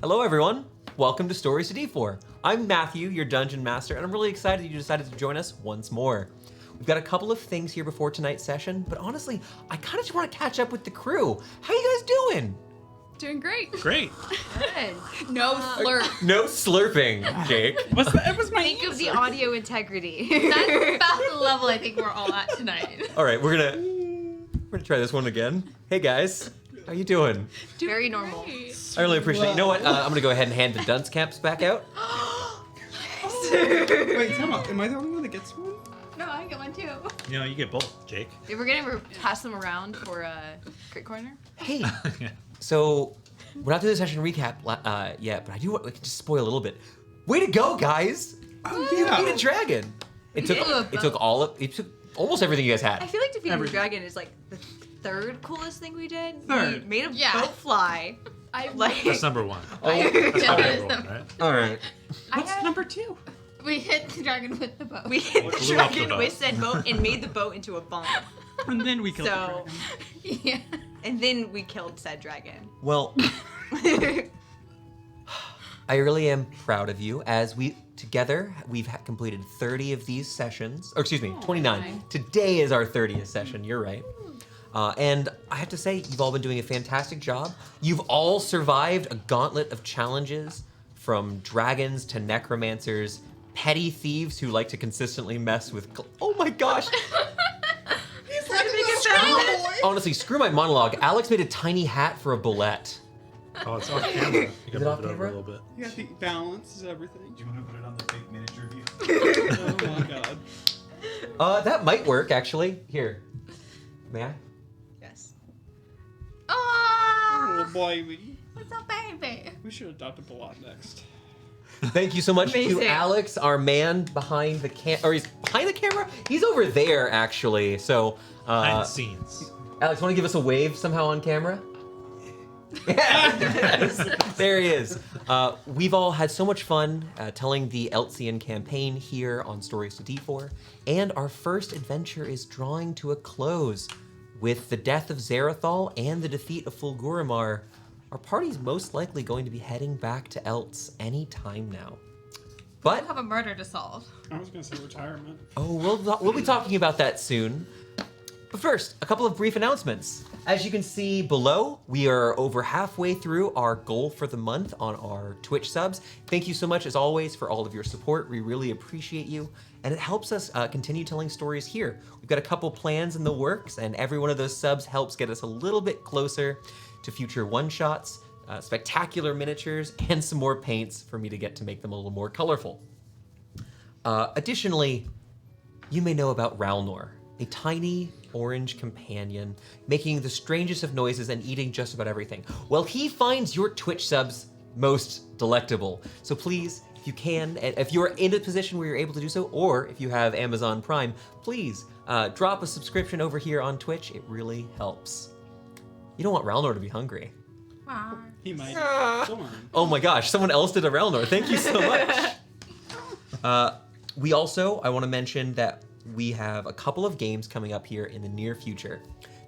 Hello everyone, welcome to Stories to D4. I'm Matthew, your Dungeon Master, and I'm really excited you decided to join us once more. We've got a couple of things here before tonight's session, but honestly, I kind of just want to catch up with the crew. How you guys doing? Doing great. Great. Good. No slurp. No slurping, Jake. That was my Think of the audio integrity. That's about the level I think we're all at tonight. All right, we're gonna try this one again. Hey guys, how you doing? Very normal. I really appreciate it. You know what? I'm gonna go ahead and hand the dunce caps back out. Wait, time out. Am I the only one that gets one? No, I get one too. You know, you get both, Jake. We're gonna pass them around for Crit Corner. Hey, Yeah. so we're not doing the session recap yet, but I do want we can just spoil a little bit. Way to go, guys! Oh, You yeah. beat a dragon. It took almost everything you guys I had. feel like defeating the Everything. dragon is like the third coolest thing we did. Third. We made a Yeah. boat fly. I Like That's number one. Yeah, That's that number is one, the- right? All right. What's number 2? We hit the dragon with the bow. we hit the Blew up the dragon boat. with said boat and made the boat into a bomb. And then we killed So- the dragon. Yeah. And then we killed said dragon. Well, I really am proud of you as we've completed 30 of these sessions, or excuse me, 29. nice. Today is our 30th session, you're right. And I have to say, you've all been doing a fantastic job. You've all survived a gauntlet of challenges, from dragons to necromancers, petty thieves who like to consistently mess with, oh my gosh. Honestly, screw my monologue. Alex made a tiny hat for a bullet. Oh, it's off camera. You it can off move it over camera? a little bit. You got the balance is everything. Do you want to put it on the fake miniature view? Oh my god. That might work, actually. Here. May I? Yes. Oh, Oh baby. what's up, baby? We should adopt a Balot next. Thank you so much to Amazing. Alex, our man behind the or he's behind the camera? He's over there, actually. So, Behind the scenes. Alex, want to give us a wave somehow on camera? Yes, there he is. We've all had so much fun telling the Eltsian campaign here on Stories to D4, and our first adventure is drawing to a close. With the death of Zarathal and the defeat of Fulguramar, our party's most likely going to be heading back to Eltz any time now. But I have a murder to solve. I was gonna say retirement. we'll be talking about that soon. But first, a couple of brief announcements. As you can see below, we are over halfway through our goal for the month on our Twitch subs. Thank you so much, as always, for all of your support. We really appreciate you, and it helps us continue telling stories here. We've got a couple plans in the works, and every one of those subs helps get us a little bit closer to future one-shots, spectacular miniatures, and some more paints for me to get to make them a little more colorful. Additionally, you may know about Ralnor, a tiny orange companion making the strangest of noises and eating just about everything. Well, he finds your Twitch subs most delectable. So please, if you can, and if you're in a position where you're able to do so, or if you have Amazon Prime, please drop a subscription over here on Twitch. It really helps. You don't want Ralnor to be hungry. Wow. He might. Don't worry. Oh my gosh, someone else did a Ralnor. Thank you so much. I want to mention that we have a couple of games coming up here in the near future.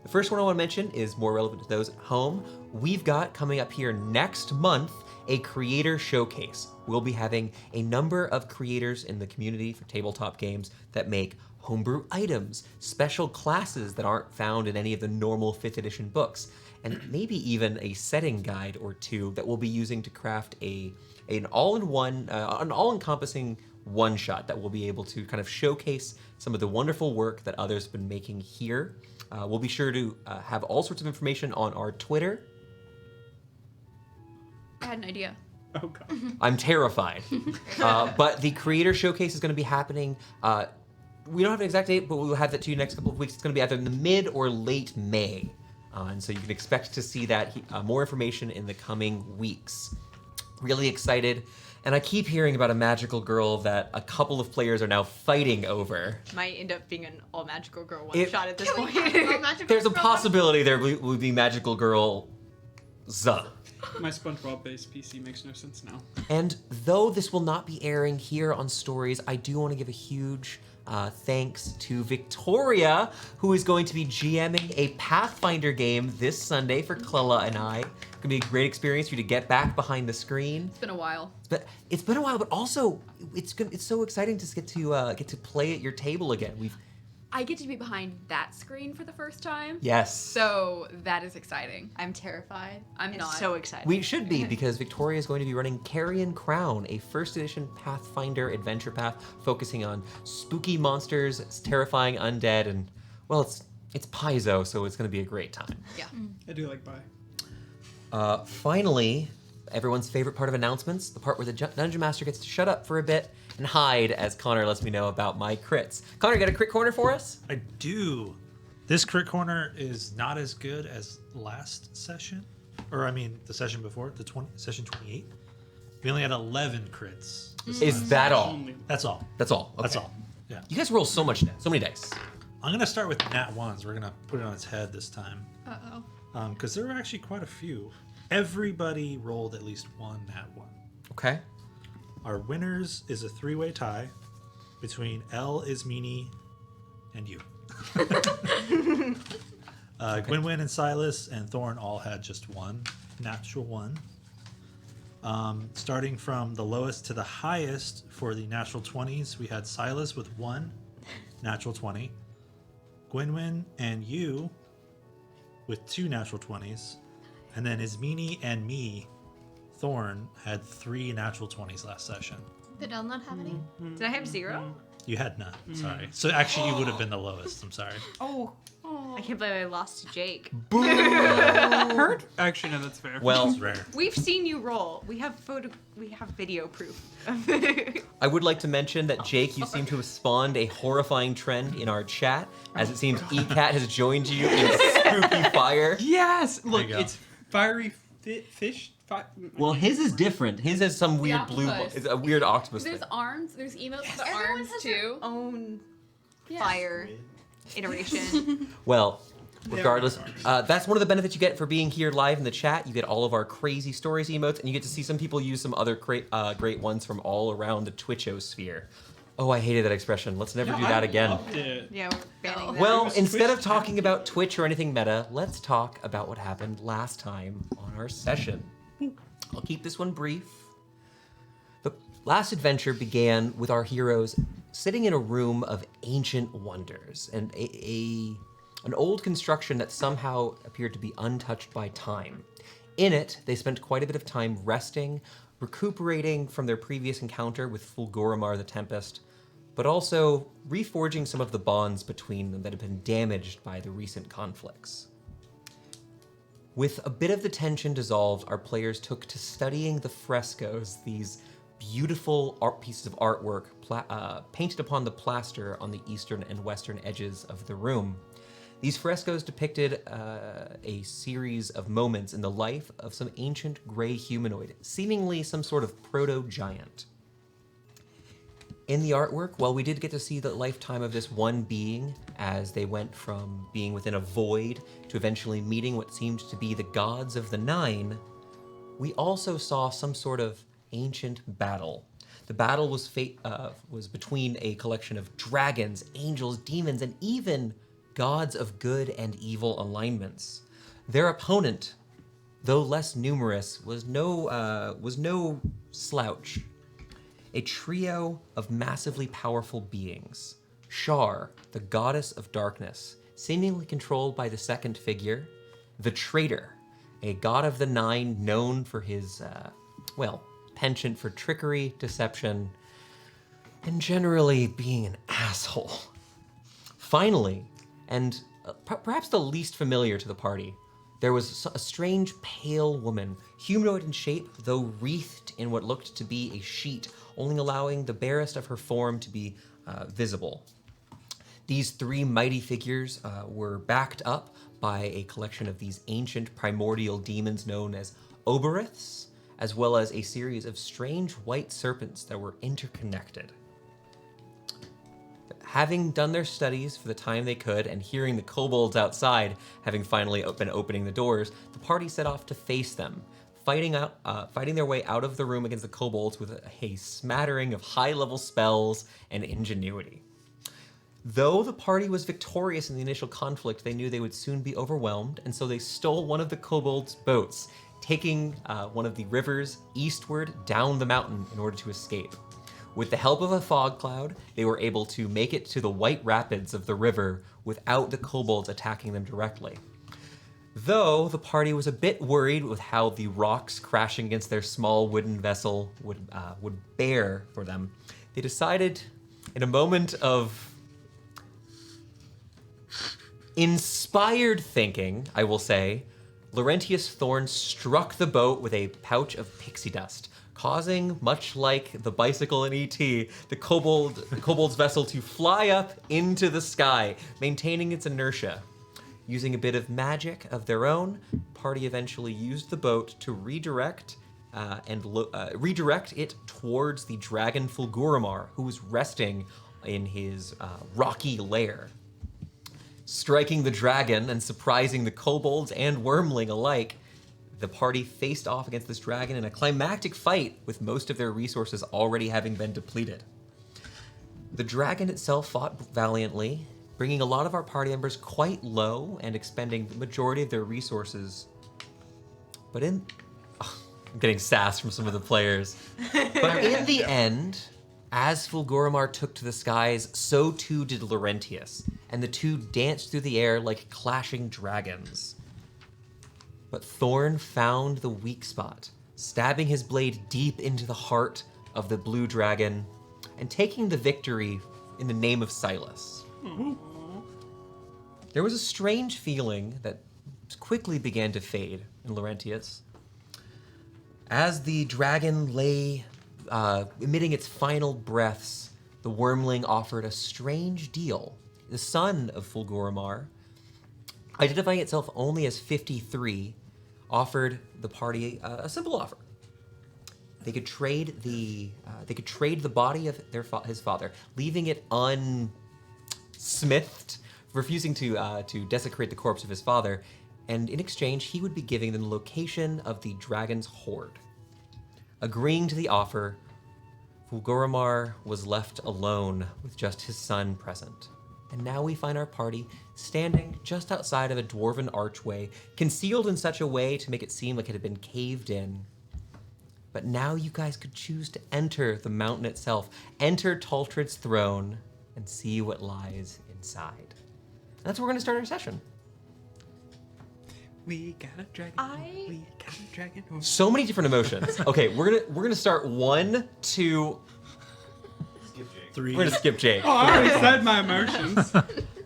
The first one I want to mention is more relevant to those at home. We've got coming up here next month a creator showcase. We'll be having a number of creators in the community for tabletop games that make homebrew items, special classes that aren't found in any of the normal 5th edition books, and maybe even a setting guide or two that we'll be using to craft an all-encompassing one-shot that we'll be able to kind of showcase some of the wonderful work that others have been making here. We'll be sure to have all sorts of information on our Twitter. I had an idea. Oh god. I'm terrified. But the creator showcase is going to be happening. We don't have an exact date, but we'll have that to you next couple of weeks. It's going to be either in the mid or late May. And so you can expect to see that more information in the coming weeks. Really excited. And I keep hearing about a magical girl that a couple of players are now fighting over. Might end up being an all magical girl one It- shot at this Can we point. have a magical There's a girl? possibility there will be magical girl Zuh. My SpongeBob-based PC makes no sense now. And though this will not be airing here on Stories, I do want to give a huge thanks to Victoria, who is going to be GMing a Pathfinder game this Sunday for Clella and I. Gonna be a great experience for you to get back behind the screen. It's been a while. It's been a while, but also it's so exciting to get to play at your table again. I get to be behind that screen for the first time. Yes. So that is exciting. I'm terrified. I'm It's not. so excited. We should be, because Victoria is going to be running Carrion Crown, a first edition Pathfinder adventure path focusing on spooky monsters, terrifying undead, and, well, it's Paizo, so it's going to be a great time. Yeah. I do like pie. Finally, everyone's favorite part of announcements, the part where the Dungeon Master gets to shut up for a bit and hide as Connor lets me know about my crits. Connor, you got a crit corner for us? I do. This crit corner is not as good as last session, or I mean the session before, session 28. We only had 11 crits. Is that all? Only. That's all. That's all. That's Okay. all. Yeah. You guys roll so many dice. I'm gonna start with nat ones. We're gonna put it on its head this time, Uh-oh. because there were actually quite a few. Everybody rolled at least one nat one. Okay. Our winners is a 3-way tie between L, Ismini, and you. Gwynwyn and Silas and Thorn all had just one natural one. Starting from the lowest to the highest for the natural 20s, we had Silas with 1 natural 20, Gwynwyn and you with 2 natural 20s, and then Ismini and me, Thorn, had 3 natural 20s last session. Did Elle not have any? Did I have 0? You had none. Sorry. So actually, you would have been the lowest. I'm sorry. Oh. I can't believe I lost to Jake. Hurt? Actually, no, that's fair. Well, It's rare. We've seen you roll. We have video proof. I would like to mention that, Jake, you seem to have spawned a horrifying trend in our chat, as it seems ECAT has joined you in spooky fire. Yes! Look, you go. it's fiery fish. Well, his is different. His has some weird blue, octopus. it's a weird octopus There's thing. arms. There's emotes with the Everyone arms has too. their own Yeah. fire iteration. Well, regardless, that's one of the benefits you get for being here live in the chat. You get all of our crazy stories emotes, and you get to see some people use some other great ones from all around the Twitchosphere. Oh, I hated that expression. Let's never do that again. Yeah, we're banning that. Well, Twitch instead of time. talking about Twitch or anything meta, let's talk about what happened last time on our session. I'll keep this one brief. The last adventure began with our heroes sitting in a room of ancient wonders and an old construction that somehow appeared to be untouched by time. In it, they spent quite a bit of time resting, recuperating from their previous encounter with Fulguramar the Tempest, but also reforging some of the bonds between them that had been damaged by the recent conflicts. With a bit of the tension dissolved, our players took to studying the frescoes, these beautiful art pieces of artwork painted upon the plaster on the eastern and western edges of the room. These frescoes depicted a series of moments in the life of some ancient gray humanoid, seemingly some sort of proto-giant. In the artwork, well, we did get to see the lifetime of this one being as they went from being within a void to eventually meeting what seemed to be the gods of the Nine. We also saw some sort of ancient battle. The battle was between a collection of dragons, angels, demons, and even gods of good and evil alignments. Their opponent, though less numerous, was no slouch. A trio of massively powerful beings. Shar, the goddess of darkness, seemingly controlled by the second figure. The Traitor, a god of the Nine known for his, penchant for trickery, deception, and generally being an asshole. Finally, and perhaps the least familiar to the party, there was a strange pale woman, humanoid in shape, though wreathed in what looked to be a sheet, only allowing the barest of her form to be visible. These 3 mighty figures were backed up by a collection of these ancient primordial demons known as Oberiths, as well as a series of strange white serpents that were interconnected. Having done their studies for the time they could and hearing the kobolds outside having finally been opening the doors, the party set off to face them, fighting their way out of the room against the kobolds with a smattering of high-level spells and ingenuity. Though the party was victorious in the initial conflict, they knew they would soon be overwhelmed, and so they stole one of the kobolds' boats, taking one of the rivers eastward down the mountain in order to escape. With the help of a fog cloud, they were able to make it to the white rapids of the river without the kobolds attacking them directly. Though the party was a bit worried with how the rocks crashing against their small wooden vessel would bear for them, they decided, in a moment of inspired thinking, I will say, Laurentius Thorn struck the boat with a pouch of pixie dust, causing, much like the bicycle in E.T., the kobold's vessel to fly up into the sky, maintaining its inertia. Using a bit of magic of their own, party eventually used the boat to redirect it towards the dragon Fulguramar, who was resting in his rocky lair. Striking the dragon and surprising the kobolds and wormling alike, the party faced off against this dragon in a climactic fight with most of their resources already having been depleted. The dragon itself fought valiantly, bringing a lot of our party members quite low and expending the majority of their resources. But I'm getting sass from some of the players. But in the end, as Fulguramar took to the skies, so too did Laurentius, and the two danced through the air like clashing dragons. But Thorn found the weak spot, stabbing his blade deep into the heart of the blue dragon, and taking the victory in the name of Silas. There was a strange feeling that quickly began to fade in Laurentius. As the dragon lay emitting its final breaths, the wormling offered a strange deal. The son of Fulguramar, identifying itself only as 53, offered the party a simple offer. They could trade the body of his father, leaving it unsmithed, refusing to desecrate the corpse of his father, and in exchange, he would be giving them the location of the dragon's horde. Agreeing to the offer, Fulguramar was left alone with just his son present. And now we find our party standing just outside of a dwarven archway, concealed in such a way to make it seem like it had been caved in. But now you guys could choose to enter the mountain itself, enter Taltred's throne, and see what lies inside. And that's where we're going to start our session. We got a dragon. We got a dragon. So many different emotions. Okay, we're gonna start 1, 2, Skip Jake. 3. we're gonna skip Jake. Oh, I already said my emotions.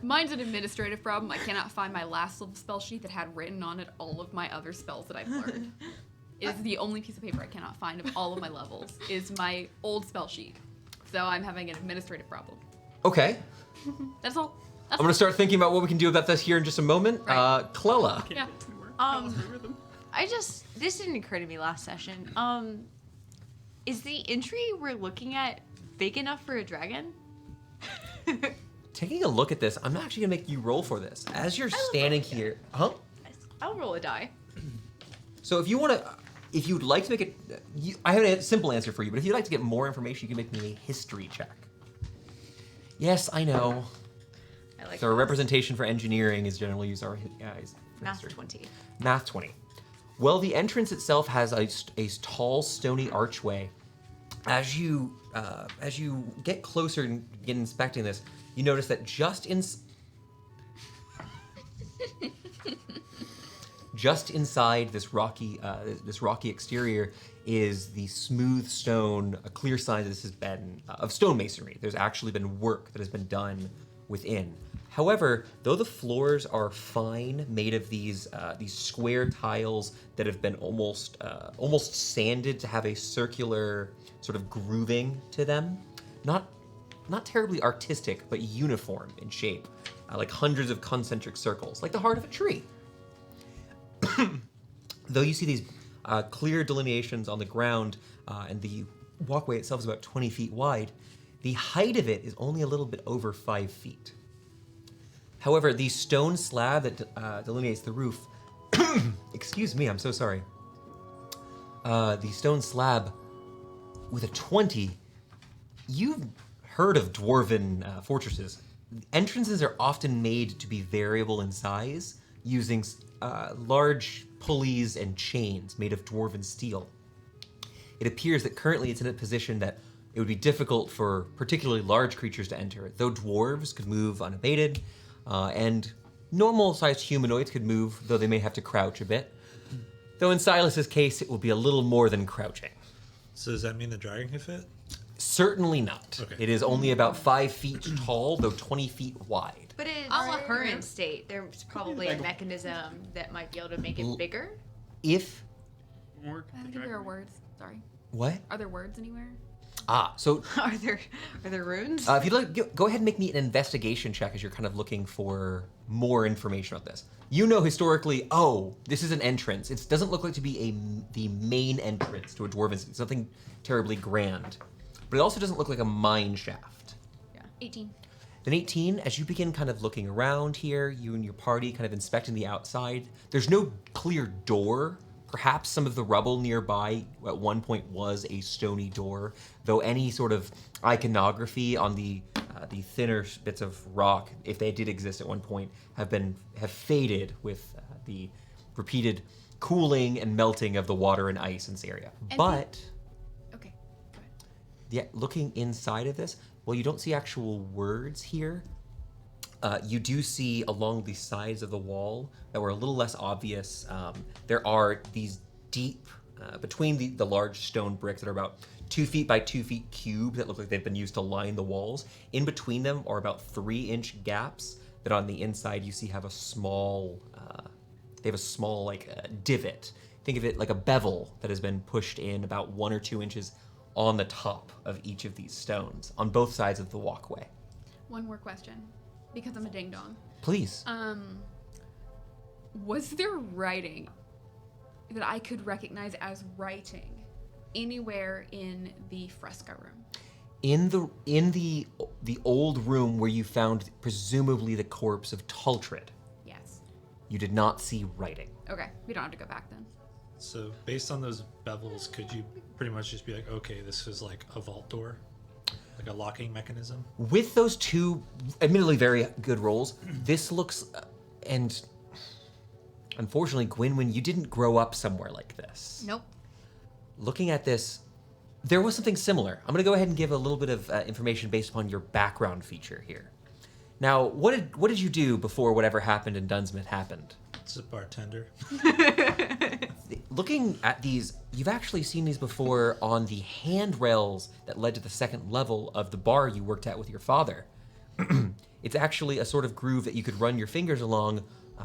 Mine's an administrative problem. I cannot find my last level spell sheet that had written on it all of my other spells that I've learned. It is the only piece of paper I cannot find of all of my levels, is my old spell sheet. So I'm having an administrative problem. Okay, That's all. I'm gonna start thinking about what we can do about this here in just a moment. Right. Clella. Yeah. This didn't occur to me last session. Is the entry we're looking at big enough for a dragon? Taking a look at this, I'm actually gonna make you roll for this. As you're standing here, I'll roll a die. So if you'd like to make it, I have a simple answer for you, but if you'd like to get more information, you can make me a history check. Yes, I know. I like So our representation for engineering is generally use our math history. 20. Math 20. Well, the entrance itself has a tall, stony archway. As you get closer and begin inspecting this, you notice that just inside this rocky exterior is the smooth stone, a clear sign that this has been of stonemasonry. There's actually been work that has been done within. However, though the floors are fine, made of these square tiles that have been almost sanded to have a circular sort of grooving to them, not terribly artistic, but uniform in shape, like hundreds of concentric circles, like the heart of a tree. Though you see these clear delineations on the ground, and the walkway itself is about 20 feet wide, the height of it is only a little bit over 5 feet. However, the stone slab that delineates the roof, excuse me, I'm so sorry. The stone slab with a 20, you've heard of dwarven fortresses. Entrances are often made to be variable in size using large pulleys and chains made of dwarven steel. It appears that currently it's in a position that it would be difficult for particularly large creatures to enter, though dwarves could move unabated, and normal-sized humanoids could move, though they may have to crouch a bit. Though in Silas's case, it will be a little more than crouching. So does that mean the dragon can fit? Certainly not. Okay. It is only about 5 feet tall, though 20 feet wide. But in I'll its let current her- state, there's probably a mechanism that might be able to make it bigger. If... More I think there are words. Sorry. What? Are there words anywhere? So Are there runes? if you'd like, go ahead and make me an investigation check as you're kind of looking for more information on this. You know historically, this is an entrance. It doesn't look like to be the main entrance to a dwarven city. It's nothing terribly grand. But it also doesn't look like a mine shaft. 18. Then 18, as you begin kind of looking around here, you and your party kind of inspecting the outside, there's no clear door. Perhaps some of the rubble nearby at one point was a stony door, though any sort of iconography on the thinner bits of rock, if they did exist at one point, have faded with the repeated cooling and melting of the water and ice in this area. And But Okay. Go ahead. yeah, looking inside of this, well, you don't see actual words here. You do see along the sides of the wall that were a little less obvious. There are these deep, between the large stone bricks that are about 2 feet by 2 feet cube that look like they've been used to line the walls. In between them are about 3-inch gaps that on the inside you see have a small, divot. Think of it like a bevel that has been pushed in about 1 or 2 inches on the top of each of these stones on both sides of the walkway. One more question, because I'm a ding dong. Please. Was there writing that I could recognize as writing anywhere in the fresco room? In the old room where you found presumably the corpse of Taltred, Yes. you did not see writing. Okay, we don't have to go back then. So based on those bevels, could you pretty much just be like, okay, this is like a vault door? Like a locking mechanism? With those two, admittedly very good rolls, this looks, and unfortunately, Gwynwyn, you didn't grow up somewhere like this. Nope. Looking at this, there was something similar. I'm going to go ahead and give a little bit of information based upon your background feature here. Now, what did you do before whatever happened in Dunsmith happened? It's a bartender. Looking at these, you've actually seen these before on the handrails that led to the second level of the bar you worked at with your father. It's actually a sort of groove that you could run your fingers along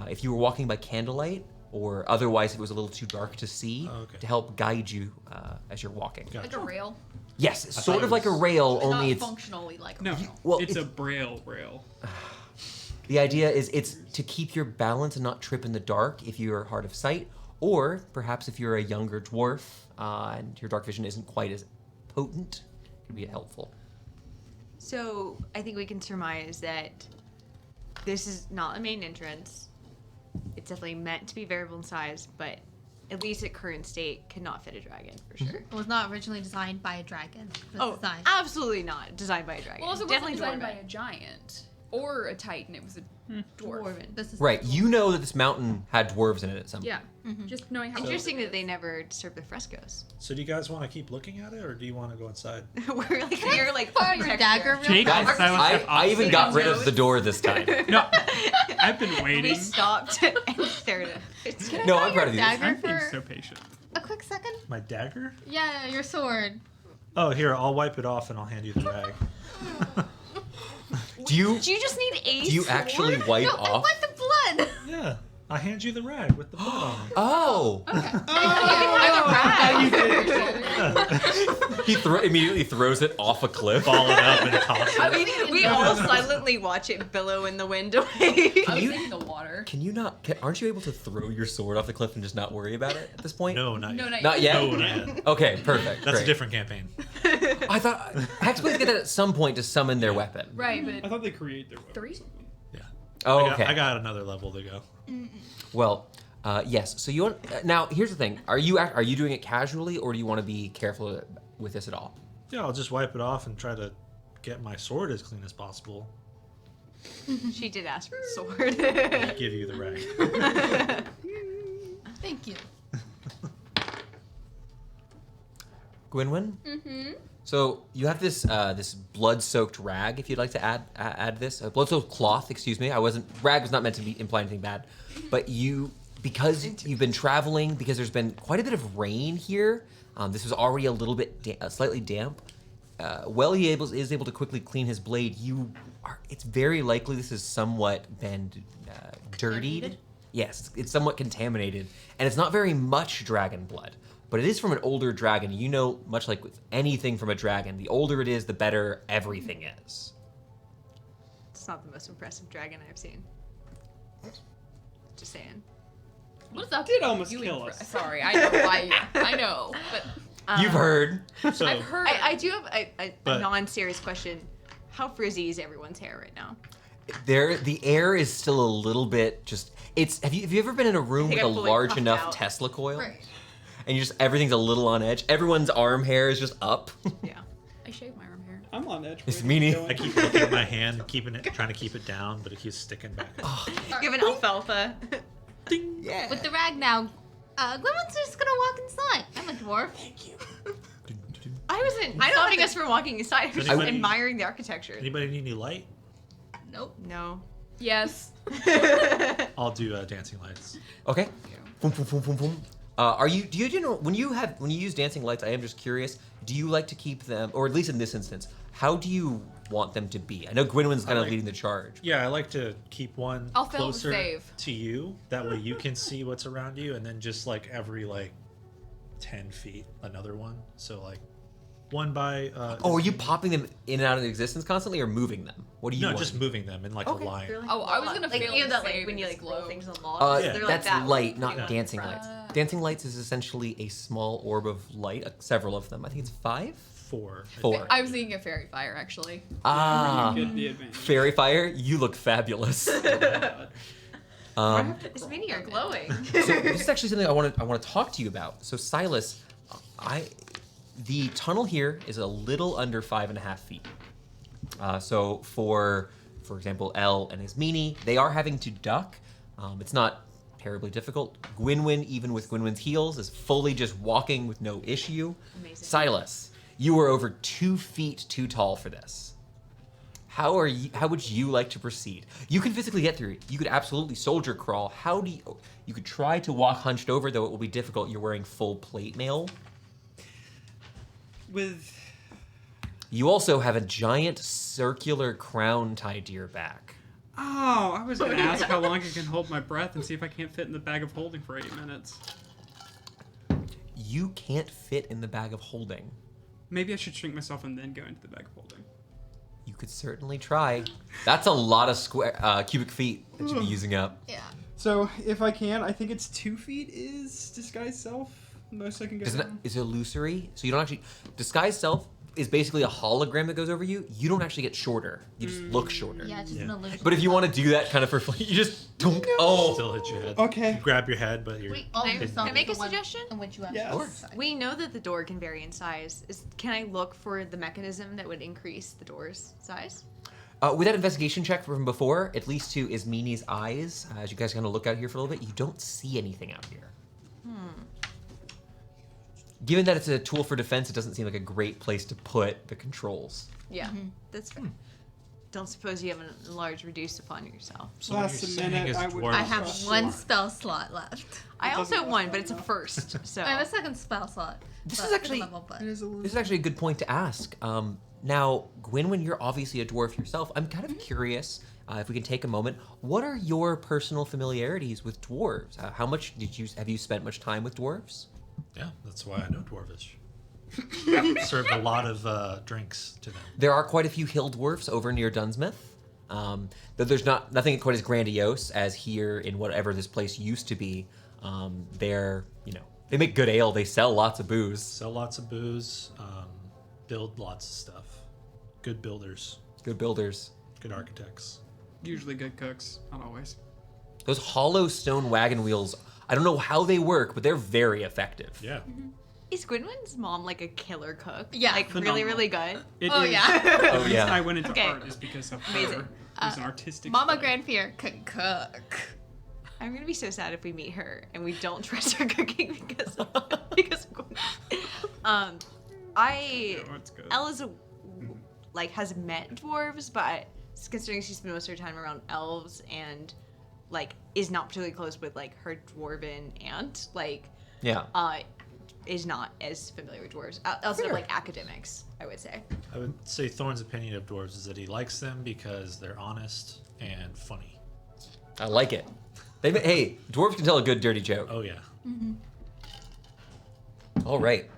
if you were walking by candlelight, or otherwise if it was a little too dark to see, to help guide you as you're walking. Gotcha. Like a rail? Yes, it's sort thought of it like a was- rail, But only not it's... functionally like a No, rail. Well, it's a it's- braille rail. The idea is it's to keep your balance and not trip in the dark if you're hard of sight, or perhaps if you're a younger dwarf and your dark vision isn't quite as potent, it could be helpful. So I think we can surmise that this is not the main entrance. It's definitely meant to be variable in size, but at least at current state cannot fit a dragon for sure. It was not originally designed by a dragon. It was designed. Absolutely not designed by a dragon. Well, also definitely wasn't designed dwarven. by a giant or a titan. It was a dwarf. Dwarven. This is Right, you know that this mountain had dwarves in it at some point. Yeah. Just knowing how Interesting old it that they is. never disturbed the frescoes. So do you guys want to keep looking at it, or do you want to go inside? We're like you're like Pull out your dagger real Jake quick. and Silas have I even opposite got rid of nose. the door this time. No, I've been We waiting. stopped and stared at it. No, Pull I'm proud of you. dagger I'm being for so patient. a quick second. My dagger? Yeah, your sword. Oh, here, I'll wipe it off and I'll hand you the rag. Do you Do you just need a do you sword? actually wipe No, I off? want the blood. Yeah, I hand you the rag with the blood on it. Oh, he immediately throws it off a cliff. Ball it up and toss it. I mean, we all silently watch it billow in the wind away. I was you- thinking the water. Can you not? Aren't you able to throw your sword off the cliff and just not worry about it at this point? No, not No, yet. Not yet. No, not yet. Okay, perfect. That's great. a different campaign. I thought Hexblades get that at some point to summon their weapon. Right, I but thought they create their weapons. 3? Yeah. Oh, I okay. got another level to go. Well, yes. So you want now? Here's the thing: are you doing it casually, or do you want to be careful with this at all? Yeah, I'll just wipe it off and try to get my sword as clean as possible. She did ask for the sword. I give you the rag. Thank you. Gwynwyn? Mm-hmm. So you have this this blood-soaked rag. If you'd like to add this, blood-soaked cloth. Excuse me. Rag was not meant to imply anything bad, but because you've been traveling, because there's been quite a bit of rain here. This was already a little bit slightly damp. He is able to quickly clean his blade. It's very likely this is somewhat been dirtied. Contaminated? Yes, it's somewhat contaminated, and it's not very much dragon blood. But it is from an older dragon. You know, much like with anything from a dragon, the older it is, the better everything is. It's not the most impressive dragon I've seen. Just saying. What is that? Did almost you kill impre- us. Sorry, I know why. I know, but You've heard. So I've heard. I do have a But- non-serious question. How frizzy is everyone's hair right now? The air is still a little bit just. Have you ever been in a room think with a I'm fully large puffed enough out. Tesla coil? Right. And everything's a little on edge. Everyone's arm hair is just up. Yeah. I shave my arm hair. I'm on edge. It's Where are you meanie. going? I keep looking at my hand, trying to keep it down, but it keeps sticking back. Give an alfalfa. Yeah. With the rag now, Gwynwyn's just gonna walk inside. I'm a dwarf. I wasn't I don't stopping think- us from walking inside. I was just Anybody- admiring the architecture. Anybody need any light? Nope. No. Yes. I'll do dancing lights. Okay. Boom, boom, boom, boom, boom. Do you know when you use dancing lights? I am just curious. Do you like to keep them, or at least in this instance, how do you want them to be? I know Gwynwyn's kind of leading the charge. Yeah, I like to keep one I'll fail to closer save. to you. That way you can see what's around you, and then just like every 10 feet, another one. So like one by. Oh, are you popping them in and out of existence constantly, or moving them? What do you No, want? just moving them in like Okay. a line. Oh, I was gonna like, fail you know to that save when you and roll slow. things on logs. Yeah. They're like That's that. light, not Yeah. dancing lights. Dancing lights is essentially a small orb of light, several of them. I think it's 5? 4. Four. I was thinking of fairy fire actually. Ah, Get the advantage. fairy fire, you look fabulous. This mini are glowing. So this is actually something I want to talk to you about. So Silas, the tunnel here is a little under 5.5 feet. So for example, Elle and his meanie, they are having to duck. It's not terribly difficult. Gwynwyn, even with Gwynwyn's heels, is fully just walking with no issue. Amazing. Silas, you are over 2 feet too tall for this. How would you like to proceed? You can physically get through it. You could absolutely soldier crawl. You could try to walk hunched over, though it will be difficult. You're wearing full plate mail. With You also have a giant circular crown tied to your back. Oh, I was gonna ask how long I can hold my breath and see if I can't fit in the bag of holding for 8 minutes. You can't fit in the bag of holding. Maybe I should shrink myself and then go into the bag of holding. You could certainly try. That's a lot of cubic feet that you'd be using up. Yeah. So if I can, I think it's 2 feet is disguise self. Most I can go. Is it illusory? So you don't actually... Disguise self is basically a hologram that goes over you. You don't actually get shorter. You just look shorter. Yeah, it's just an illusion. But if you want to do that kind of for fun, you just don't... Oh! Still hit your head. Okay. You grab your head, but you're. Wait, all Can I- yourself can I make is a the one suggestion? In which you have Yes. to Sure. decide. We know that the door can vary in size. Can I look for the mechanism that would increase the door's size? With that investigation check from before, at least to Ismini's eyes, as you guys kind of look out here for a little bit, you don't see anything out here. Given that it's a tool for defense, it doesn't seem like a great place to put the controls. Yeah, that's fair. Don't suppose you have a large reduce upon yourself. So what Last you're saying minute, is I would- dwarves I have are one smart. spell slot left. I also have doesn't one, cost but it's a enough. first. So I have a second spell slot. This but is actually- level, but- It is a little. This is actually a good point to ask. Now, Gwynwyn, you're obviously a dwarf yourself. I'm kind of curious, if we can take a moment, what are your personal familiarities with dwarves? How much have you spent much time with dwarves? Yeah, that's why I know Dwarvish. I've served a lot of drinks to them. There are quite a few hill dwarfs over near Dunsmith. Though there's nothing quite as grandiose as here in whatever this place used to be. They make good ale. They sell lots of booze. Sell lots of booze, build lots of stuff. Good builders, Good builders. good architects. Usually good cooks, not always. Those hollow stone wagon wheels, I don't know how they work, but they're very effective. Yeah. Is Gwynwyn's mom like a killer cook? Yeah. Like really, Phenomenal. really good? It Oh, is- yeah. The Oh, reason yeah. I went into Okay. art is because of Amazing. her. Who's an artistic. Mama spread. Grandfear can cook. I'm gonna be so sad if we meet her and we don't trust her cooking because of Gwynwyn. Yeah, it's good. Ella's like has met dwarves, but considering she spent most of her time around elves and like is not particularly close with like her dwarven aunt, like Yeah. is not as familiar with dwarves outside of like academics, I would say. I would say Thorn's opinion of dwarves is that he likes them because they're honest and funny. I like it. Hey, dwarves can tell a good dirty joke. Oh yeah. All right.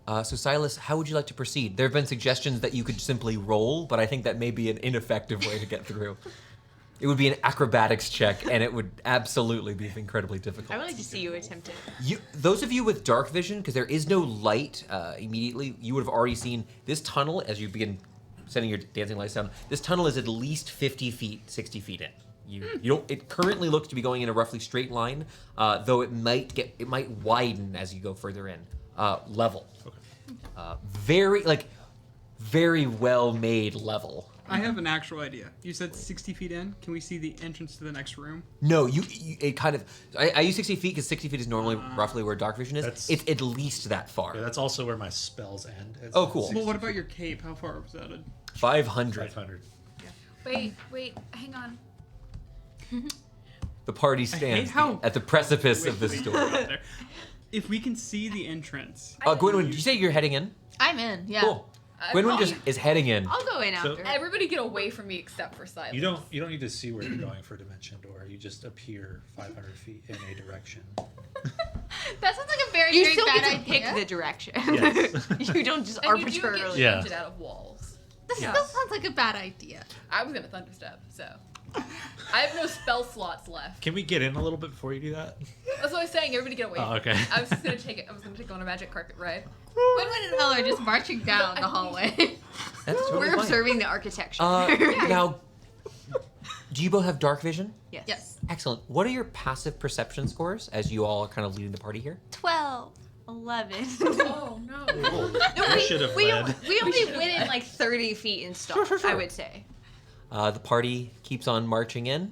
So Silas, how would you like to proceed? There have been suggestions that you could simply roll, but I think that may be an ineffective way to get through. It would be an acrobatics check, and it would absolutely be incredibly difficult. I would like to see you attempt it. Those of you with dark vision, because there is no light immediately, you would have already seen this tunnel as you begin sending your dancing lights down. This tunnel is at least 50 feet, 60 feet in. You don't. It currently looks to be going in a roughly straight line, though it might widen as you go further in. Level. Okay. Very well made level. I have an actual idea. You said 60 feet in. Can we see the entrance to the next room? No, it kind of. I use 60 feet because 60 feet is normally roughly where dark vision is. That's- It's at least that far. Yeah, that's also where my spells end. It's Oh, cool. 60 Well, what about your cape? How far was that? 500. 500. Wait, hang on. The party I hate stands how- at the precipice of this Wait, door. out there. If we can see the entrance, Gwynwyn, did you say you're heading in? I'm in, yeah. Cool. Gwynwyn just is heading in. I'll go in So- after. Everybody get away from me except for Silas. You don't need to see where you're going for Dimension Door. You just appear 500 feet in a direction. That sounds like a very, You very still bad get to idea. pick the direction. Yes. You don't just And you do get arbitrarily. Yeah. shunted out of walls. This Yes. still sounds like a bad idea. I was gonna thunderstep, so I have no spell slots left. Can we get in a little bit before you do that? That's what I was saying. Everybody get away. Oh, from okay. me. I was just gonna take it. I was gonna take it on a magic carpet ride. Gwynwyn and Ella are just marching down the hallway. That's totally We're fine. observing the architecture. Now, do you both have dark vision? Yes. Yes. Excellent. What are your passive perception scores as you all are kind of leading the party here? 12, 11. Oh no. I should have we led. only went in like 30 feet in stalk, Sure. I would say. The party keeps on marching in.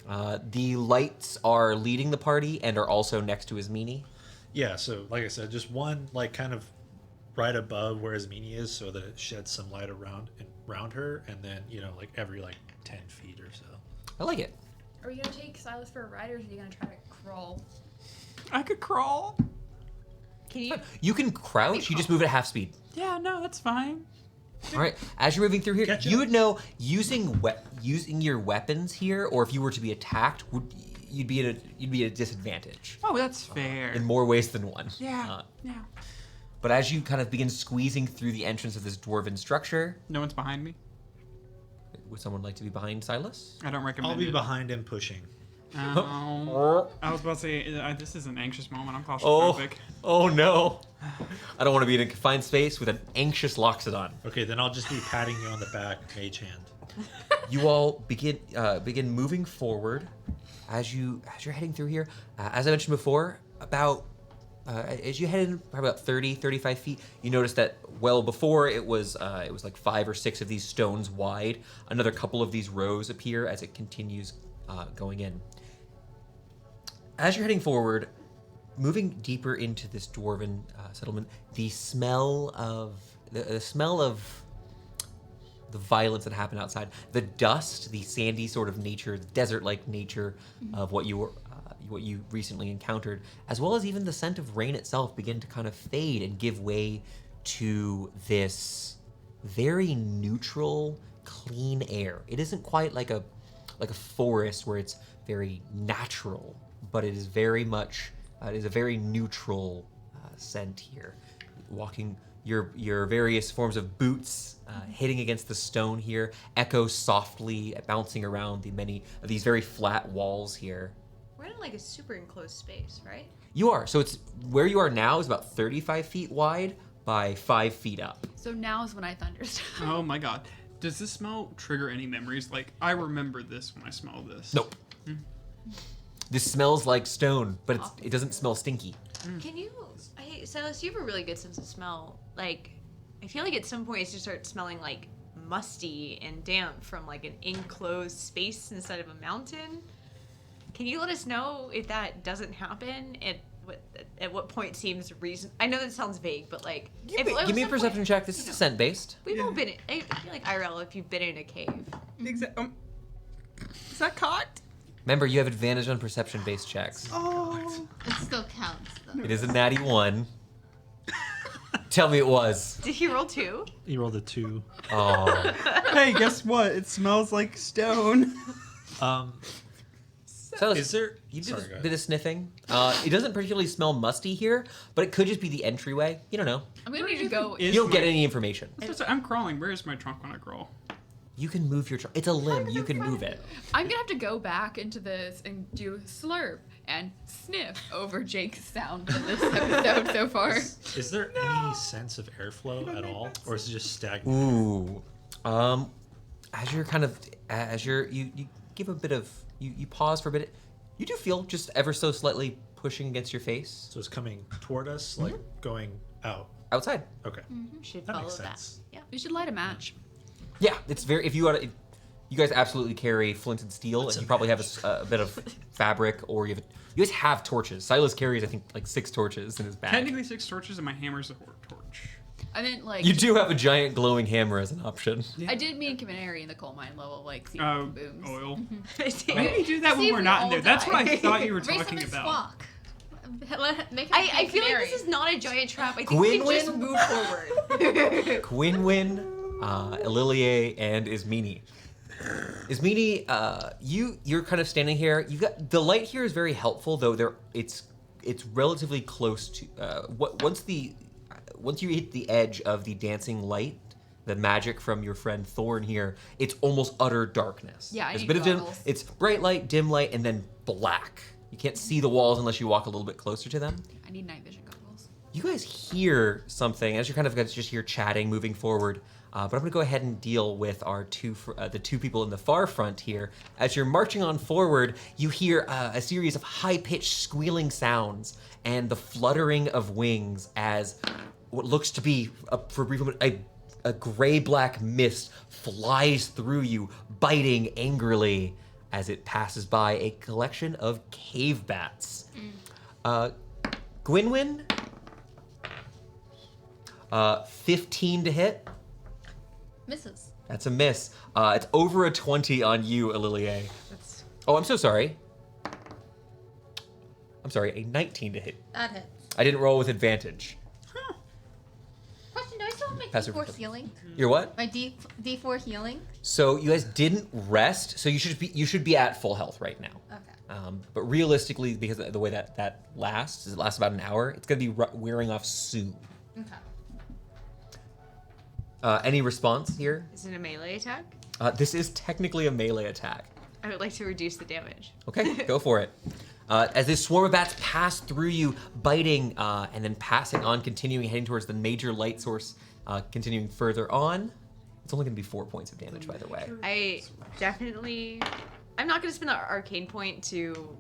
The lights are leading the party and are also next to his meanie. Yeah, so like I said, just one like kind of right above where his meanie is, so that it sheds some light around her, and then like every like 10 feet or so. I like it. Are we gonna take Silas for a ride, or are you gonna try to crawl? I could crawl. Can you? You can crouch. You just move at half speed. Yeah, no, that's fine. All right. As you're moving through here, Gotcha. you would know using your weapons here, or if you were to be attacked, you'd be at a disadvantage Oh, that's fair. in more ways than one. Yeah. Yeah. But as you kind of begin squeezing through the entrance of this dwarven structure, No one's behind me. would someone like to be behind Silas? I don't recommend I'll be it. behind him pushing. Oh. I was about to say, this is an anxious moment. I'm Oh, claustrophobic. oh no! I don't want to be in a confined space with an anxious Loxodon. Okay, then I'll just be patting you on the back, mage hand. You all begin moving forward as you're heading through here. As I mentioned before, as you head in probably about 35 feet, you notice that well before it was like 5 or 6 of these stones wide. Another couple of these rows appear as it continues going in. As you're heading forward, moving deeper into this dwarven settlement, the smell of the violence that happened outside, the dust, the sandy sort of nature, the desert-like nature of what you recently encountered, as well as even the scent of rain itself, begin to kind of fade and give way to this very neutral, clean air. It isn't quite like a forest where it's very natural, but it is very much it is a very neutral scent here. Walking your various forms of boots hitting against the stone here echo softly, bouncing around these very flat walls here. We're in like a super enclosed space, right? You are. So it's where you are now is about 35 feet wide by 5 feet up. So now is when I thunderstep. Oh my god. Does this smell trigger any memories? Like, I remember this when I smell this. Nope. This smells like stone, but it doesn't smell stinky. Can you, Silas, you have a really good sense of smell. Like, I feel like at some point you start smelling like musty and damp from like an enclosed space instead of a mountain. Can you let us know if that doesn't happen? At what point seems reason? I know that sounds vague, but like, Give me a perception check. This is scent based. We've all been. I feel like IRL if you've been in a cave. Exactly. Is that cocked? Remember, you have advantage on perception based checks. Oh. It still counts, though. It is a natty 1. Tell me it was. Did he roll 2? You rolled a 2. Oh. Hey, guess what? It smells like stone. Silas, Is there? you did Sorry, a go ahead. bit of sniffing. It doesn't particularly smell musty here, but it could just be the entryway. You don't know. I'm gonna need to go. Is You don't get my- any information. I was supposed to- I'm crawling. Where is my trunk when I crawl? You can move your trunk. It's a limb. You can move it. I'm gonna have to go back into this and do slurp and sniff over Jake's sound in this episode so far. Is there any sense of airflow at all, or is it just stagnant? Ooh. You give a bit of you pause for a bit. You do feel just ever so slightly pushing against your face So it's coming toward us, like going out. outside. Okay, Should that follow makes that. sense. Yeah. We should light a match. Yeah, it's very. If you want to, you guys absolutely carry flint and steel, What's and you a probably have match? a bit of fabric, or you guys have torches. Silas carries, I think, like 6 torches in his bag. Technically 6 torches, and my hammer's a torch. I meant like You do have a giant glowing hammer as an option. I did mean canary in the coal mine level, like see Oh, booms. oil. I, Maybe do that See when if we're we not in all there. That's what I die. thought you were Raise up talking and about. squawk. Make I feel like canary. this is not a giant trap. I think we can just Gwynwyn? move forward. Gwynwyn, Ililie, and Ismini. Ismini, you're kind of standing here. You got the light here is very helpful, though. It's relatively close to once you hit the edge of the dancing light, the magic from your friend Thorn here, it's almost utter darkness. Yeah, I There's need a bit of dim. goggles. It's bright light, dim light, and then black. You can't see the walls unless you walk a little bit closer to them. I need night vision goggles. You guys hear something as you're kind of just here chatting, moving forward. But I'm going to go ahead and deal with our the two people in the far front here. As you're marching on forward, you hear a series of high-pitched squealing sounds and the fluttering of wings as what looks to be, for a brief moment, a gray-black mist flies through you, biting angrily as it passes by a collection of cave bats. Gwynwyn, 15 to hit. Misses. That's a miss. It's over a 20 on you, Ililie. Oh, I'm so sorry. I'm sorry, a 19 to hit. That hits. I didn't roll with advantage. Question, do I still have my Passive D4 perception. healing? You're what? My D4 healing? So you guys didn't rest, so you should be at full health right now. Okay. But realistically, because of the way that lasts, it lasts about an hour, it's gonna be wearing off soon. Okay. Any response here? Is it a melee attack? This is technically a melee attack. I would like to reduce the damage. Okay, go for it. As this swarm of bats pass through you, biting, and then passing on, continuing, heading towards the major light source, continuing further on. It's only going to be 4 points of damage, by the way. I definitely. I'm not going to spend the arcane point to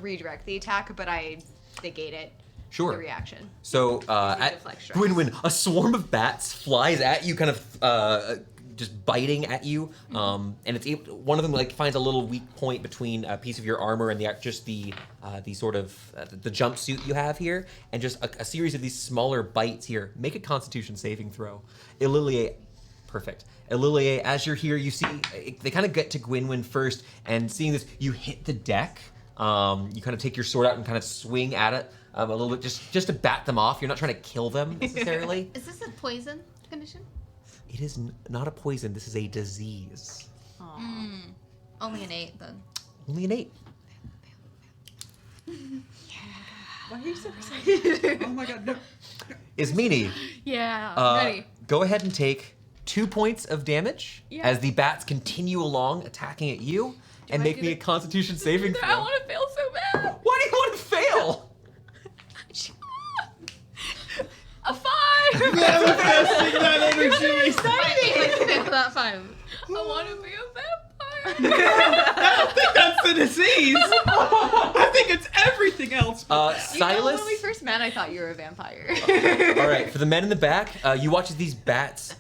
redirect the attack, but I negate it. Sure. The reaction. So, at deflect strikes. Gwynwyn, a swarm of bats flies at you, kind of just biting at you, and it's one of them like finds a little weak point between a piece of your armor and the sort of the jumpsuit you have here, and just a series of these smaller bites here. Make a Constitution saving throw. Ililie, perfect. Ililie, as you're here, you see they kind of get to Gwynwyn first, and seeing this, you hit the deck. You kind of take your sword out and kind of swing at it a little bit, just to bat them off. You're not trying to kill them necessarily. Is this a poison condition? It is not a poison. This is a disease. Only an 8 then. Only an 8. Why are you so excited? Oh my god, no. Ismini, Yeah, ready. go ahead and take 2 points of damage Yeah. as the bats continue along attacking at you, and I make do me the- a Constitution saving throw. I want to fail so bad. Why do you want to fail? A 5. Manifesting that energy. That 5. I want to be a vampire. That's the disease. I think it's everything else. Silas. When we first met, I thought you were a vampire. All right, for the men in the back, you watch as these bats,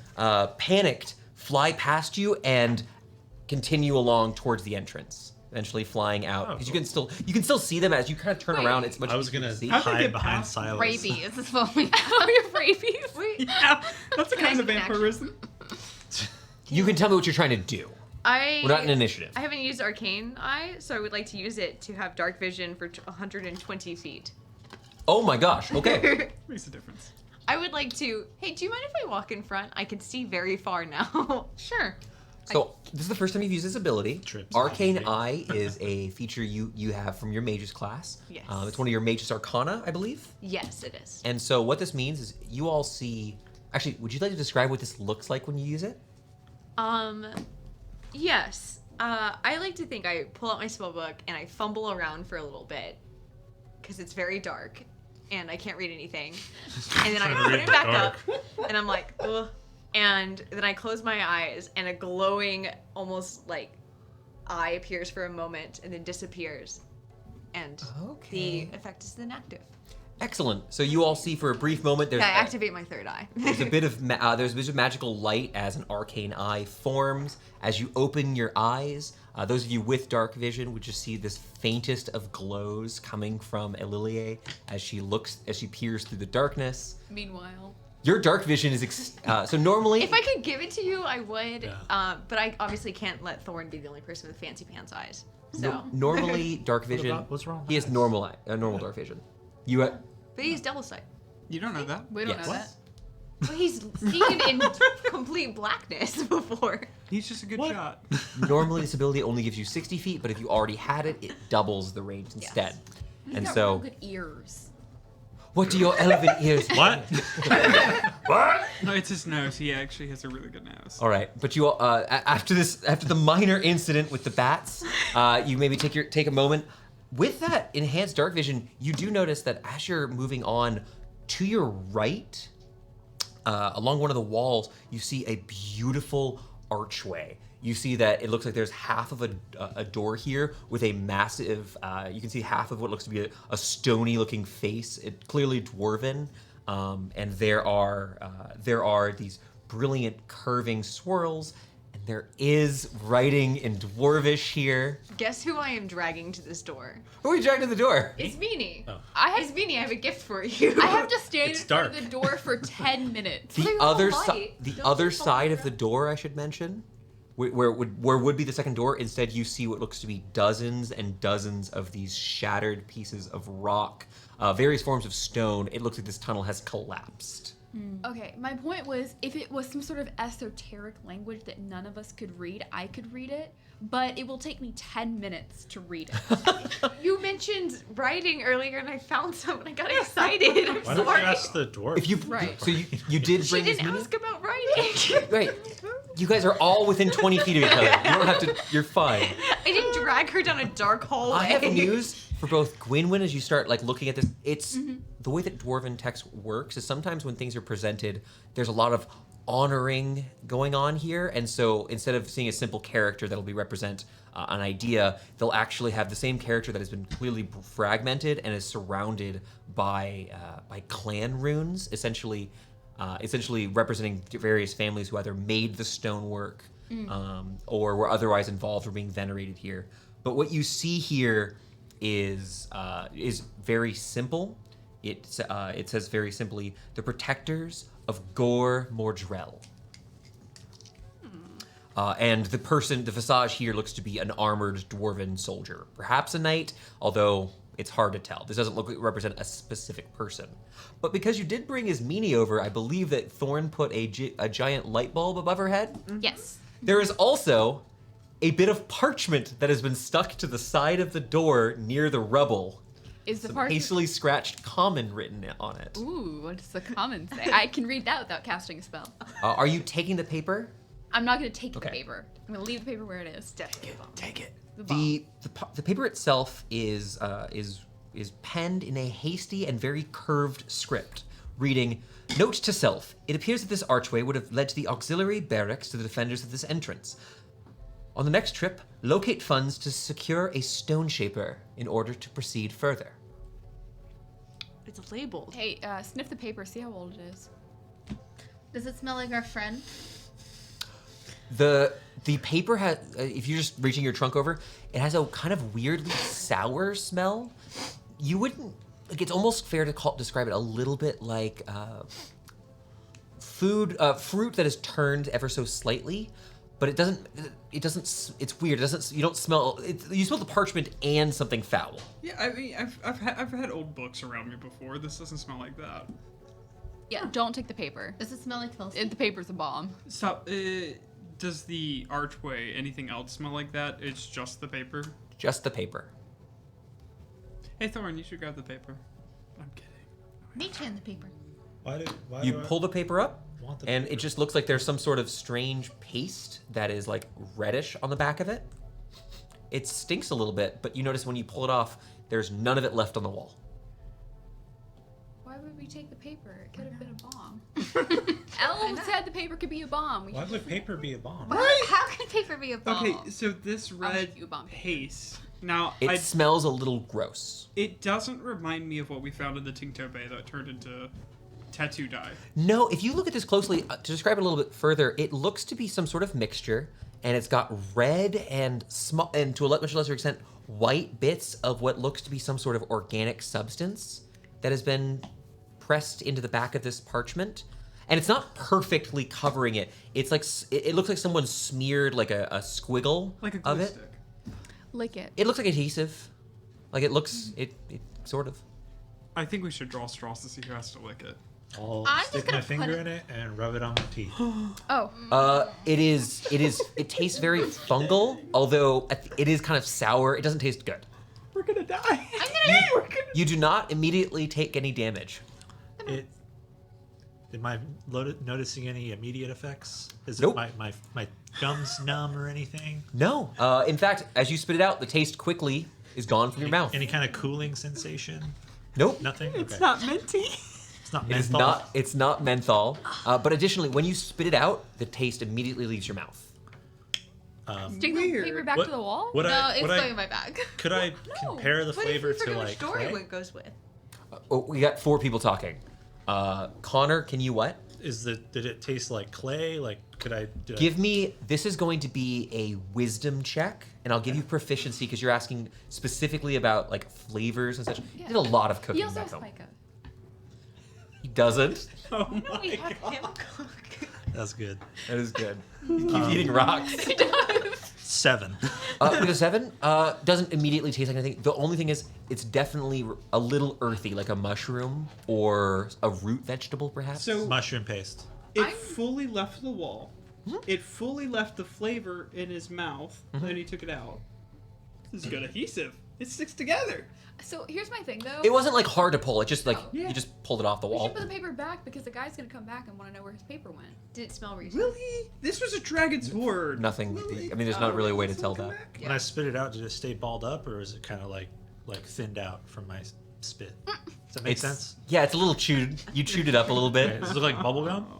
panicked, fly past you and continue along towards the entrance, eventually flying out. Because you can still see them as you kind of turn around. It's much I was easier gonna to see. How'd they hide get behind past Silas. Rabies is falling. Oh, you're rabies. Yeah, that's a Can I kind of take an action? vampirism. You can tell me what you're trying to do. We're not in initiative. I haven't used Arcane Eye, so I would like to use it to have dark vision for 120 feet. Oh my gosh, okay. Makes a difference. I would like to. Hey, do you mind if I walk in front? I can see very far now. Sure. So this is the first time you've used this ability. Trips. Arcane Eye is a feature you have from your Mage's class. Yes. It's one of your Mage's Arcana, I believe. Yes, it is. And so what this means is you all see... Actually, would you like to describe what this looks like when you use it? Yes. I like to think I pull out my spell book and I fumble around for a little bit because it's very dark and I can't read anything. And then I Trying to put read it the back dark. up and I'm like, ugh. And then I close my eyes and a glowing, almost like eye appears for a moment and then disappears. And Okay. the effect is then active. Excellent. So you all see for a brief moment there's Yeah, I activate my third eye. there's a bit of there's a bit of magical light as an arcane eye forms. As you open your eyes, those of you with dark vision would just see this faintest of glows coming from Elilie as she peers through the darkness. Meanwhile, Your dark vision is so normally. If I could give it to you, I would. Yeah. But I obviously can't let Thorn be the only person with fancy pants eyes. So, Normally dark vision. what's wrong with He has eyes? normal dark vision. You but he's double sight. You don't know that. we don't Yes. know that. But he's seen in complete blackness before. He's just a good shot. normally this ability only gives you 60 feet, but if you already had it, it doubles the range instead. He's And got so, real good ears. what do your elven ears? What? No, it's his nose. He actually has a really good nose. All right, but you all, after the minor incident with the bats, you maybe take a moment. With that enhanced dark vision, you do notice that as you're moving on to your right, along one of the walls, you see a beautiful archway. You see that it looks like there's half of a door here with a massive, you can see half of what looks to be a stony-looking face, clearly Dwarven, and there are these brilliant curving swirls, and there is writing in Dwarvish here. Guess who I am dragging to this door? Who are you dragging to the door? It's Beanie. Oh. It's Beanie. I have a gift for you. I have to stand It's in front of dark. the door for 10 minutes. The They're all other light. side, the Don't other you fall side of around? the door, I should mention, where would be the second door. Instead, you see what looks to be dozens and dozens of these shattered pieces of rock, various forms of stone. It looks like this tunnel has collapsed. Okay, my point was if it was some sort of esoteric language that none of us could read, I could read it, but it will take me 10 minutes to read it. You mentioned writing earlier, and I found some, and I got excited. I'm Why don't sorry. you ask the dwarf? If you, Right. so you did She bring this didn't mini? ask about writing. Right. You guys are all within 20 feet of each other. You don't have to. You're fine. I didn't drag her down a dark hallway. I have news for both Gwynwyn as you start looking at this. It's the way that Dwarven text works is sometimes when things are presented, there's a lot of honoring going on here, and so instead of seeing a simple character that'll be represent an idea, they'll actually have the same character that has been clearly fragmented and is surrounded by clan runes, essentially representing various families who either made the stonework or were otherwise involved or being venerated here. But what you see here is very simple. It says very simply, the protectors of Gore Mordrell. And the visage here looks to be an armored dwarven soldier. Perhaps a knight, although it's hard to tell. This doesn't represent a specific person. But because you did bring his meanie over, I believe that Thorn put a giant light bulb above her head. Yes. There is also a bit of parchment that has been stuck to the side of the door near the rubble. Is the Some part hastily scratched common written on it. Ooh, what does the common say? I can read that without casting a spell. Are you taking the paper? I'm not going to take Okay. the paper. I'm going to leave the paper where it is. Take it. The bomb. The paper itself is penned in a hasty and very curved script, reading, "Note to self: it appears that this archway would have led to the auxiliary barracks to the defenders of this entrance. On the next trip, locate funds to secure a stone shaper in order to proceed further. It's labeled. Hey, sniff the paper, see how old it is. Does it smell like our friend? The paper has, if you're just reaching your trunk over, it has a kind of weirdly sour smell. You wouldn't, like, it's almost fair to describe it a little bit like fruit that is turned ever so slightly, but it doesn't, it's weird. You don't smell, you smell the parchment and something foul. Yeah, I mean, I've had old books around me before. This doesn't smell like that. Yeah, don't take the paper. Does it smell like Tulsi? The paper's a bomb. Stop. Does the archway, anything else smell like that? It's just the paper? Just the paper. Hey, Thorin, you should grab the paper. I'm kidding. Meet you in the paper. Why You do I pull the paper up, want the and paper? it just looks like there's some sort of strange paste that is like reddish on the back of it. It stinks a little bit, but you notice when you pull it off, there's none of it left on the wall. Why would we take the paper? It could have been a bomb. Elm said the paper could be a bomb. Why would paper be a bomb? How can paper be a bomb? Okay, so this red make you a bomb. paste. Now, It smells a little gross. it doesn't remind me of what we found in the Tincto Bay that turned into tattoo dye. No, if you look at this closely, to describe it a little bit further, it looks to be some sort of mixture, and it's got red and small, and to a much lesser extent, white bits of what looks to be some sort of organic substance that has been pressed into the back of this parchment. And it's not perfectly covering it. It's like it looks like someone smeared like a squiggle Like a of glue it. stick. Lick it. It looks like adhesive. Like it looks, it sort of. I think we should draw straws to see who has to lick it. I'll I'm just stick gonna my put finger it- in it and rub it on my teeth. Oh. It tastes very fungal, although it is kind of sour. It doesn't taste good. We're gonna die. You do not immediately take any damage. Am I noticing any immediate effects? Is Nope. it my gums numb or anything? No. In fact, as you spit it out, the taste quickly is gone from your mouth. Any kind of cooling sensation? Nope. Nothing? It's Okay. not minty. It's not It is menthol? not. It's not menthol. But additionally, when you spit it out, the taste immediately leaves your mouth. Stick the paper back What- to the wall? Would No, I, it's would going I, in my bag. could I compare the What if flavor we to forget like which story clay? it goes with? Oh, we got 4 people talking. Connor, can you what? Did it taste like clay? Like could I Give me. This is going to be a wisdom check, and I'll give you proficiency because you're asking specifically about like flavors and such. You did a lot of He cooking also back has home. Spica. He doesn't. Oh Why don't we my have god. him cook? That's good. That is good. He keeps eating rocks. 7. With a 7, doesn't immediately taste like anything. The only thing is, it's definitely a little earthy, like a mushroom or a root vegetable, perhaps. So Mushroom paste. it fully left the wall. It fully left the flavor in his mouth. Then he took it out. This is good adhesive. It sticks together. So here's my thing, though. It wasn't like hard to pull. It just like Yeah. you just pulled it off the We wall. should put the paper back because the guy's gonna come back and want to know where his paper went. Did it smell recent? Really? This was a dragon's horde. Nothing. Really? I mean, there's not really a way to This tell will come that. back? When I spit it out, did it stay balled up or is it kind of like thinned out from my spit? Does that make sense? Yeah, it's a little chewed. You chewed it up a little Okay, bit. does it look like bubble gum? Oh.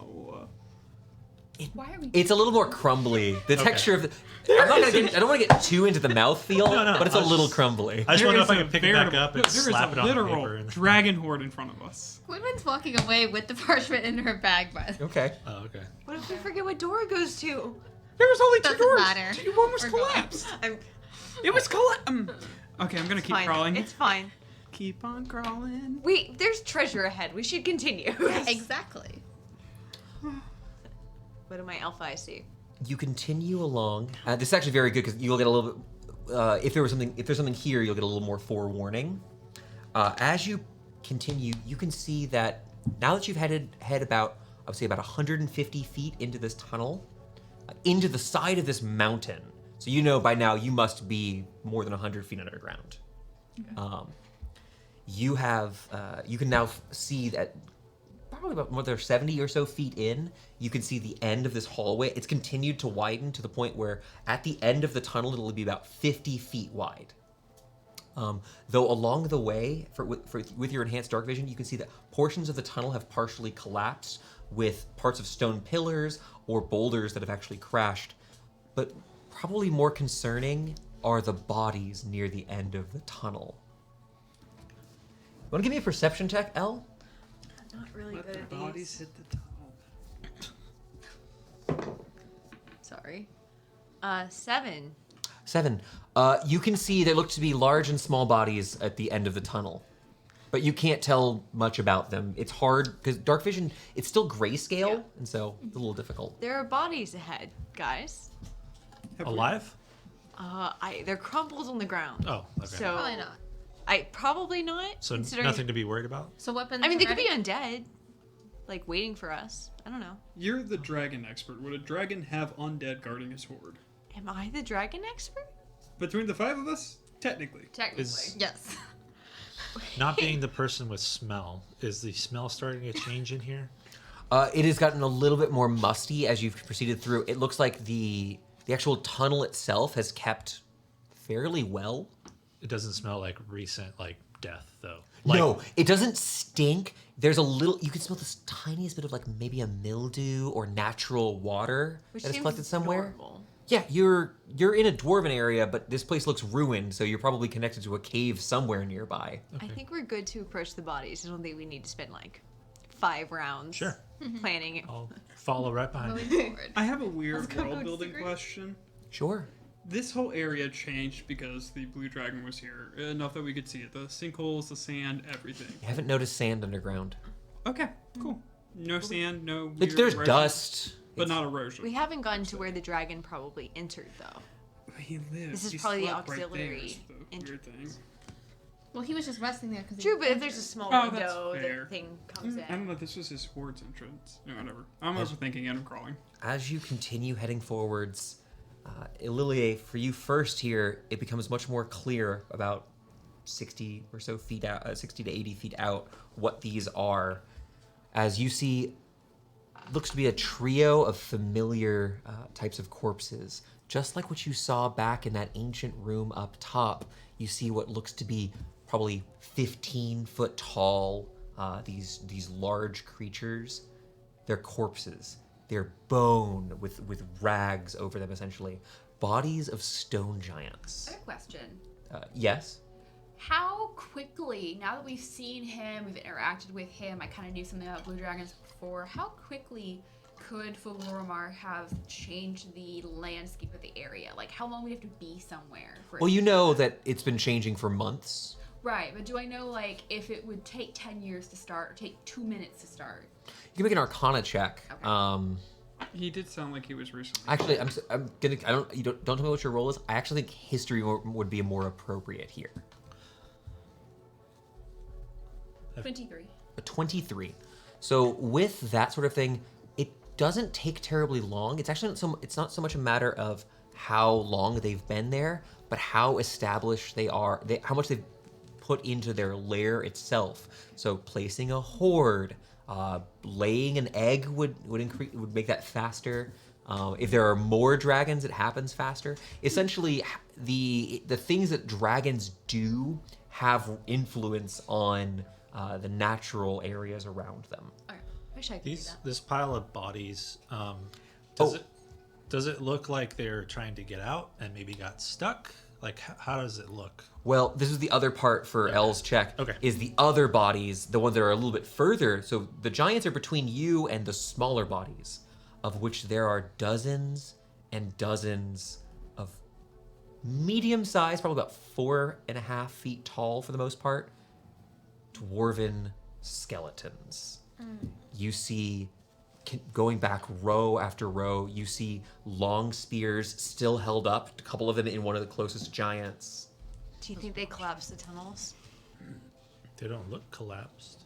Why are we? It's a little more crumbly. The texture of the. I don't want to get too into the mouthfeel, No, but it's I a was little just- crumbly. I just There want to know is if I a can pick it back veritable- up and no, there is slap a it on the literal paper. And... dragon horde in front of us. Quinlan's walking away with the parchment in her bag, by the way. Okay. Oh, okay. What if we forget what door it goes to? There was only two Doesn't doors. matter. One was We're going. collapsed. I'm It was collapsed. Okay, I'm gonna keep fine. crawling. It's fine. Keep on crawling. There's treasure ahead. We should continue. Exactly. What do my elf eyes see? You continue along. This is actually very good because you'll get a little bit. If there's something here, you'll get a little more forewarning. As you continue, you can see that now that you've head about, I would say about 150 feet into this tunnel, into the side of this mountain. So you know by now you must be more than 100 feet underground. You can now see that probably about another 70 or so feet in, you can see the end of this hallway. It's continued to widen to the point where at the end of the tunnel, it'll be about 50 feet wide. Though along the way, with your enhanced dark vision, you can see that portions of the tunnel have partially collapsed with parts of stone pillars or boulders that have actually crashed. But probably more concerning are the bodies near the end of the tunnel. You want to give me a perception check, Elle? I'm not really Let good the at bodies these. hit the tunnel. Sorry. 7. 7. You can see there look to be large and small bodies at the end of the tunnel, but you can't tell much about them. It's hard because dark vision, it's still grayscale, Yeah. and so it's a little difficult. There are bodies ahead, guys. Alive? They're crumpled on the ground. Oh, okay. So Probably not. probably not. So considering- nothing to be worried about? So weapons. I mean, they are could be ready? undead, like waiting for us. I don't know. You're the dragon expert. Would a dragon have undead guarding his horde? Am I the dragon expert? Between the 5 of us, technically. Technically. Is- Yes. Not being the person with smell, is the smell starting to change in here? It has gotten a little bit more musty as you've proceeded through. It looks like the actual tunnel itself has kept fairly well. It doesn't smell like recent, like, death, though. No, it doesn't stink. There's a little, you can smell this tiniest bit of like maybe a mildew or natural water Which that is seems collected somewhere. normal. Yeah, you're in a dwarven area, but this place looks ruined, so you're probably connected to a cave somewhere nearby. I think we're good to approach the bodies. I don't think we need to spend like 5 rounds Sure. planning it. I'll follow right behind Moving you. forward. I have a weird Let's go world building disagree. question. Sure. This whole area changed because the blue dragon was here. Enough that we could see it. The sinkholes, the sand, everything. You haven't noticed sand underground. Okay, cool. No sand, no weird There's erosion, dust. but not erosion. We haven't gotten to where the dragon probably entered, though. He lives. This is He probably the slept right there auxiliary is the weird entrance. thing. Well, he was just resting there because. True, but if there's a small Oh, that's window, fair. the thing comes I don't in. know. This was his horde's entrance. No, whatever. I'm overthinking and I'm crawling. As you continue heading forwards, Ililie, for you first here, it becomes much more clear about 60 or so feet out, 60 to 80 feet out, what these are. As you see, looks to be a trio of familiar types of corpses. Just like what you saw back in that ancient room up top, you see what looks to be probably 15 foot tall, these large creatures. They're corpses. They're bone with rags over them, essentially. Bodies of stone giants. I have a question. Yes? How quickly, now that we've seen him, we've interacted with him, I kind of knew something about blue dragons before, how quickly could Fulgurmar have changed the landscape of the area? Like, how long would you have to be somewhere for Well, it you to- know that it's been changing for months. Right, but do I know, like, if it would take 10 years to start or take 2 minutes to start? You can make an Arcana check. Okay. He did sound like he was recently. Actually, I'm gonna. I don't. You don't tell me what your role is. I actually think history would be more appropriate here. 23. A 23. So with that sort of thing, it doesn't take terribly long. It's actually it's not so much a matter of how long they've been there, but how established they are. How much they've put into their lair itself. So placing a horde, laying an egg would make that faster. If there are more dragons, it happens faster. Essentially, the things that dragons do have influence on the natural areas around them. Okay. Wish I could do that. This pile of bodies, Oh. does it look like they're trying to get out and maybe got stuck? Like, how does it look? Well, this is the other part for Elle's check. Okay. Is the other bodies, the ones that are a little bit further. So the giants are between you and the smaller bodies, of which there are dozens and dozens of medium size, probably about 4.5 feet tall for the most part, dwarven skeletons. You see, going back row after row, you see long spears still held up, a couple of them in one of the closest giants. Do you think they collapsed the tunnels? They don't look collapsed.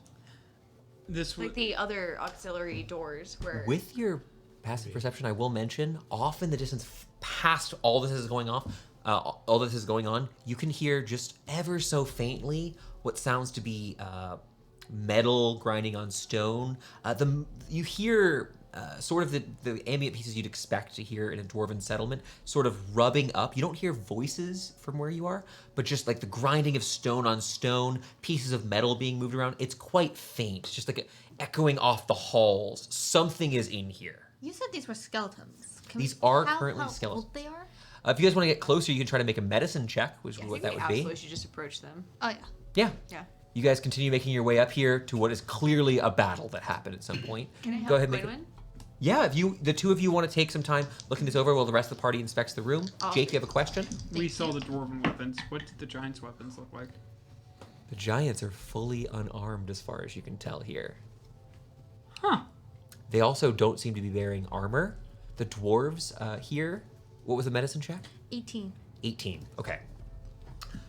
This Like would. the other auxiliary doors where... With your passive perception, I will mention, off in the distance, past all this is going on, you can hear just ever so faintly what sounds to be metal grinding on stone. You hear sort of the ambient pieces you'd expect to hear in a dwarven settlement, sort of rubbing up. You don't hear voices from where you are, but just like the grinding of stone on stone, pieces of metal being moved around. It's quite faint, it's just like echoing off the halls. Something is in here. You said these were skeletons. These are how currently skeletons. old they are? If you guys want to get closer, you can try to make a medicine check, which is I what think that we would be. absolutely should just approach them. Oh yeah. Yeah. Yeah. You guys continue making your way up here to what is clearly a battle that happened at some point. Can I help Go ahead and make it. Gwynwen? Yeah, if the two of you want to take some time looking this over while the rest of the party inspects the room. Oh. Jake, you have a question? We saw the dwarven weapons. What did the giants' weapons look like? The giants are fully unarmed as far as you can tell here. Huh. They also don't seem to be bearing armor. The dwarves here, what was the medicine check? 18. 18. Okay.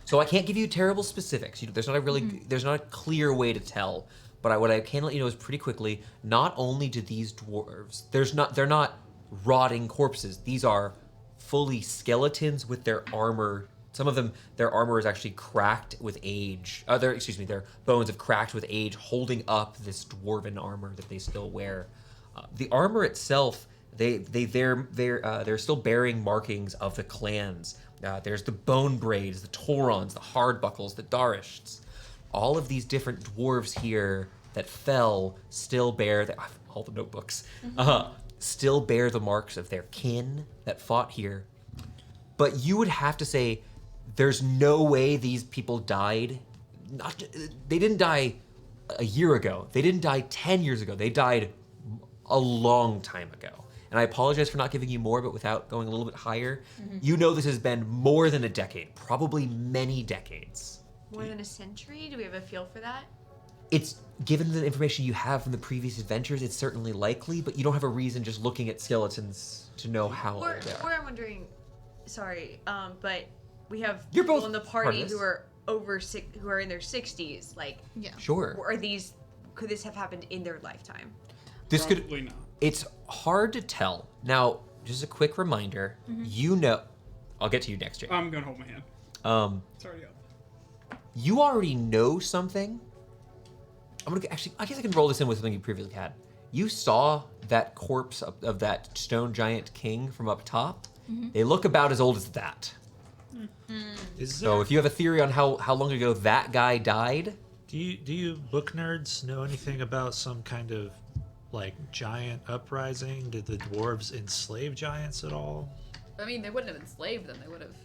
So I can't give you terrible specifics. There's not a there's not a clear way to tell. But what I can let you know is pretty quickly. Not only do these dwarves, they're not rotting corpses. These are fully skeletons with their armor. Some of them, their armor is actually cracked with age. Their bones have cracked with age, holding up this dwarven armor that they still wear. The armor itself, they're still bearing markings of the clans. There's the bone braids, the Taurons, the hard buckles, the Darishts. All of these different dwarves here that fell still bear all the notebooks. Still bear the marks of their kin that fought here. But you would have to say there's no way these people died. They didn't die a year ago. They didn't die 10 years ago. They died a long time ago. And I apologize for not giving you more, but without going a little bit higher, you know this has been more than a decade, probably many decades. More than a century? Do we have a feel for that? It's given the information you have from the previous adventures, it's certainly likely, but you don't have a reason just looking at skeletons to know how old they Or are. I'm wondering, sorry, but we have You're people both in the part party of this. who are who are in their 60s. Like, Yeah. Sure. could this have happened in their lifetime? This could. Probably not. It's hard to tell. Now, just a quick reminder. You know, I'll get to you next, Jake. I'm gonna hold my hand. It's already up. You already know something. I guess I can roll this in with something you previously had. You saw that corpse of that stone giant king from up top. They look about as old as that. So if you have a theory on how long ago that guy died, Do you book nerds know anything about some kind of like giant uprising? Did the dwarves enslave giants at all? I mean, they wouldn't have enslaved them. They would have.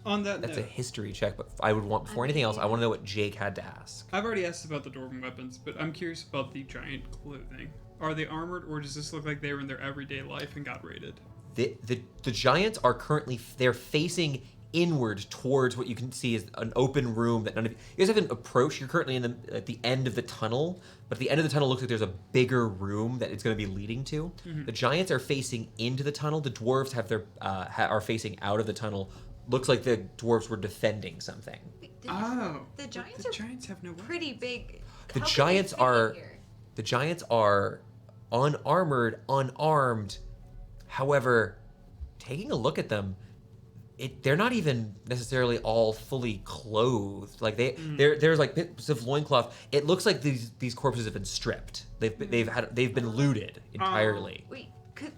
On that that's a note, history check. But I would want, before anything else, I want to know what Jake had to ask. I've already asked about the dwarven weapons, but I'm curious about the giant clothing. Are they armored, or does this look like they were in their everyday life and got raided? The giants are currently they're facing inward towards what you can see is an open room that none of you guys haven't approached. You're currently at the end of the tunnel, but at the end of the tunnel looks like there's a bigger room that it's going to be leading to. The giants are facing into the tunnel. The dwarves have are facing out of the tunnel. Looks like the dwarves were defending something. Oh. The giants the are giants have no weapons. pretty big. The How could they giants fit in are here? the giants are unarmored, unarmed. However, taking a look at them, they're not even necessarily all fully clothed. Like there's like bits of loincloth. It looks like these corpses have been stripped. They've been looted entirely. Wait, could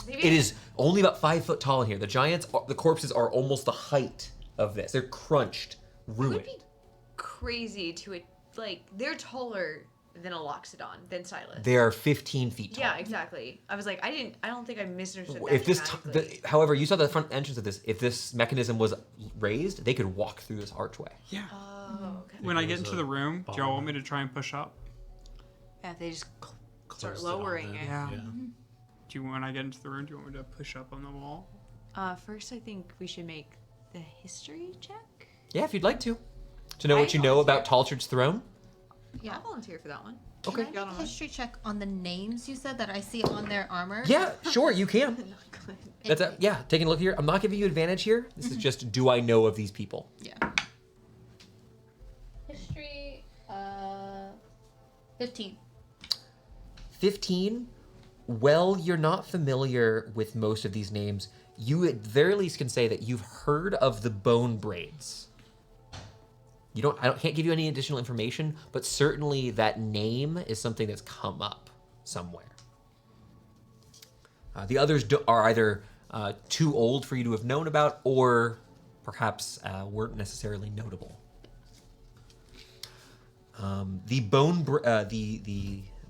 maybe It is only about 5 foot tall in here. The corpses are almost the height of this. They're crunched, It ruined. would be crazy to they're taller than a Loxodon, than Silas. They are 15 feet tall. Yeah, exactly. I was like, I don't think I misunderstood that. If this, dramatically. however, you saw the front entrance of this. If this mechanism was raised, they could walk through this archway. Yeah. Oh, okay. When I It get was into a the room, do y'all want me to try and push up? Yeah, if they just start Closed it on lowering them. it. Yeah. Yeah. Do you, when I get into the room, do you want me to push up on the wall? First, I think we should make the history check. Yeah, if you'd like to know I what you know volunteer. about Taltred's throne. Yeah. I'll volunteer for that one. Okay. Can I make a history check on the names you said that I see on their armor? Yeah, sure, you can. That's yeah. Taking a look here. I'm not giving you advantage here. This is just, do I know of these people? Yeah. History, 15. 15. Well, you're not familiar with most of these names. You at very least can say that you've heard of the bone braids. Can't give you any additional information, but certainly that name is something that's come up somewhere. The others are either too old for you to have known about, or perhaps weren't necessarily notable. The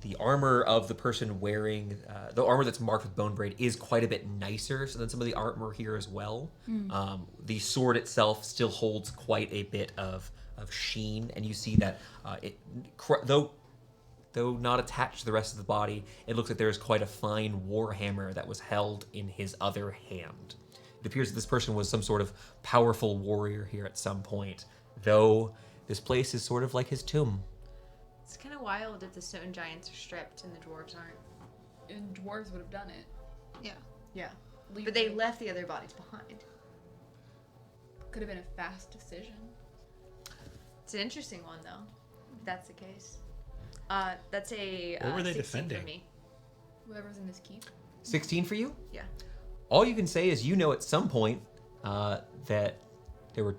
the armor of the person wearing the armor that's marked with bone braid is quite a bit nicer than some of the armor here as well. The sword itself still holds quite a bit of sheen, and you see that though not attached to the rest of the body, it looks like there is quite a fine war hammer that was held in his other hand. It appears that this person was some sort of powerful warrior here at some point, though this place is sort of like his tomb. It's kind of wild if the stone giants are stripped and the dwarves aren't. And dwarves would have done it. Yeah. Yeah. But they left the other bodies behind. Could have been a fast decision. It's an interesting one, though, if that's the case. That's a What were they 16 defending? for me. Whoever's in this keep. 16 for you? Yeah. All you can say is at some point that there were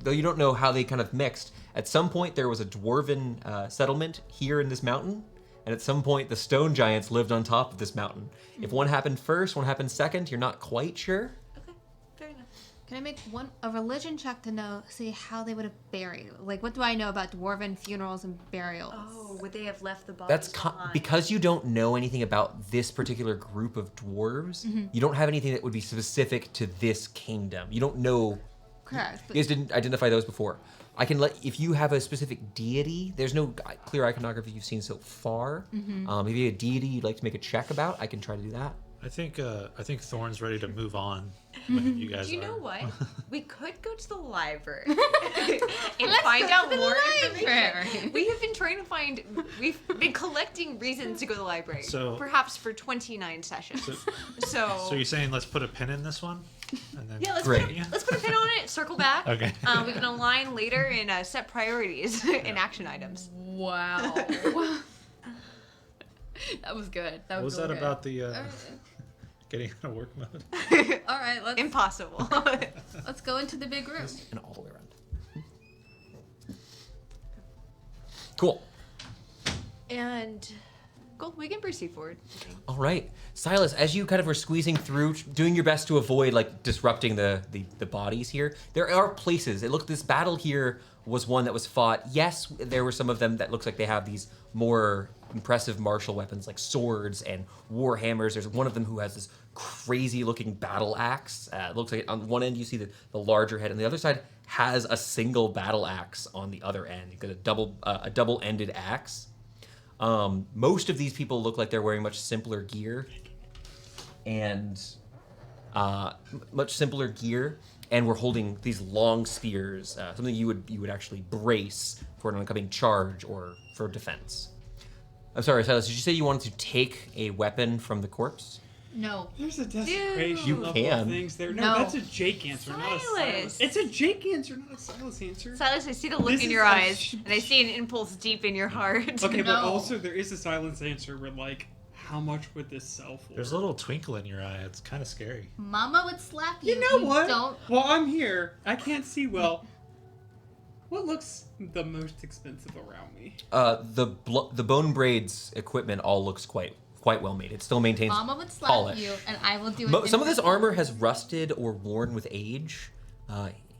though you don't know how they kind of mixed, at some point there was a dwarven settlement here in this mountain, and at some point the stone giants lived on top of this mountain. If one happened first, one happened second, you're not quite sure. Okay. Fair enough. Can I make a religion check to see how they would have buried? Like, what do I know about dwarven funerals and burials? Oh, would they have left the bodies That's behind? because you don't know anything about this particular group of dwarves. You don't have anything that would be specific to this kingdom. You don't know. Correct. You guys didn't identify those before. I can if you have a specific deity. There's no clear iconography you've seen so far. If you have a deity you'd like to make a check about, I can try to do that. I think Thorn's ready to move on when you guys Do you are. know what? We could go to the library and find out more information. We have been trying to find. We've been collecting reasons to go to the library. So- perhaps for 29 sessions. So So you're saying let's put a pin in this one, and then yeah, let's Great. put a pin on it. Circle back. Okay. We can align later and set priorities and action items. Wow. That was good. That What was was that really about the getting out of work mode? All right, let's Impossible. let's go into the big room. And all the way around. Cool. And cool. We can proceed forward. All right, Silas, as you kind of were squeezing through, doing your best to avoid disrupting the bodies here, there are places. This battle here was one that was fought. Yes, there were some of them that looks like they have these more impressive martial weapons like swords and war hammers. There's one of them who has this crazy looking battle axe. It looks like on one end you see the larger head, and the other side has a single battle axe on the other end. You've got a double-ended axe. Most of these people look like they're wearing much simpler gear, and we're holding these long spears, something you would actually brace for an oncoming charge or for defense. I'm sorry, Silas, did you say you wanted to take a weapon from the corpse? No. There's a desecration You level can. of things there. No, No. that's a Jake answer, not a Silas. Silas. It's a Jake answer, not a Silas answer. Silas, I see the look This in is your a eyes, and I see an impulse deep in your heart. Okay, but No. also there is a silence answer where how much would this sell for? There's a little twinkle in your eye. It's kind of scary. Mama would slap you. You know what? Don't. While I'm here, I can't see well. What looks the most expensive around me? The bone braids equipment all looks quite well made. It still maintains Mama would slap polish. you, and I will do it. Some of this armor has rusted or worn with age.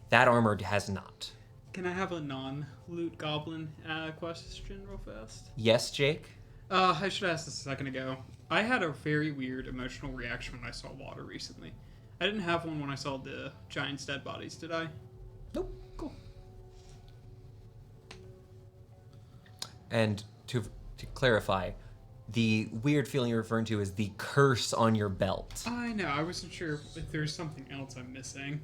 That armor has not. Can I have a non-loot goblin question real fast? Yes, Jake? I should have asked this a second ago. I had a very weird emotional reaction when I saw water recently. I didn't have one when I saw the giant's dead bodies, did I? Nope. Cool. And to clarify, the weird feeling you're referring to is the curse on your belt. I know. I wasn't sure if there's something else I'm missing.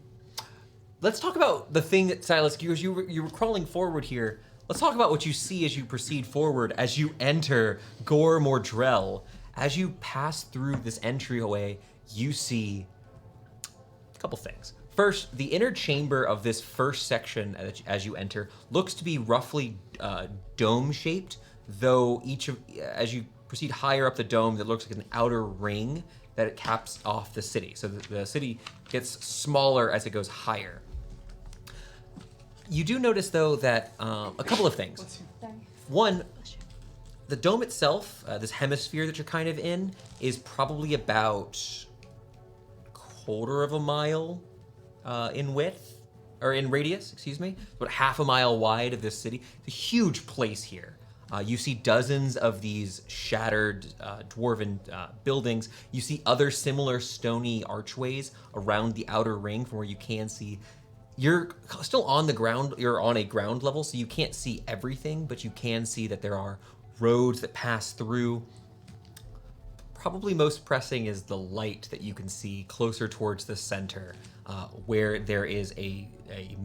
Let's talk about the thing that, Silas, because you were crawling forward here. Let's talk about what you see as you proceed forward, as you enter Gore Mordrell. As you pass through this entryway, you see a couple things. First, the inner chamber of this first section as you enter looks to be roughly dome-shaped, though as you proceed higher up the dome, that looks like an outer ring that it caps off the city. So the city gets smaller as it goes higher. You do notice, though, that a couple of things. One, the dome itself, this hemisphere that you're kind of in, is probably about a quarter of a mile in width, or in radius, excuse me. About half a mile wide of this city. It's a huge place here. You see dozens of these shattered dwarven buildings. You see other similar stony archways around the outer ring from where you can see. You're still on the ground, you're on a ground level, so you can't see everything, but you can see that there are roads that pass through. Probably most pressing is the light that you can see closer towards the center, where there is a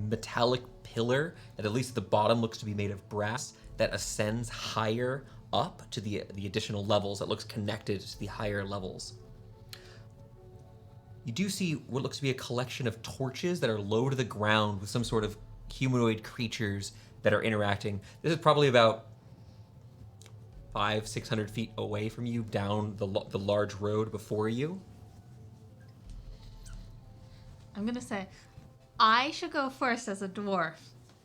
metallic pillar that at least at the bottom looks to be made of brass that ascends higher up to the additional levels that looks connected to the higher levels. You do see what looks to be a collection of torches that are low to the ground with some sort of humanoid creatures that are interacting. This is probably about 500-600 feet away from you down the large road before you. I'm gonna say, I should go first as a dwarf,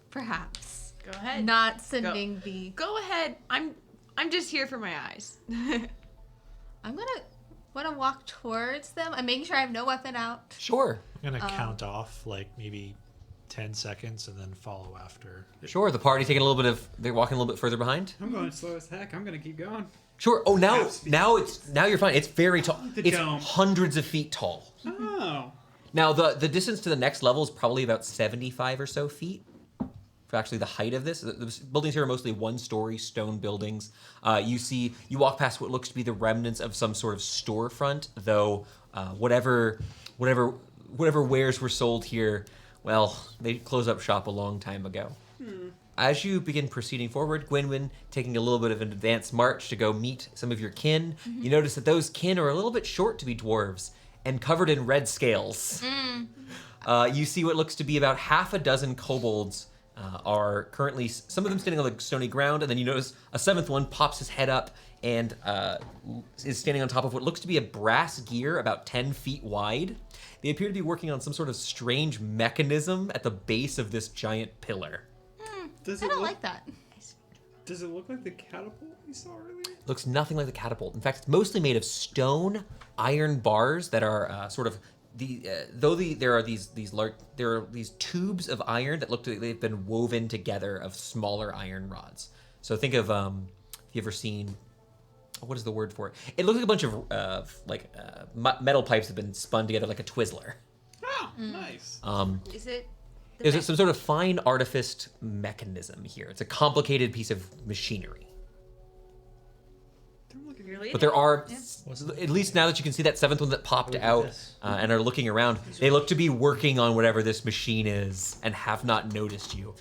perhaps. Go ahead. Not sending the. Go ahead. I'm just here for my eyes. I'm gonna want to walk towards them. I'm making sure I have no weapon out. Sure. I'm gonna count off like maybe 10 seconds and then follow after. Sure, the party taking a little bit of, they're walking a little bit further behind. I'm going slow as heck. I'm gonna keep going. Sure. Oh, Half speed. now you're fine. It's very tall. The It's dome. hundreds of feet tall. Oh. Now the distance to the next level is probably about 75 or so feet. For actually the height of this, the buildings here are mostly one-story stone buildings. You walk past what looks to be the remnants of some sort of storefront, though whatever wares were sold here, well, they closed up shop a long time ago. As you begin proceeding forward, Gwynwyn taking a little bit of an advanced march to go meet some of your kin, you notice that those kin are a little bit short to be dwarves and covered in red scales. You see what looks to be about half a dozen kobolds are currently, some of them standing on the stony ground, and then you notice a seventh one pops his head up and is standing on top of what looks to be a brass gear about 10 feet wide. They appear to be working on some sort of strange mechanism at the base of this giant pillar. Does I it don't look, like that. Does it look like the catapult we saw earlier? Looks nothing like the catapult. In fact, it's mostly made of stone iron bars that are sort of there are these tubes of iron that look like they've been woven together of smaller iron rods. So think of if you ever seen, what is the word for it? It looks like a bunch of metal pipes have been spun together like a Twizzler. Oh, nice. Is it? Is it some sort of fine artificed mechanism here? It's a complicated piece of machinery. Really? But there are, What's at least now that you can see that seventh one that popped Look at out this. and are looking around, they look to be working on whatever this machine is and have not noticed you.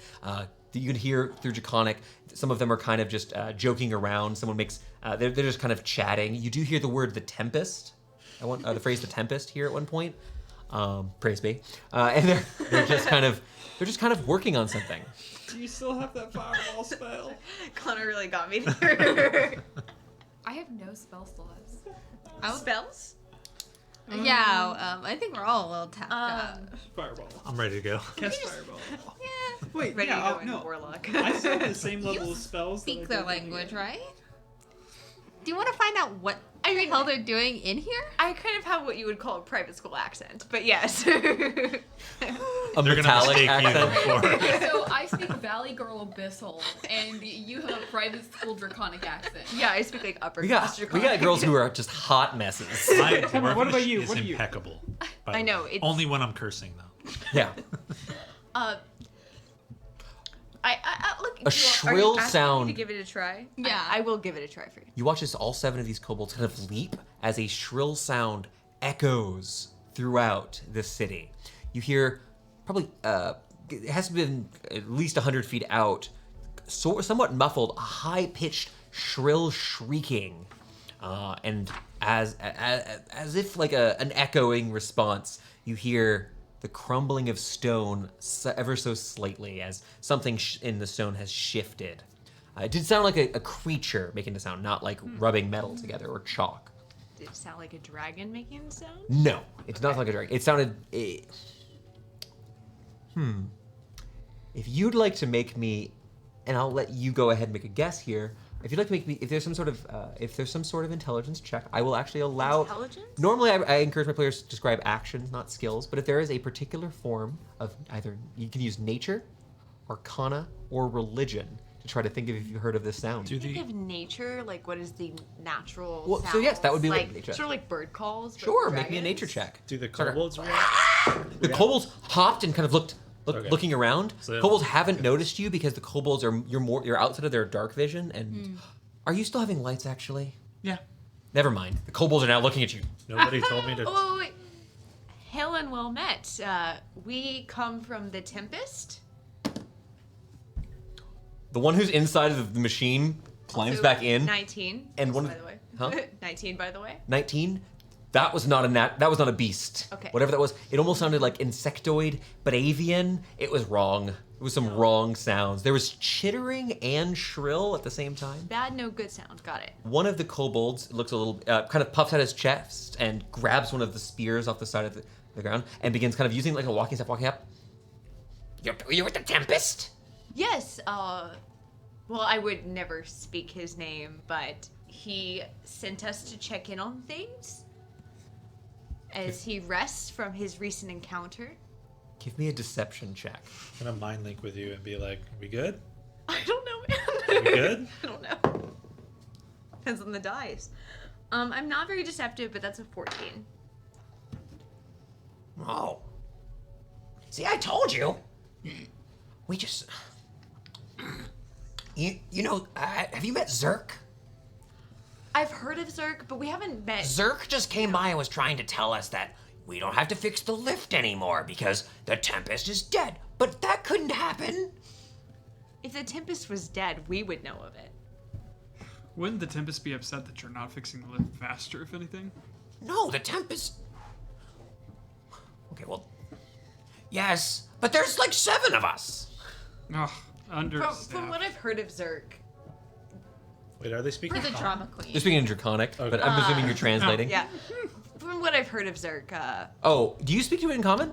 You can hear through draconic, some of them are kind of just joking around. Someone makes, they're just kind of chatting. You do hear the word the Tempest. I want the phrase the Tempest here at one point. Praise be. And they're just kind of working on something. Do you still have that fireball spell? Connor really got me there. I have no spell slots. Spells? Yeah, I think we're all a little tapped out. Fireball. I'm ready to go. Cast fireball. Yeah. Wait, Ready yeah, to go into no. Warlock. I still have the same level of spells. that I Speak did their when you language, did. right? Do you want to find out what the hell they're doing in here? I kind of have what you would call a private school accent, but yes. A They're gonna metallic mistake accent. you for. So I speak Valley Girl Abyssal, and you have a private school draconic accent. Yeah, I speak like upper We class got Draconic. girls who are just hot messes. My Come on, what about Dwarvish you? is What are you? impeccable. by I the know, way. it's- Only when I'm cursing though. Yeah. Look. A are you shrill asking me sound. to give it a try. Yeah. I will give it a try for you. You watch as all seven of these kobolds kind of leap as a shrill sound echoes throughout the city. You hear probably, it has been at least 100 feet out, somewhat muffled, a high-pitched, shrill shrieking. And as if like an echoing response, you hear the crumbling of stone ever so slightly as something in the stone has shifted. It did sound like a creature making the sound, not like rubbing metal together or chalk. Did it sound like a dragon making a sound? No, it did not sound like a dragon. It sounded. If you'd like to make me, and I'll let you go ahead and make a guess here. If you'd like to make me, if there's some sort of intelligence check, I will actually allow. Intelligence? Normally, I encourage my players to describe actions, not skills. But if there is a particular form of either, you can use nature, arcana, or religion to try to think of if you've heard of this sound. Do Think the of nature, like what is the natural Well, sounds? so yes, that would be like like nature. sort of like bird calls. But Sure, for make me a dragons? nature check. do the Sorry. kobolds react? The kobolds hopped and kind of Okay. looking around. So- Kobolds haven't noticed you because the kobolds are you're outside of their dark vision. And are you still having lights? Actually, Yeah. never mind. The kobolds are now looking at you. Nobody told me to. Oh, wait. Hail and well met. We come from the Tempest. The one who's inside of the machine climbs Also back in. 19. And also, one by of- the way. Huh? 19, by the way. 19. That was not that was not a beast. Okay. Whatever that was, it almost sounded like insectoid, but avian. It was wrong. It was some wrong sounds. There was chittering and shrill at the same time. Bad, no good sound. Got it. One of the kobolds looks a little, kind of puffs out his chest and grabs one of the spears off the side of the ground and begins kind of using like a walking step, walking up. You're with the Tempest? Yes. Well, I would never speak his name, but he sent us to check in on things as he rests from his recent encounter. Give me a deception check. I'm gonna mind link with you and be like, "We good? I don't know, man. We good?" I don't know. Depends on the dice. I'm not very deceptive, but that's a 14. Oh. See, I told you. We just... You know, have you met Zerk? I've heard of Zerk, but we haven't met. Zerk just came by and was trying to tell us that we don't have to fix the lift anymore because the Tempest is dead. But that couldn't happen. If the Tempest was dead, we would know of it. Wouldn't the Tempest be upset that you're not fixing the lift faster, if anything? No, the Tempest... Okay, well... Yes, but there's like 7 of us. Ugh, From understaffed. what I've heard of Zerk, Wait, are they speaking? For the drama queen. You're speaking in Draconic, Okay. but I'm assuming you're translating. yeah. From what I've heard of Zerk, Oh, do you speak to it in common?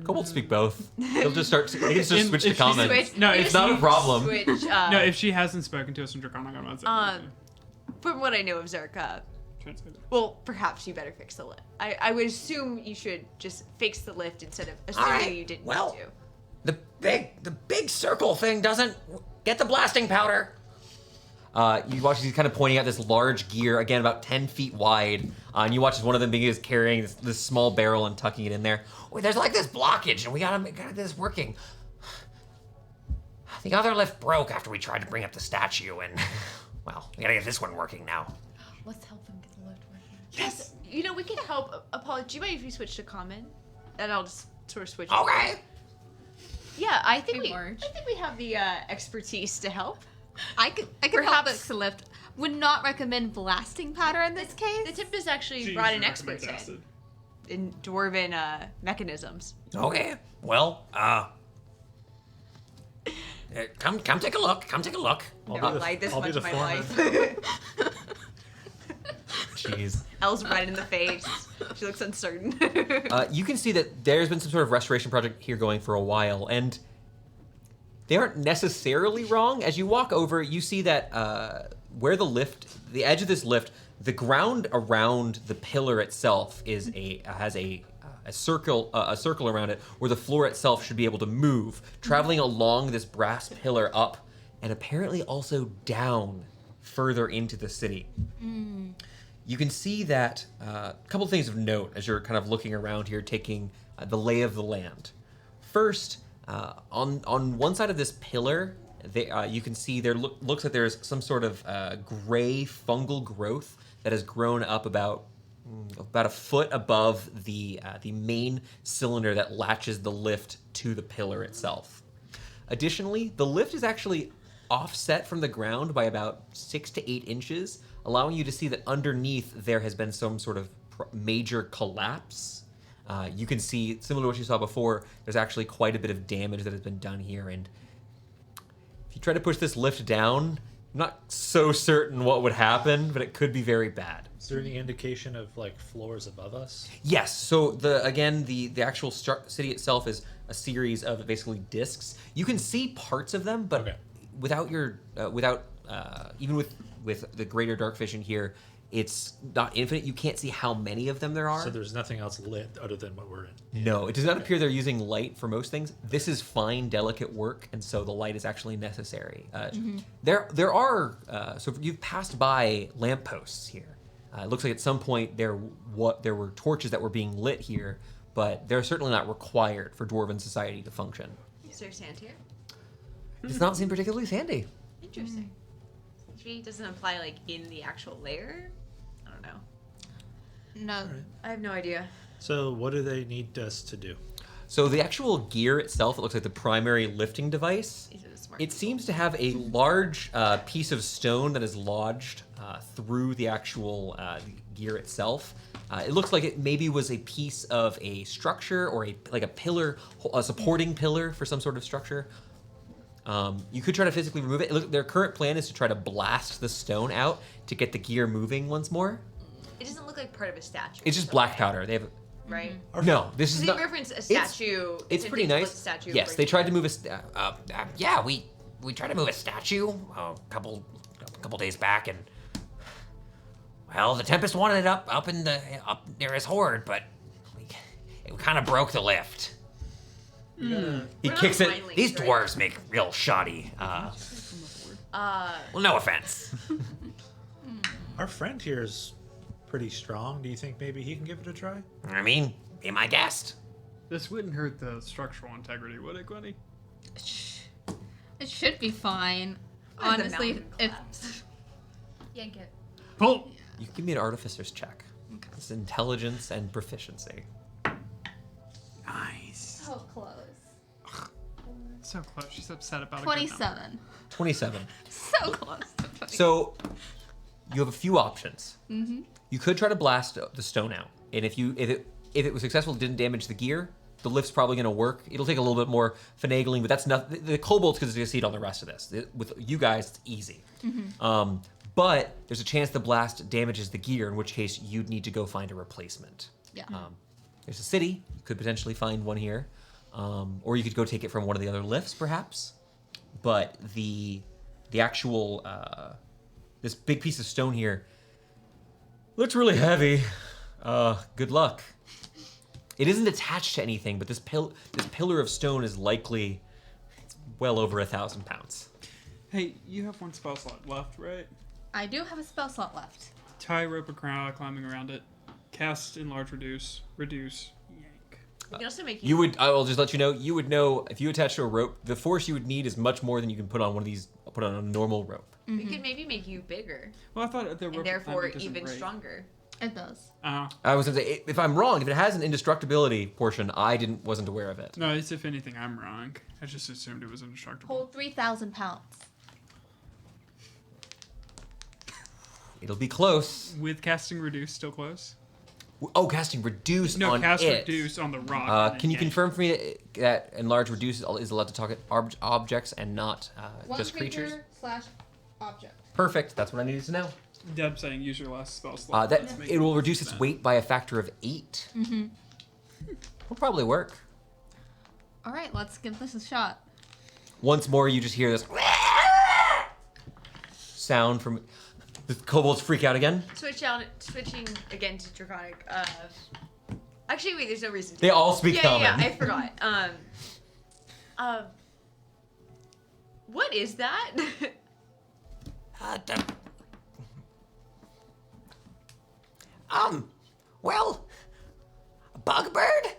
Kobolds speak both. They'll just start. They can just In- switch if to she common. switch- No, we it's just not a problem. Switch, No, if she hasn't spoken to us in Draconic, I'm not saying anything. from what I know of Zerk, Translate it. well, perhaps you better fix the lift. I would assume you should just fix the lift instead of assuming Alright, you didn't well. need to. The big circle thing doesn't... Get the blasting powder. You watch as he's kind of pointing out this large gear, again about 10 feet wide, and you watch as one of them begins carrying this small barrel and tucking it in there. Wait, there's like this blockage, and we gotta get this working. The other lift broke after we tried to bring up the statue, and well, we gotta get this one working now. Let's help them get the lift working. Yes. You know, we can help. Apollo, do you mind if we switch to common? And I'll just sort of switch. Okay. Yeah, I think Hey, we. Marge. I think we have the expertise to help. I could help Perhaps- fix the lift. Would not recommend blasting powder in this case. The Tempest actually She brought usually an expert recommends acid. in Dwarven mechanisms. Okay. Well, come take a look. Come take a look. Never lied this I'll be much in the my foreman. life. Jeez. Elle's red in the face. She looks uncertain. You can see that there's been some sort of restoration project here going for a while, and they aren't necessarily wrong. As you walk over, you see that where the edge of this lift, the ground around the pillar itself has a circle around it, where the floor itself should be able to move, traveling along this brass pillar up, and apparently also down further into the city. You can see that a couple of things of note as you're kind of looking around here, taking the lay of the land. First, on one side of this pillar, you can see there looks like there's some sort of gray fungal growth that has grown up about a foot above the main cylinder that latches the lift to the pillar itself. Additionally, the lift is actually offset from the ground by about 6 to 8 inches, allowing you to see that underneath there has been some sort of major collapse. You can see, similar to what you saw before, there's actually quite a bit of damage that has been done here, and if you try to push this lift down, I'm not so certain what would happen, but it could be very bad. Is there any indication of like floors above us? Yes. So the actual city itself is a series of basically discs. You can see parts of them, but Okay. without with the greater dark vision here, it's not infinite. You can't see how many of them there are. So there's nothing else lit other than what we're in. No, it does not appear they're using light for most things. This is fine, delicate work, and so the light is actually necessary. There are so you've passed by lampposts here. It looks like at some point there were torches that were being lit here, but they're certainly not required for Dwarven society to function. Is there sand here? It does not seem particularly sandy. Interesting. Maybe it doesn't apply like in the actual layer. I don't know. No. I have no idea. So what do they need us to do? So the actual gear itself, it looks like the primary lifting device. Is it a smart It seems to have a large piece of stone that is lodged through the actual gear itself. It looks like it maybe was a piece of a structure or like a pillar, a supporting pillar for some sort of structure. You could try to physically remove it. Their current plan is to try to blast the stone out to get the gear moving once more. It doesn't look like part of a statue. It's just black powder. They have Right? no. This is They not. reference a statue. It's pretty a nice. Statue Yes, they tried to move Yeah, we tried to move a statue a couple days back, and well, the Tempest wanted it up near his horde, but it kind of broke the lift. He We're kicks not it. mindlings, These right? dwarves make real shoddy. Well, no offense. Our friend here is pretty strong. Do you think maybe he can give it a try? I mean, be my guest. This wouldn't hurt the structural integrity, would it, Gwenny? It should be fine. Why the Honestly, mountain if collapse? Yank it. Pull! You can give me an artificer's check. It's intelligence and proficiency. Nice. so close. So close. She's upset about a good number. 27. 27. So close. to 20. So you have a few options. You could try to blast the stone out, and if it was successful, it didn't damage the gear. The lift's probably going to work. It'll take a little bit more finagling, but that's not the kobolds could succeed on the rest of this. With you guys, it's easy. But there's a chance the blast damages the gear, in which case you'd need to go find a replacement. Yeah. There's a city. You could potentially find one here, or you could go take it from one of the other lifts, perhaps. But the actual this big piece of stone here looks really heavy. Good luck. It isn't attached to anything, but this pillar of stone is likely well over 1,000 pounds. Hey, you have one spell slot left, right? I do have a spell slot left. Tie rope or climbing around it. Cast, enlarge, reduce, yank. You can also make You would. I will just let you know. You would know if you attach to a rope. The force you would need is much more than you can put on one of these. Put on a normal rope. We could maybe make you bigger Well, I thought the rope and therefore climbing doesn't even break. stronger. It does. I was gonna say, if I'm wrong, if it has an indestructibility portion, wasn't aware of it. No, it's if anything, I'm wrong. I just assumed it was indestructible. Hold 3,000 pounds. It'll be close. With casting reduce, still close? Oh, casting reduce No, on cast it. reduce on the rock. and then Can you yank. confirm for me that enlarge reduce is allowed to target objects and not just creatures? /object. Perfect. That's what I needed to know. Deb saying use your last spell slot. That Let's make it will reduce its weight by a factor of 8. Will probably work. All right, let's give this a shot. Once more, you just hear this sound from the kobolds freak out again. Switching again to draconic. Actually, wait. There's no reason. They all speak common. Yeah, I forgot. What is that? Well, a bug bird?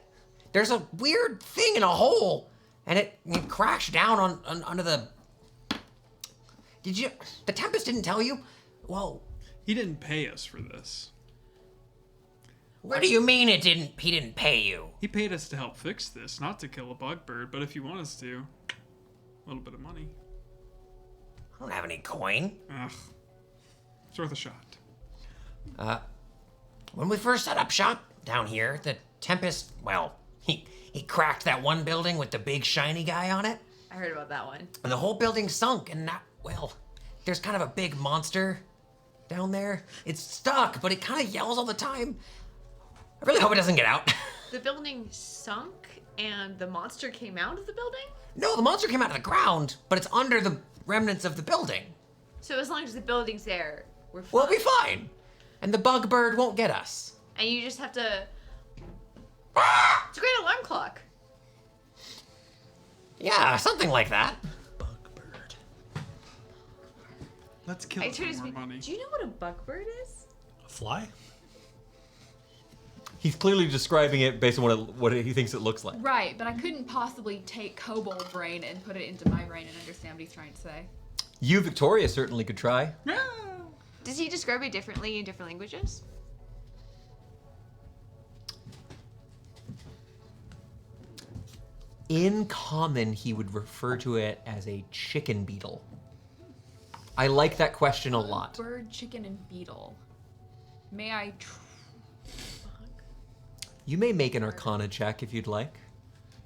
There's a weird thing in a hole, and it crashed down on under the. The Tempest didn't tell you? Well, He didn't pay us for this. what do you mean he didn't pay you? He paid us to help fix this, not to kill a bug bird, but if you want us to, a little bit of money. I don't have any coin. Ugh. It's worth a shot. When we first set up shop down here, the Tempest, well, he cracked that one building with the big shiny guy on it, I heard about that one. and the whole building sunk, and now, well, there's kind of a big monster down there. It's stuck, but it kind of yells all the time. I really hope it doesn't get out. The building sunk and the monster came out of the building? No, the monster came out of the ground, but it's under the remnants of the building. So as long as the building's there, we're fine. We'll be fine. And the bug bird won't get us. And you just have to... It's a great alarm clock. Yeah, something like that. Bugbird. Let's kill I it for turn to more speak. money. Do you know what a bugbird is? A fly? He's clearly describing it based on what he thinks it looks like. Right, but I couldn't possibly take kobold brain and put it into my brain and understand what he's trying to say. You, Victoria, certainly could try. Does he describe it differently in different languages? In common, he would refer to it as a chicken beetle. I like that question a lot. Bird, chicken, and beetle. May I? You may make an Arcana check if you'd like.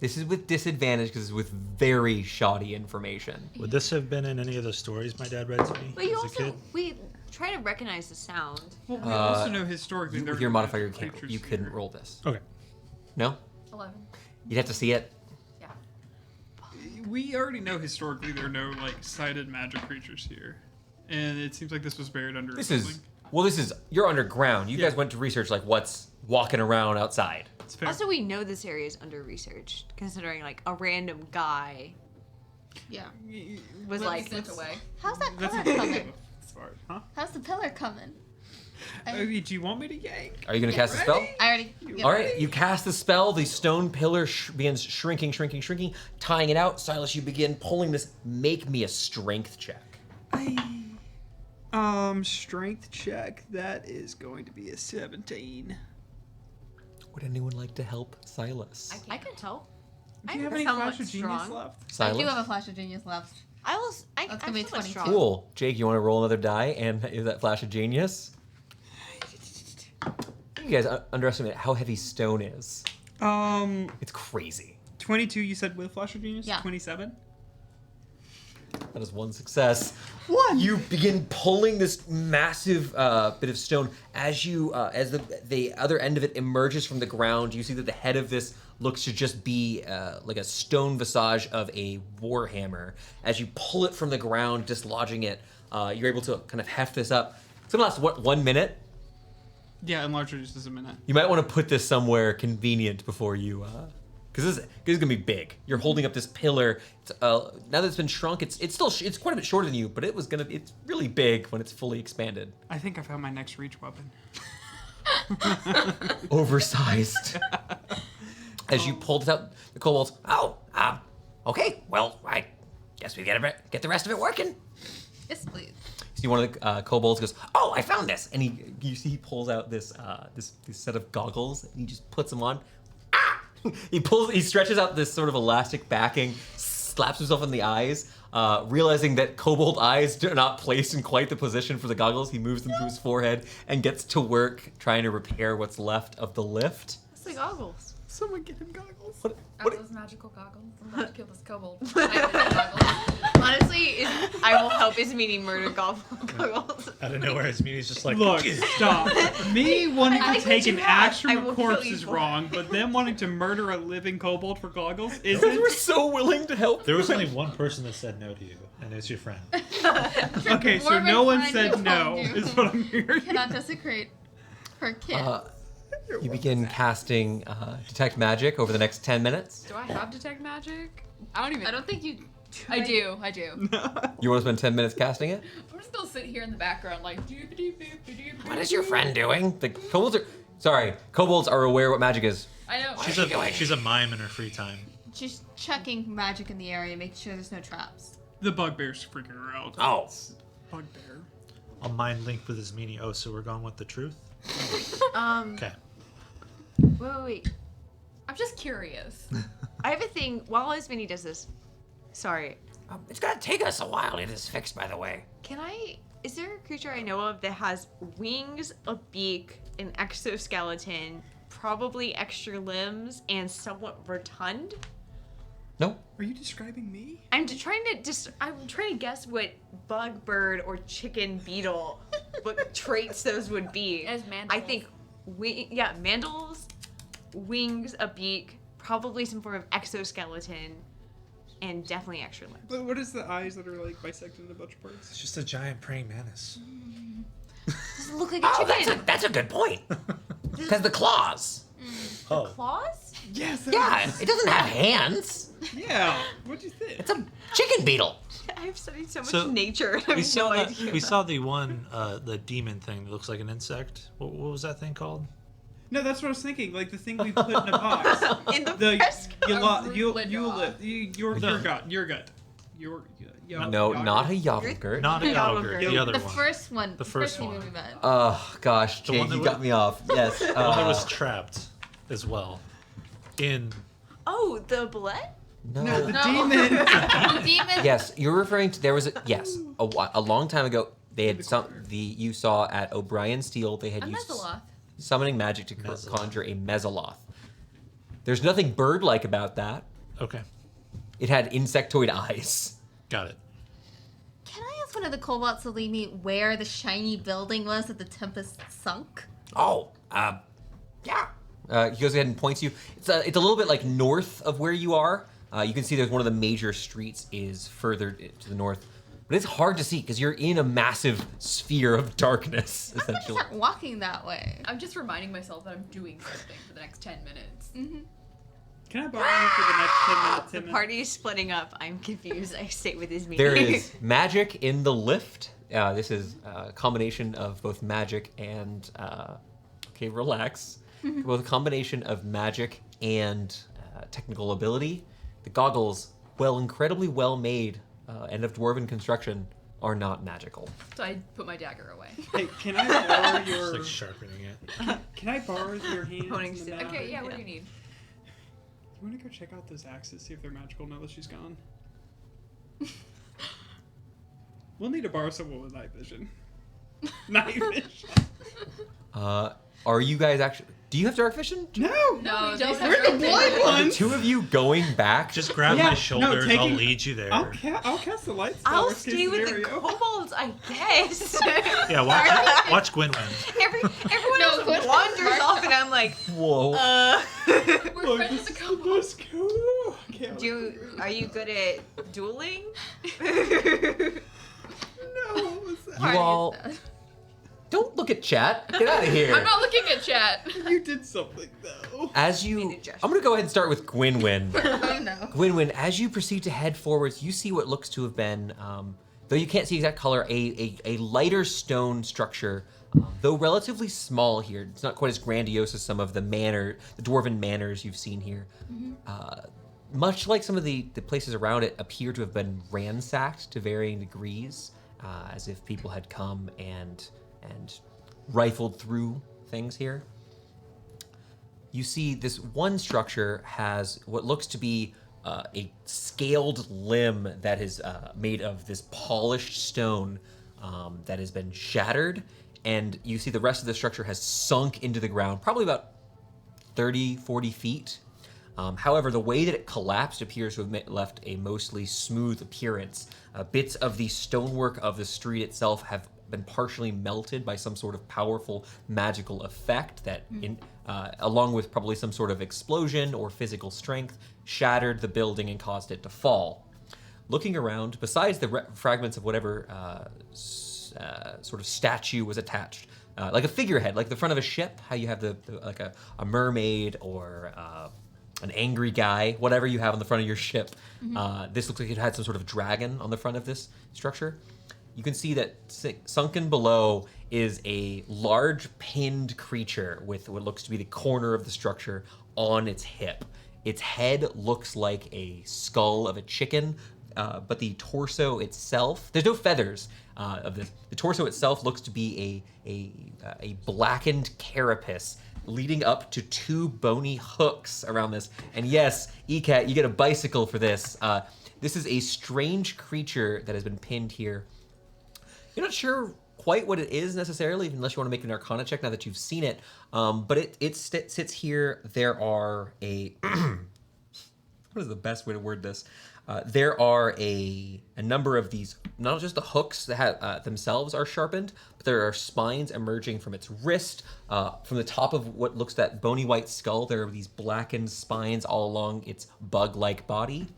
This is with disadvantage because it's with very shoddy information. Would this have been in any of the stories my dad read to me But you as a also kid? we try to recognize the sound. Well, we also know historically You, there with your were modifier, magic creatures you couldn't here. roll this. Okay. No? 11. You'd have to see it. Yeah. We already know historically there are no like sighted magic creatures here, and it seems like this was buried under. This a is, building. well, this is, you're underground. You Yeah. guys went to research like what's walking around outside. It's fair. Also, we know this area is under researched, considering like a random guy Yeah. was Lives like, sent away. How's that That's pillar coming? smart, huh? How's the pillar coming? Do you want me to yank? Are you going to Yeah. cast a spell? I already. All right, you cast the spell. The stone pillar begins shrinking, tying it out. Silas, you begin pulling this. Make me a strength check. Strength check. That is going to be a 17. Would anyone like to help Silas? I can tell. Do you have any somewhat flash of genius strong. left? I Silas? do have a flash of genius left. I will. That's gonna be I'm somewhat 22. strong. Cool. Jake, you want to roll another die and is that flash of genius? You guys underestimate how heavy stone is. It's crazy. 22. You said with flash of genius. Yeah. 27. That is one success. What? You begin pulling this massive bit of stone as you, as the other end of it emerges from the ground. You see that the head of this looks to just be like a stone visage of a warhammer. As you pull it from the ground, dislodging it, you're able to kind of heft this up. It's gonna last 1 minute. Yeah, enlarger just is a minute. You might want to put this somewhere convenient before you, because this is gonna be big. You're holding up this pillar. It's, now that it's been shrunk, it's quite a bit shorter than you, but it's really big when it's fully expanded. I think I found my next reach weapon. Oversized. As you pulled it out, the kobolds. Okay, well, I guess we get the rest of it working. Yes, please. See one of the kobolds goes, "Oh, I found this!" And you see he pulls out this set of goggles and he just puts them on. He stretches out this sort of elastic backing, slaps himself in the eyes, realizing that kobold eyes are not placed in quite the position for the goggles. He moves them to his forehead and gets to work trying to repair what's left of the lift. It's the goggles. Someone get him goggles. Are those magical goggles? I'm about to kill this kobold. Goggles. Honestly, I will help is meaning murder goggles. Out of nowhere, his meaty's just like, Look, stop. Me wanting I to take an think axe I from a will corpse kill you is for wrong, but them wanting to murder a living kobold for goggles You guys were isn't. so willing to help. There was only one person that said no to you, and it's your friend. Okay, so Dwarven no one friend said who no, told you. is what I'm hearing. Cannot desecrate her kid. You begin casting Detect Magic over the next 10 minutes. Do I have detect magic? I don't even. I don't think you. I do. You want to spend 10 minutes casting it? I'm just gonna sit here in the background like. What is your friend doing? The kobolds are aware what magic is. I know. She's a mime in her free time. She's checking magic in the area, making sure there's no traps. The bugbear's freaking her out. Oh. Bugbear. I'll mind link with his meanie. Oh, so we're going with the truth? Okay. Wait. I'm just curious. I have a thing. While Ismini does this, sorry. It's gonna take us a while to get this fixed, by the way. Is there a creature I know of that has wings, a beak, an exoskeleton, probably extra limbs, and somewhat rotund? No? Are you describing me? I'm trying to guess what bug, bird, or chicken beetle, what traits those would be. As mandals. I think, mandals, wings, a beak, probably some form of exoskeleton, and definitely extra limbs. But what is the eyes that are like bisected into a bunch of parts? It's just a giant praying mantis. Doesn't look like a Oh, chicken. that's a good point. Because the claws. Oh, Claws? Yes. Yeah, it doesn't have hands. Yeah. What'd you think? It's a chicken beetle. I've studied so much So, nature. I we have saw no that. idea. We saw the one, the demon thing that looks like an insect. What was that thing called? No, that's what I was thinking. Like the thing we put in a box. in the The fresco. your gut. Your No, not a Yogurt. Not a Yogurt. yogurt. The other The one. first one. The first thing one. we met. Oh gosh, The Jake, one that you was- got me off. Yes. The one that was trapped as well. In Oh, the bullet? No, the No. demon. The demon. Yes, you're referring to a long time ago. They had you saw at O'Brien Steel. They had A used Mezzaloth. summoning magic to Mezzaloth. conjure a Mezzaloth. There's nothing bird-like about that. okay, It had insectoid eyes. got it. Can I ask one of the kobolds to lead me where the shiny building was that the Tempest sunk? Oh, yeah. He goes ahead and points you. It's a little bit like north of where you are. You can see there's one of the major streets is further to the north, but it's hard to see because you're in a massive sphere of darkness, I'm gonna essentially. start walking that way. I'm just reminding myself that I'm doing something for the next 10 minutes. Can I borrow you for the next 10 minutes? The Tim? party's splitting up. I'm confused. I stay with his meeting. There is magic in the lift. This is a combination of both magic and okay, relax. Both a combination of magic and technical ability. The goggles, incredibly well made, and of dwarven construction, are not magical. So I put my dagger away. Hey, can I borrow It's your? like sharpening it. Can I borrow your hands? Honing in the stick. map? Okay, yeah, what do you need? You want to go check out those axes, see if they're magical now that she's gone? We'll need to borrow someone with night vision. Night vision. Are you guys actually? Do you have dark vision? No. No, we they don't said We're the right blind there. Are the ones. two of you going back? Just grab Yeah, my no, shoulders. I'll taking- lead you there. I'll cast the light spell. I'll worst case stay with the scenario. kobolds, I guess. Yeah, watch Gwynwyn. Everyone No, else Gwynwyn's wanders marked off, and I'm like, Whoa. We're Look, friends with this the is kobold. most cool. Okay, are you good at dueling? No, what was that? You all don't look at chat. Get out of here. I'm not looking at chat. You did something though. As you, Made a gesture. I'm gonna go ahead and start with Gwynwyn. Oh no. Gwynwyn, as you proceed to head forwards, you see what looks to have been, though you can't see exact color, a lighter stone structure, though relatively small here. It's not quite as grandiose as some of the dwarven manors you've seen here. Much like some of the places around it appear to have been ransacked to varying degrees, as if people had come and rifled through things here. You see this one structure has what looks to be a scaled limb that is made of this polished stone that has been shattered, and you see the rest of the structure has sunk into the ground, probably about 30, 40 feet. However, the way that it collapsed appears to have left a mostly smooth appearance. Bits of the stonework of the street itself have been partially melted by some sort of powerful magical effect that, along with probably some sort of explosion or physical strength, shattered the building and caused it to fall. Looking around, besides the fragments of whatever sort of statue was attached, like a figurehead, like the front of a ship, how you have like a mermaid or an angry guy, whatever you have on the front of your ship. This looks like it had some sort of dragon on the front of this structure. You can see that sunken below is a large pinned creature with what looks to be the corner of the structure on its hip. Its head looks like a skull of a chicken, but the torso itself, there's no feathers of this. The torso itself looks to be a blackened carapace leading up to two bony hooks around this. And yes, ECAT, you get a bicycle for this. This is a strange creature that has been pinned here. You're not sure quite what it is necessarily, unless you want to make an Arcana check now that you've seen it. But it sits here. There are what is the best way to word this? There are a number of these, not just the hooks that have, themselves are sharpened, but there are spines emerging from its wrist. From the top of what looks that bony white skull, there are these blackened spines all along its bug-like body.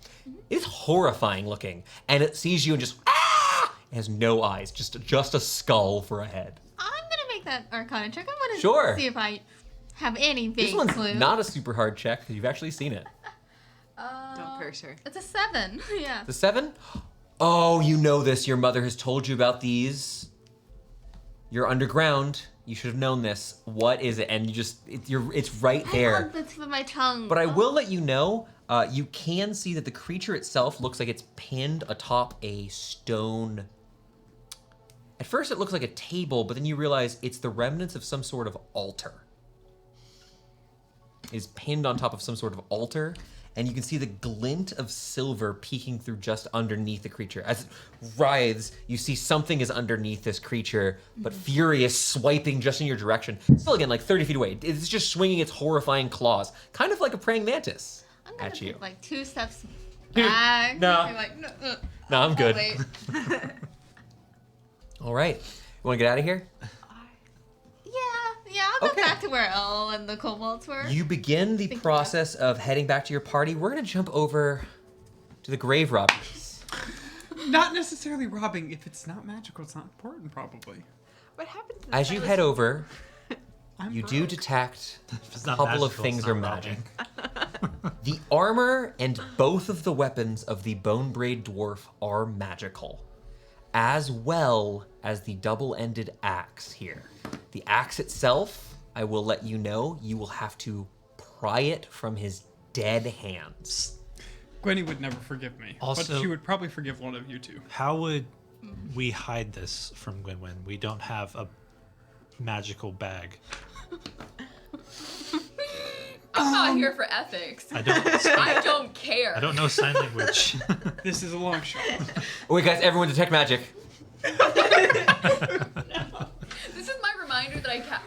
It's horrifying looking, and it sees you and just, ah! It has no eyes, just a skull for a head. I'm gonna make that Arcana check. I want to Sure. see if I have any This vague one's clue. not a super hard check, because you've actually seen it. Don't curse her. It's a 7. Yeah. The 7? Oh, you know this. Your mother has told you about these. You're underground. You should have known this. What is it? And it's right I there. have the tip of my tongue. But I will let you know, you can see that the creature itself looks like it's pinned atop a stone. At first it looks like a table, but then you realize it's the remnants of some sort of altar. It's pinned on top of some sort of altar, and you can see the glint of silver peeking through just underneath the creature. As it writhes, you see something is underneath this creature, but furious, swiping just in your direction. Still, again, like 30 feet away. It's just swinging its horrifying claws, kind of like a praying mantis I'm gonna at you. take like 2 steps back. no. Be like, no, No, I'm good. wait. All right. You want to get out of here? Yeah, I'll go Okay. back to where Elle and the kobolds were. You begin the process of heading back to your party. We're going to jump over to the grave robbers. Not necessarily robbing. If it's not magical, it's not important, probably. What happened to the As you Silas- head over, I'm you broke. do detect If it's a not couple of magical, things it's are not magic. robbing. The armor and both of the weapons of the Bone Braid Dwarf are magical, as well as the double-ended axe here. The axe itself, I will let you know, you will have to pry it from his dead hands. Gwenny would never forgive me. but Also- she would probably forgive one of you two. How would we hide this from Gwynwyn? We don't have a magical bag. I'm not here for ethics. I don't. I don't care. I don't know sign language. This is a long shot. Oh, wait, guys, everyone detect magic. This is my reminder that I can't.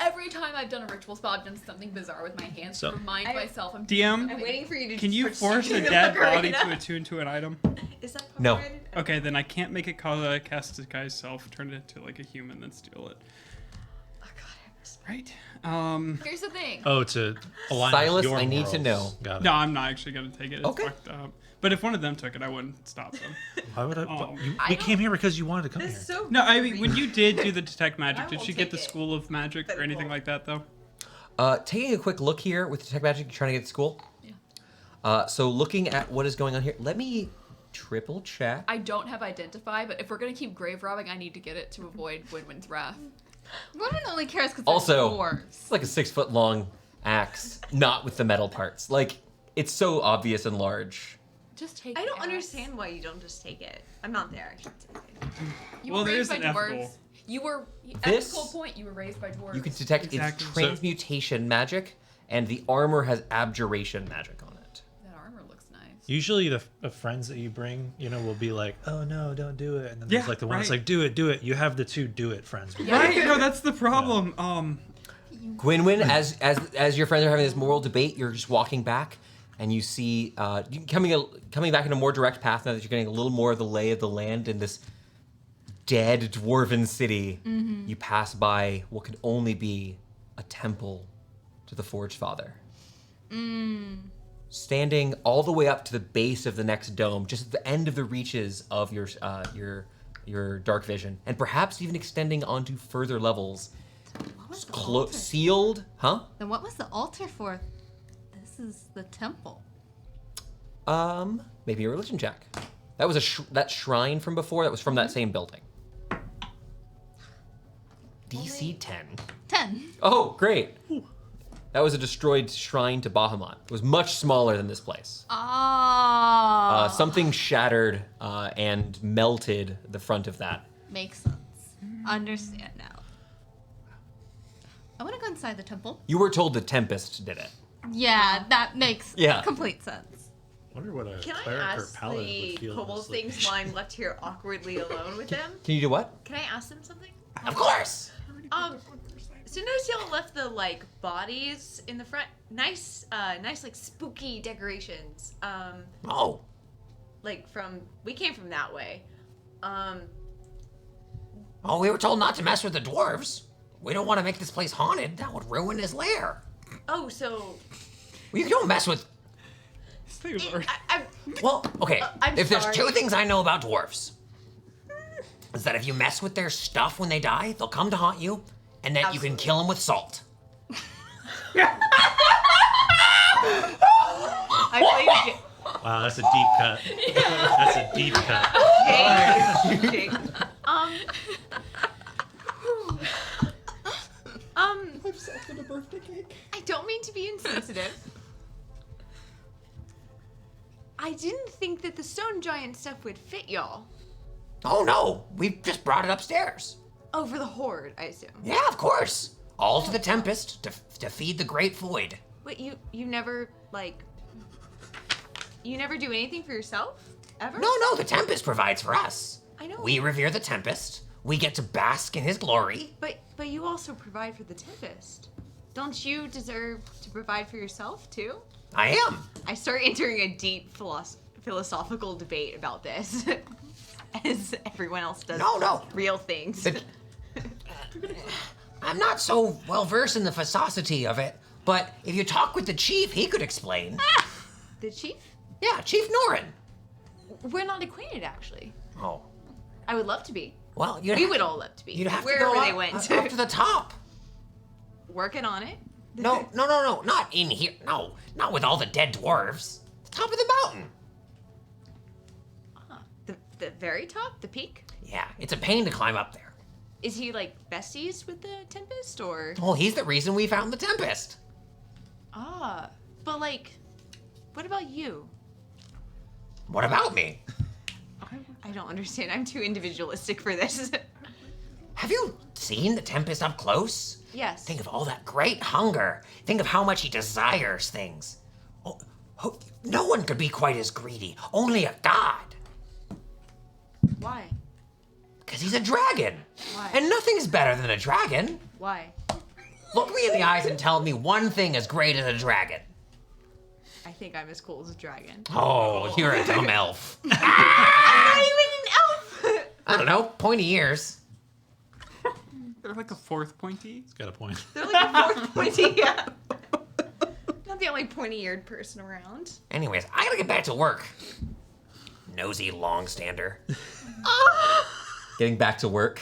Every time I've done a ritual spell, I've done something bizarre with my hands to So- remind myself I'm DM, I'm waiting for you to. can you start force a shaking the dead fucker body right to now. attune to an item? Is that No. copyrighted? Okay, then I can't make it cast a guy's self, turn it into like a human, then steal it. Oh god, I missed. Right? Here's the thing. Oh, to align Silas, with your I need to morals. know. Got it. No, I'm not actually gonna take it. It's Okay. fucked up. But if one of them took it, I wouldn't stop them. Why would I? I We don't- came here because you wanted to come This here. is so. No, I mean when you did do the detect magic, I did will she get take the it. school of magic or anything like that though? Taking a quick look here with Detect Magic, you're trying to get to school? Yeah. So looking at what is going on here, let me triple check. I don't have identify, but if we're gonna keep grave robbing, I need to get it to avoid Gwynwyn's wrath. Women only cares because Also, dwarves. it's like a 6-foot long axe, not with the metal parts. Like, it's so obvious and large. Just take. I the don't axe. understand why you don't just take it. I'm not there. I should take it. You Well, were there raised is by an dwarves. ethical. You were at This- the cold point. You were raised by dwarves. You can detect Exactly. its transmutation magic, and the armor has abjuration magic on it. That armor looks nice. Usually the friends that you bring, will be like, oh no, don't do it. And then there's Yeah, like the one that's right. like, do it. You have the two do it friends. Right? No, that's the problem. Gwynwyn, as your friends are having this moral debate, you're just walking back, and you see coming back in a more direct path now that you're getting a little more of the lay of the land in this dead dwarven city. You pass by what could only be a temple to the Forge Father. Standing all the way up to the base of the next dome, just at the end of the reaches of your dark vision, and perhaps even extending onto further levels. What was the altar? Sealed, huh? Then what was the altar for? This is the temple. Maybe a religion check. That was that shrine from before. That was from that same building. DC 10. 10. Oh, great. That was a destroyed shrine to Bahamut. It was much smaller than this place. Ah. Something shattered and melted the front of that. Makes sense. Understand now. I want to go inside the temple. You were told the Tempest did it. Yeah, that makes Yeah. complete sense. I wonder what a Can I cleric or ask paladin the would feel. kobold honestly. things while I'm left here awkwardly alone with them? Can you do what? Can I ask them something? Of course. So notice y'all left the like bodies in the front. Nice like spooky decorations. Oh, Like we came from that way. oh, we were told not to mess with the dwarves. We don't want to make this place haunted. That would ruin his lair. Oh, so You don't mess with. This thing is already- Well, okay. I'm if there's sorry. 2 things I know about dwarves, is that if you mess with their stuff when they die, they'll come to haunt you, and that you can kill them with salt. I played Wow, that's a deep cut. That's a deep cut. Jake. I've salted a birthday cake. I don't mean to be insensitive. I didn't think that the stone giant stuff would fit y'all. Oh no, we just brought it upstairs. Oh, for the horde, I assume. Yeah, of course. All to the Tempest to feed the Great Void. Wait, you never you never do anything for yourself? Ever? No, the Tempest provides for us. I know. We revere the Tempest. We get to bask in his glory. But you also provide for the Tempest. Don't you deserve to provide for yourself too? I am. I start entering a deep philosophical debate about this, as everyone else does. No. Real things. I'm not so well versed in the philosophy of it, but if you talk with the chief, he could explain. The chief? Yeah, Chief Norin. We're not acquainted, actually. Oh, I would love to be. well, We would all love to be. You'd have Wherever to go they up, went. up to the top. Working on it. No, not in here. No, not with all the dead dwarves. The top of the mountain. The very top, the peak. Yeah, it's a pain to climb up there. Is he like besties with the Tempest, or? Well, he's the reason we found the Tempest. But like, what about you? What about me? I don't understand. I'm too individualistic for this. Have you seen the Tempest up close? Yes. Think of all that great hunger. Think of how much he desires things. Oh, no one could be quite as greedy. Only a god. Why? Because he's a dragon. Why? And nothing's better than a dragon. Why? Look me in the eyes and tell me one thing as great as a dragon. I think I'm as cool as a dragon. Oh, you're a dumb elf. I'm not even an elf. I don't know, pointy ears. They're like a 4th pointy. It's got a point. They're like a 4th pointy. Yeah. Not the only pointy-eared person around. Anyways, I gotta get back to work. Nosy longstander. Getting back to work.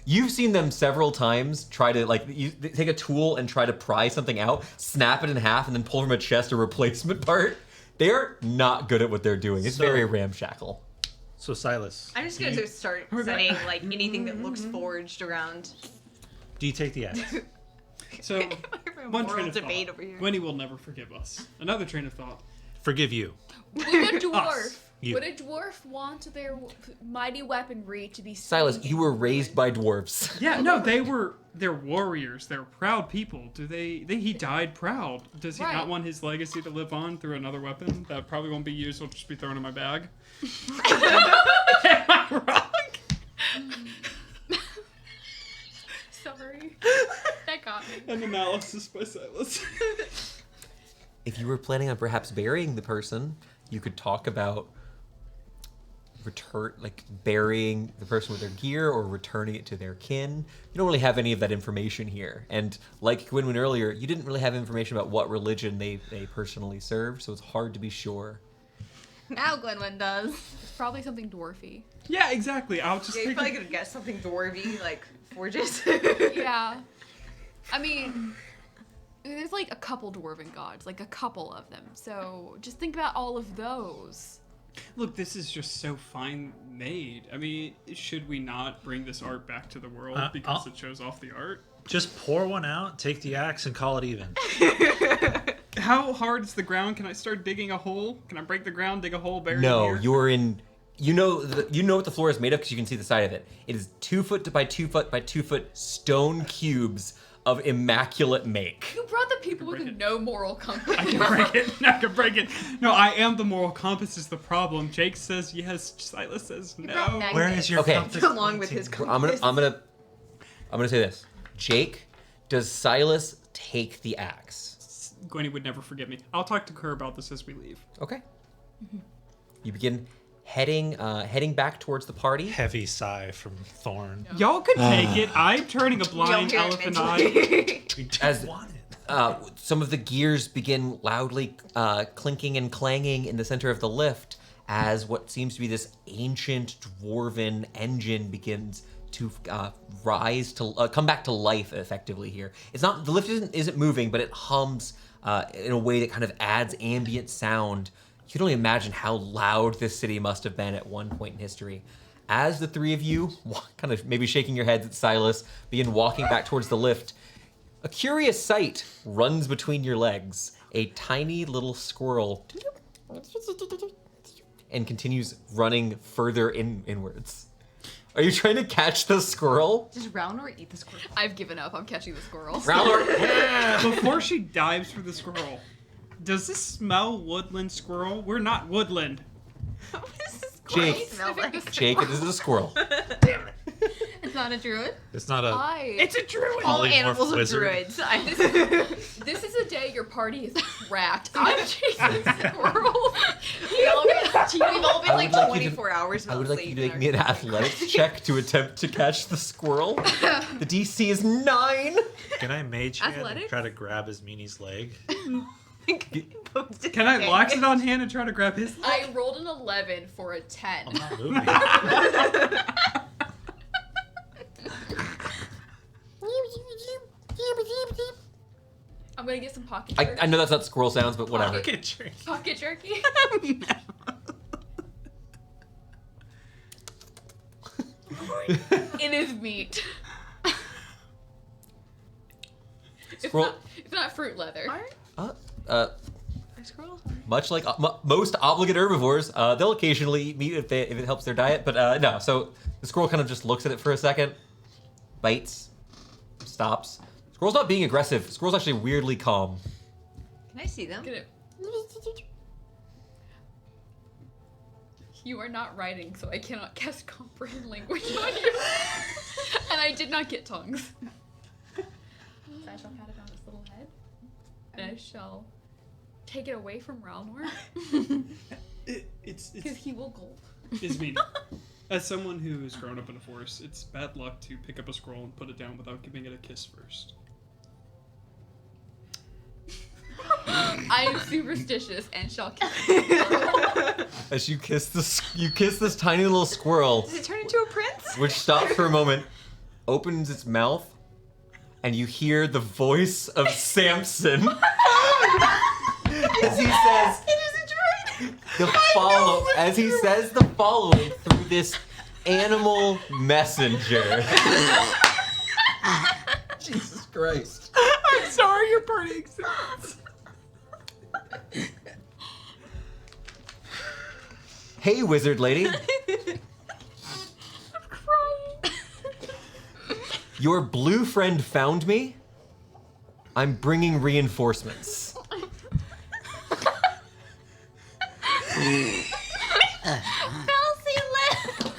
You've seen them several times try to, like, you take a tool and try to pry something out, snap it in half, and then pull from a chest a replacement part. They're not good at what they're doing. It's So- very ramshackle. So Silas, I'm just gonna start setting like anything that looks forged around. do you take the axe? So, We're one moral train of debate thought. over here. Gwenny will never forgive us. Another train of thought. Forgive you. Would a dwarf? You. Would a dwarf want their mighty weaponry to be Silas, seen you were raised by dwarves. Yeah, no, they're warriors. They're proud people. He died proud. Does he Right. not want his legacy to live on through another weapon that probably won't be used? Will just be thrown in my bag. Am I wrong? Sorry. That got me. An analysis by Silas. If you were planning on perhaps burying the person, you could talk about burying the person with their gear or returning it to their kin. You don't really have any of that information here. And like Gwynwyn earlier, you didn't really have information about what religion they personally served, so it's hard to be sure. Now Gwynwyn does. It's probably something dwarfy. Yeah, exactly. I'll just Yeah, you're take probably gonna guess something dwarvy, like forges. Yeah. I mean, there's like a couple dwarven gods, like a couple of them. So just think about all of those. Look, this is just so fine made. I mean, should we not bring this art back to the world because it shows off the art? Just pour one out, take the axe, and call it even. How hard is the ground? Can I start digging a hole? Can I break the ground, dig a hole, bury it No, here? you're in. You know what the floor is made of because you can see the side of it. It is 2 foot by 2 foot by 2 foot stone cubes of immaculate make. You brought the people with break it. no moral compass. I can break it. I can break it. No, I am the moral compass is the problem. Jake says yes. Silas says no. brought Where is your Okay. compass? Along with his I'm gonna I'm gonna say this. Jake, does Silas take the axe? Gwenny would never forgive me. I'll talk to her about this as we leave. Okay. You begin heading back towards the party. Heavy sigh from Thorn. Y'all could take it. I'm turning a blind You'll elephant get eye. We don't As- want it. Some of the gears begin loudly clinking and clanging in the center of the lift as what seems to be this ancient dwarven engine begins to rise to come back to life effectively here. It's not, the lift isn't moving, but it hums in a way that kind of adds ambient sound. You can only imagine how loud this city must have been at one point in history. As the three of you, kind of maybe shaking your heads at Silas, begin walking back towards the lift, a curious sight runs between your legs. A tiny little squirrel and continues running further inwards. Are you trying to catch the squirrel? Does Ralnor eat the squirrel? I've given up. I'm catching the squirrel. Before she dives for the squirrel, does this smell woodland squirrel? We're not woodland. What is this Jake. smell like? Jake, this is a squirrel. It's not a druid. It's not a It's a druid. All polymorph animals are wizard. druids. This is a day your party is cracked. I'm chasing squirrels. We've all been I like would like you to- 24 hours. I would without like you to sleep make me an athletics check to attempt to catch the squirrel. The DC is 9. Can I mage hand and Athletics? try to grab his meanie's leg? Can I lock it on hand and try to grab his? I rolled an 11 for a 10. I'm not moving. I'm gonna get some pocket I jerky. know that's not squirrel sounds, but whatever. Pocket jerky. It is meat. Squirrel. It's not fruit leather. Squirrels? Much like most obligate herbivores, they'll occasionally eat meat if it helps their diet, but no. So the squirrel kind of just looks at it for a second, bites, stops. Squirrel's not being aggressive. Squirrel's actually weirdly calm. Can I see them? Get it. You are not writing, so I cannot cast comprehend language on you. And I did not get tongues. So I shall pat it on its little head, and I shall take it away from Ralnor, It's because he will gulp. It's mean. As someone who has grown up in a forest, it's bad luck to pick up a scroll and put it down without giving it a kiss first. I am superstitious and shall kill it. As you kiss this tiny little squirrel, Does it turn into a prince? which stops for a moment, opens its mouth, and you hear the voice of Samson as he says It is a druid! as he says the following through this animal messenger. Jesus Christ. I'm sorry, your party exists. Hey, wizard lady. Your blue friend found me. I'm bringing reinforcements. Elsie left!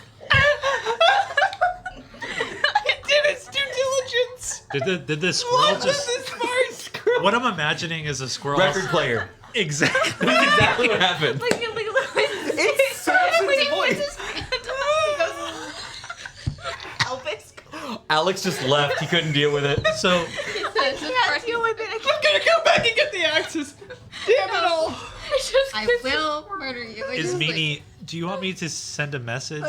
It did its due diligence. Did the squirrel just? This smart squirrel. What I'm imagining is a squirrel. Record player. Exactly. That's exactly what happened. It's Samson's voice. Elvis. Alex just left. He couldn't deal with it. So I can't deal with it. I I'm can't. gonna go back and get the axes. Damn it all. I will murder you. is Meanie? Do you want me to send a message?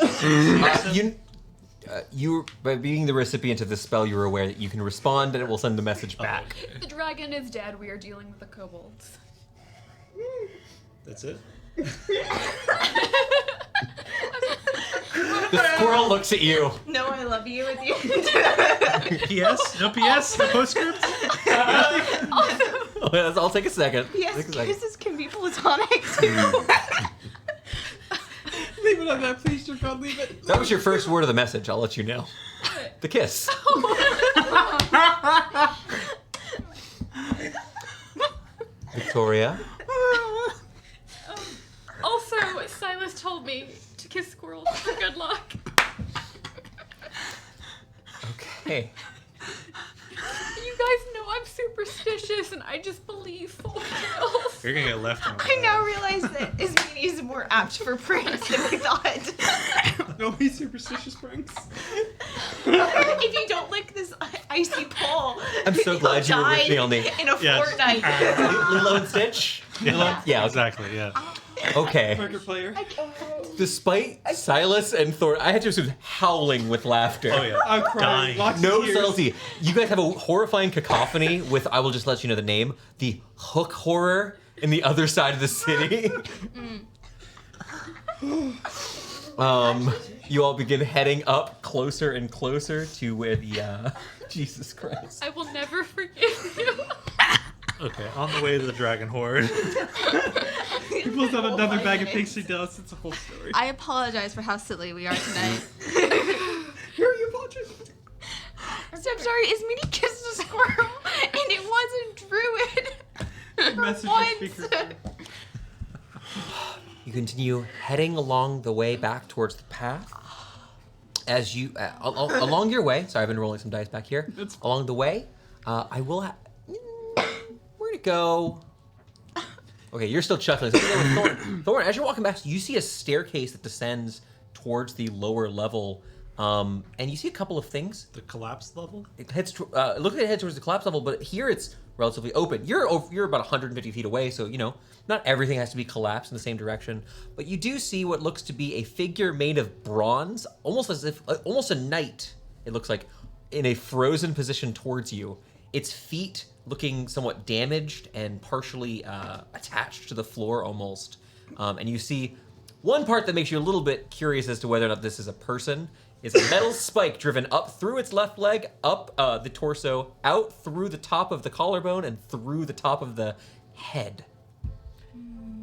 You, by being the recipient of this spell, you're aware that you can respond and it will send the message back. The dragon is dead. We are dealing with the kobolds. That's it. The squirrel looks at you. No, I love you with you. PS? No PS? No postscript? I'll take a second. Yes, Take a second. kisses can be platonic too. Leave it on that, please, dear God, leave it. That was your first word of the message. I'll let you know. The kiss. Victoria. Also, Silas told me to kiss squirrels for good luck. Okay. superstitious and I just believe folktales. You're gonna get left on. I now realize that Ismini is more apt for pranks than we thought. No, he's superstitious pranks. If you don't lick this icy pole, I'm so glad you were with me on the in a fortnight. Lilo and Stitch. Yeah, okay. Exactly. Yeah. Okay. Record player. Despite Silas and Thor, I had to assume howling with laughter. Oh yeah. I'm crying. Dying. Lots of No tears. subtlety. You guys have a horrifying cacophony with, I will just let you know the name, the hook horror in the other side of the city. You all begin heading up closer and closer to where the, Jesus Christ. I will never forgive you. Okay. On the way to the dragon horde. He pulls out another bag of pixie dust. It's a whole story. I apologize for how silly we are tonight. Here you apologize. So I'm sorry, Ismini kissed a squirrel, and it wasn't druid. Message once. your speaker. You continue heading along the way back towards the path. As you, along your way, sorry, I've been rolling some dice back here. It's- Along the way, I will where'd it go? Okay, you're still chuckling. So Thorn, as you're walking back, you see a staircase that descends towards the lower level, and you see a couple of things. The collapse level. It heads. It looks like it heads towards the collapse level, but here it's relatively open. You're about 150 feet away, so not everything has to be collapsed in the same direction. But you do see what looks to be a figure made of bronze, almost a knight. It looks like in a frozen position towards you. Its feet looking somewhat damaged and partially attached to the floor almost. And you see one part that makes you a little bit curious as to whether or not this is a person. Is a metal spike driven up through its left leg, up the torso, out through the top of the collarbone, and through the top of the head.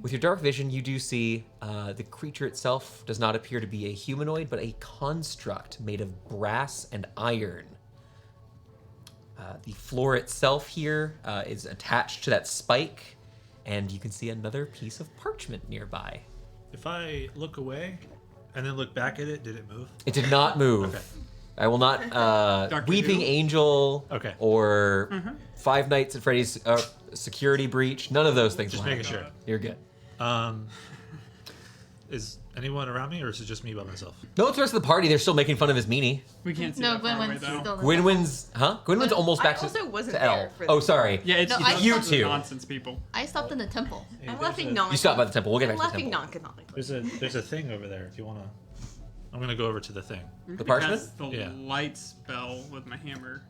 With your dark vision, you do see the creature itself does not appear to be a humanoid, but a construct made of brass and iron. The floor itself here is attached to that spike, and you can see another piece of parchment nearby. If I look away and then look back at it, did it move? It did not move. Okay. I will not. Dr. Weeping Who? Angel Okay. or Five Nights at Freddy's security breach. None of those things. Just will making happen. sure. You're good. Is anyone around me, or is it just me by myself? No, it's the rest of the party. They're still making fun of his meanie. We can't see No, that far away, Gwynwyn's though. still. Gwynwyn's almost back I also wasn't to L. there for Oh, this. sorry. Yeah, it's No, it's I you nonsense, two. nonsense people. I stopped in the temple. Hey, I'm there's laughing a- non. You stopped by the temple. We'll get I'm back to the laughing temple. non-canonically. There's a thing over there. If you wanna, I'm gonna go over to the thing. The parchment? Cast the Yeah. light spell with my hammer.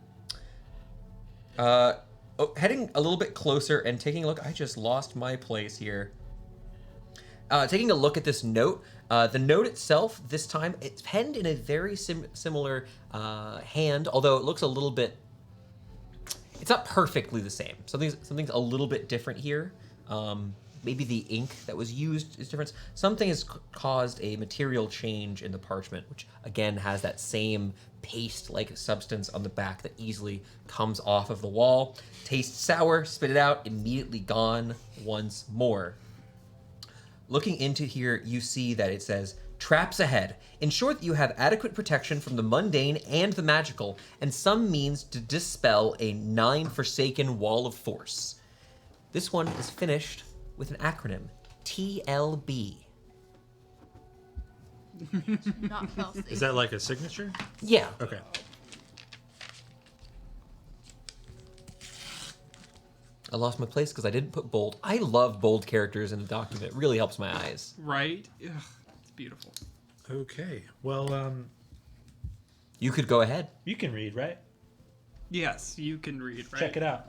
Heading a little bit closer and taking a look. I just lost my place here. Taking a look at this note. The note itself, this time, it's penned in a very similar hand, although it looks a little bit. It's not perfectly the same. Something's a little bit different here. Maybe the ink that was used is different. Something has caused a material change in the parchment, which again has that same paste-like substance on the back that easily comes off of the wall. Tastes sour, spit it out, immediately gone once more. Looking into here, you see that it says, traps ahead. Ensure that you have adequate protection from the mundane and the magical, and some means to dispel a 9 forsaken wall of force. This one is finished with an acronym, TLB. Not Kelsey. Is that like a signature? Yeah. Okay. I lost my place because I didn't put bold. I love bold characters in the document. It really helps my eyes. Right? Ugh, it's beautiful. Okay. Well, You could go ahead. you can read, right? Yes, you can read, right? Check it out.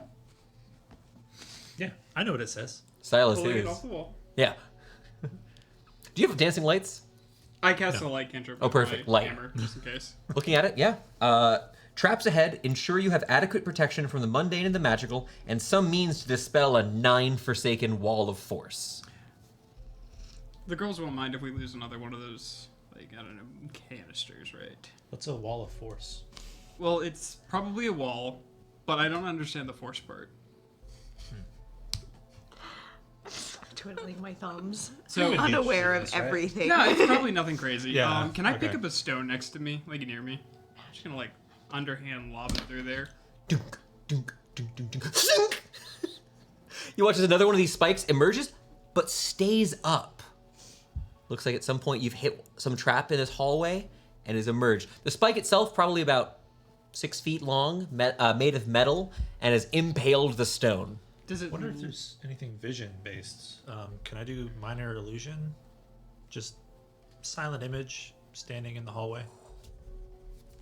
Yeah, I know what it says. Silas Pulling it is. off the wall. Yeah. Do you have dancing lights? I cast a light cantrip. Oh, with perfect. my Light. Hammer, just in case. Looking at it, yeah. Traps ahead. Ensure you have adequate protection from the mundane and the magical, and some means to dispel a 9 forsaken wall of force. The girls won't mind if we lose another one of those, like, I don't know, canisters, right? What's a wall of force? Well, it's probably a wall, but I don't understand the force part. Twiddling my thumbs. So Unaware of Genius, right? everything. No, it's probably nothing crazy. Yeah, Can I pick okay. up a stone next to me, like near me? I'm just gonna like underhand lob it through there. Dunk, dunk, Ding, ding, ding. Sink! You watch as another one of these spikes emerges, but stays up. Looks like at some point you've hit some trap in this hallway and has emerged. The spike itself, probably about 6 feet long, made of metal, and has impaled the stone. Does it? I wonder if there's anything vision based. Can I do minor illusion? Just silent image standing in the hallway.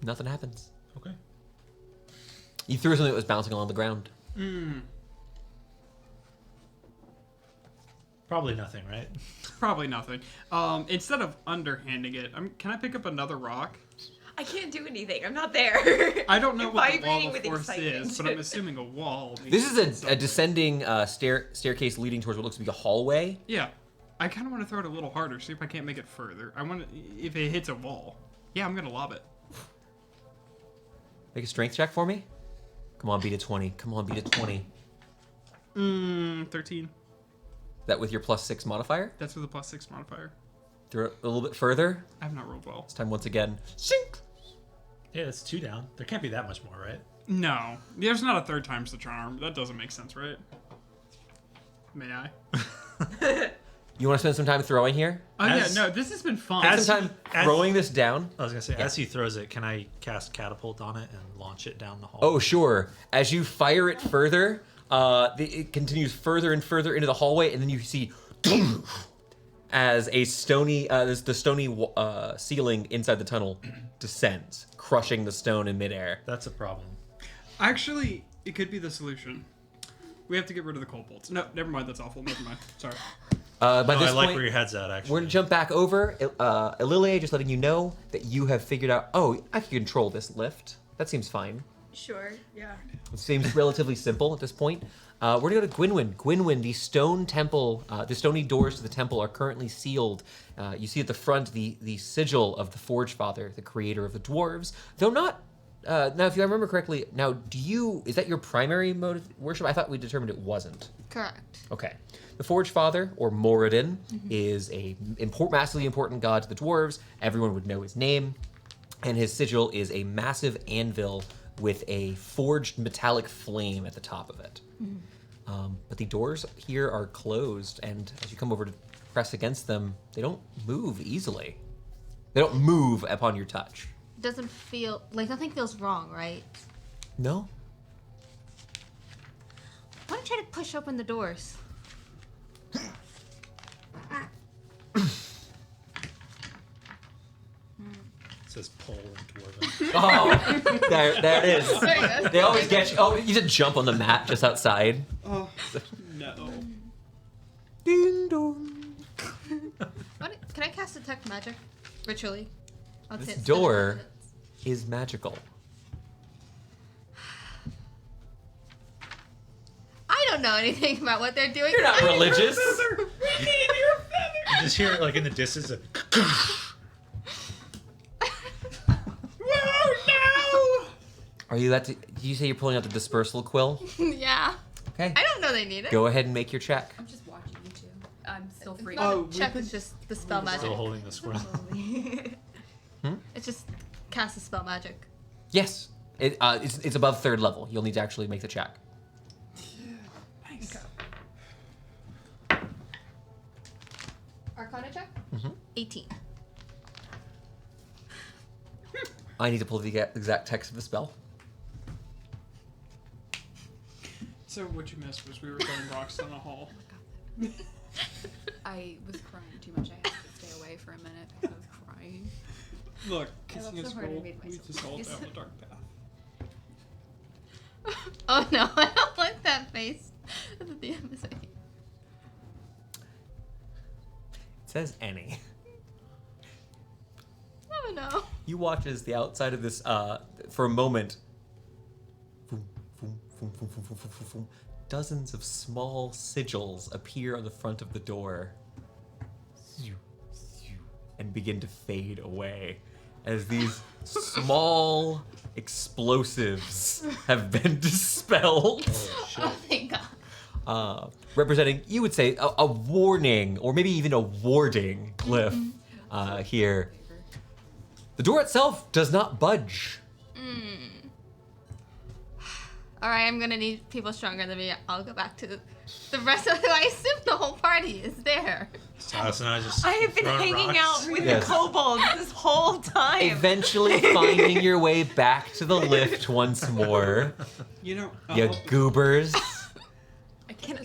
Nothing happens. Okay. You threw something that was bouncing along the ground. Probably nothing, right? Probably nothing. Instead of underhanding it, can I pick up another rock? I can't do anything. I'm not there. I don't know I'm what the wall vibrating of with force excitement. is, but I'm assuming a wall. This is a descending staircase leading towards what looks to be a hallway. Yeah. I kind of want to throw it a little harder, see if I can't make it further. I want to, if it hits a wall. Yeah, I'm going to lob it. Make a strength check for me. Come on, beat a 20. Come on, beat a 20. 13. That with your +6 modifier. That's with a +6 modifier. Throw it a little bit further. I have not rolled well. This time once again. Sink! Yeah, it's 2 down. There can't be that much more, right? No. There's not a third time's the charm. That doesn't make sense, right? May I? You want to spend some time throwing here? Oh, As- yeah, no, this has been fun. Spend some time as- throwing this down. I was gonna say, Yeah. as he throws it, can I cast catapult on it and launch it down the hall? Oh, sure. As you fire it further, it continues further and further into the hallway, and then you see as the stony ceiling inside the tunnel descends, crushing the stone in midair. That's a problem. Actually, it could be the solution. We have to get rid of the cold bolts. No, never mind. That's awful. Never mind. Sorry. By No, this I like point, where your head's at, actually. we're gonna jump back over. Ililia, just letting you know that you have figured out. Oh, I can control this lift. That seems fine. Sure. Yeah. It seems relatively simple at this point. We're gonna go to Gwynwyn. Gwynwyn, the stone temple, the stony doors to the temple are currently sealed. You see at the front the sigil of the Forge Father, the creator of the dwarves. Though not. Now, if you remember correctly, is that your primary mode of worship? I thought we determined it wasn't. Correct. Okay. The Forge Father, or Moradin, is a massively important god to the dwarves. Everyone would know his name. And his sigil is a massive anvil with a forged metallic flame at the top of it. But the doors here are closed, and as you come over to press against them, they don't move easily. They don't move upon your touch. Doesn't feel like nothing feels wrong, right? No? Why don't you try to push open the doors? It says pole in Dwarven. Oh, there it is. They always get you. Oh, you just jump on the mat just outside. Oh, no. Ding dong. Can I cast detect magic ritually? I'll This say it's door 7 minutes. is magical. I don't know anything about what they're doing. You're not religious. You just hear it like in the distance. Are you that? Do you say you're pulling out the dispersal quill? Yeah. Okay. I don't know they need it. Go ahead and make your check. I'm just watching you two. I'm still free. Not a Oh, check is just the spell magic. Still holding the squirrel. It's just cast the spell magic. Yes. It's above 3rd level. You'll need to actually make the check. Nice. Arcana check? 18. I need to pull the exact text of the spell. So what you missed was we were throwing rocks down the hall. I was crying too much. I had to stay away for a minute because I was crying. Look, I kissing love is so hard I cool. made We myself just all kiss. down the dark path. Oh no, I don't like that face. That's what the DM is saying. It says any. Oh no. You watch as the outside of this, for a moment, boom, boom, boom, boom, boom, boom, boom, boom, boom, dozens of small sigils appear on the front of the door and begin to fade away as these small explosives have been dispelled. Oh, shit. Oh thank God. Representing, you would say, a warning or maybe even a warding glyph here. The door itself does not budge. Alright, I'm gonna need people stronger than me. I'll go back to the rest of I assume the whole party is there. Silas and I just I have been throwing hanging rocks. out with Yes. the kobolds this whole time. Eventually finding your way back to the lift once more. You know, You goobers.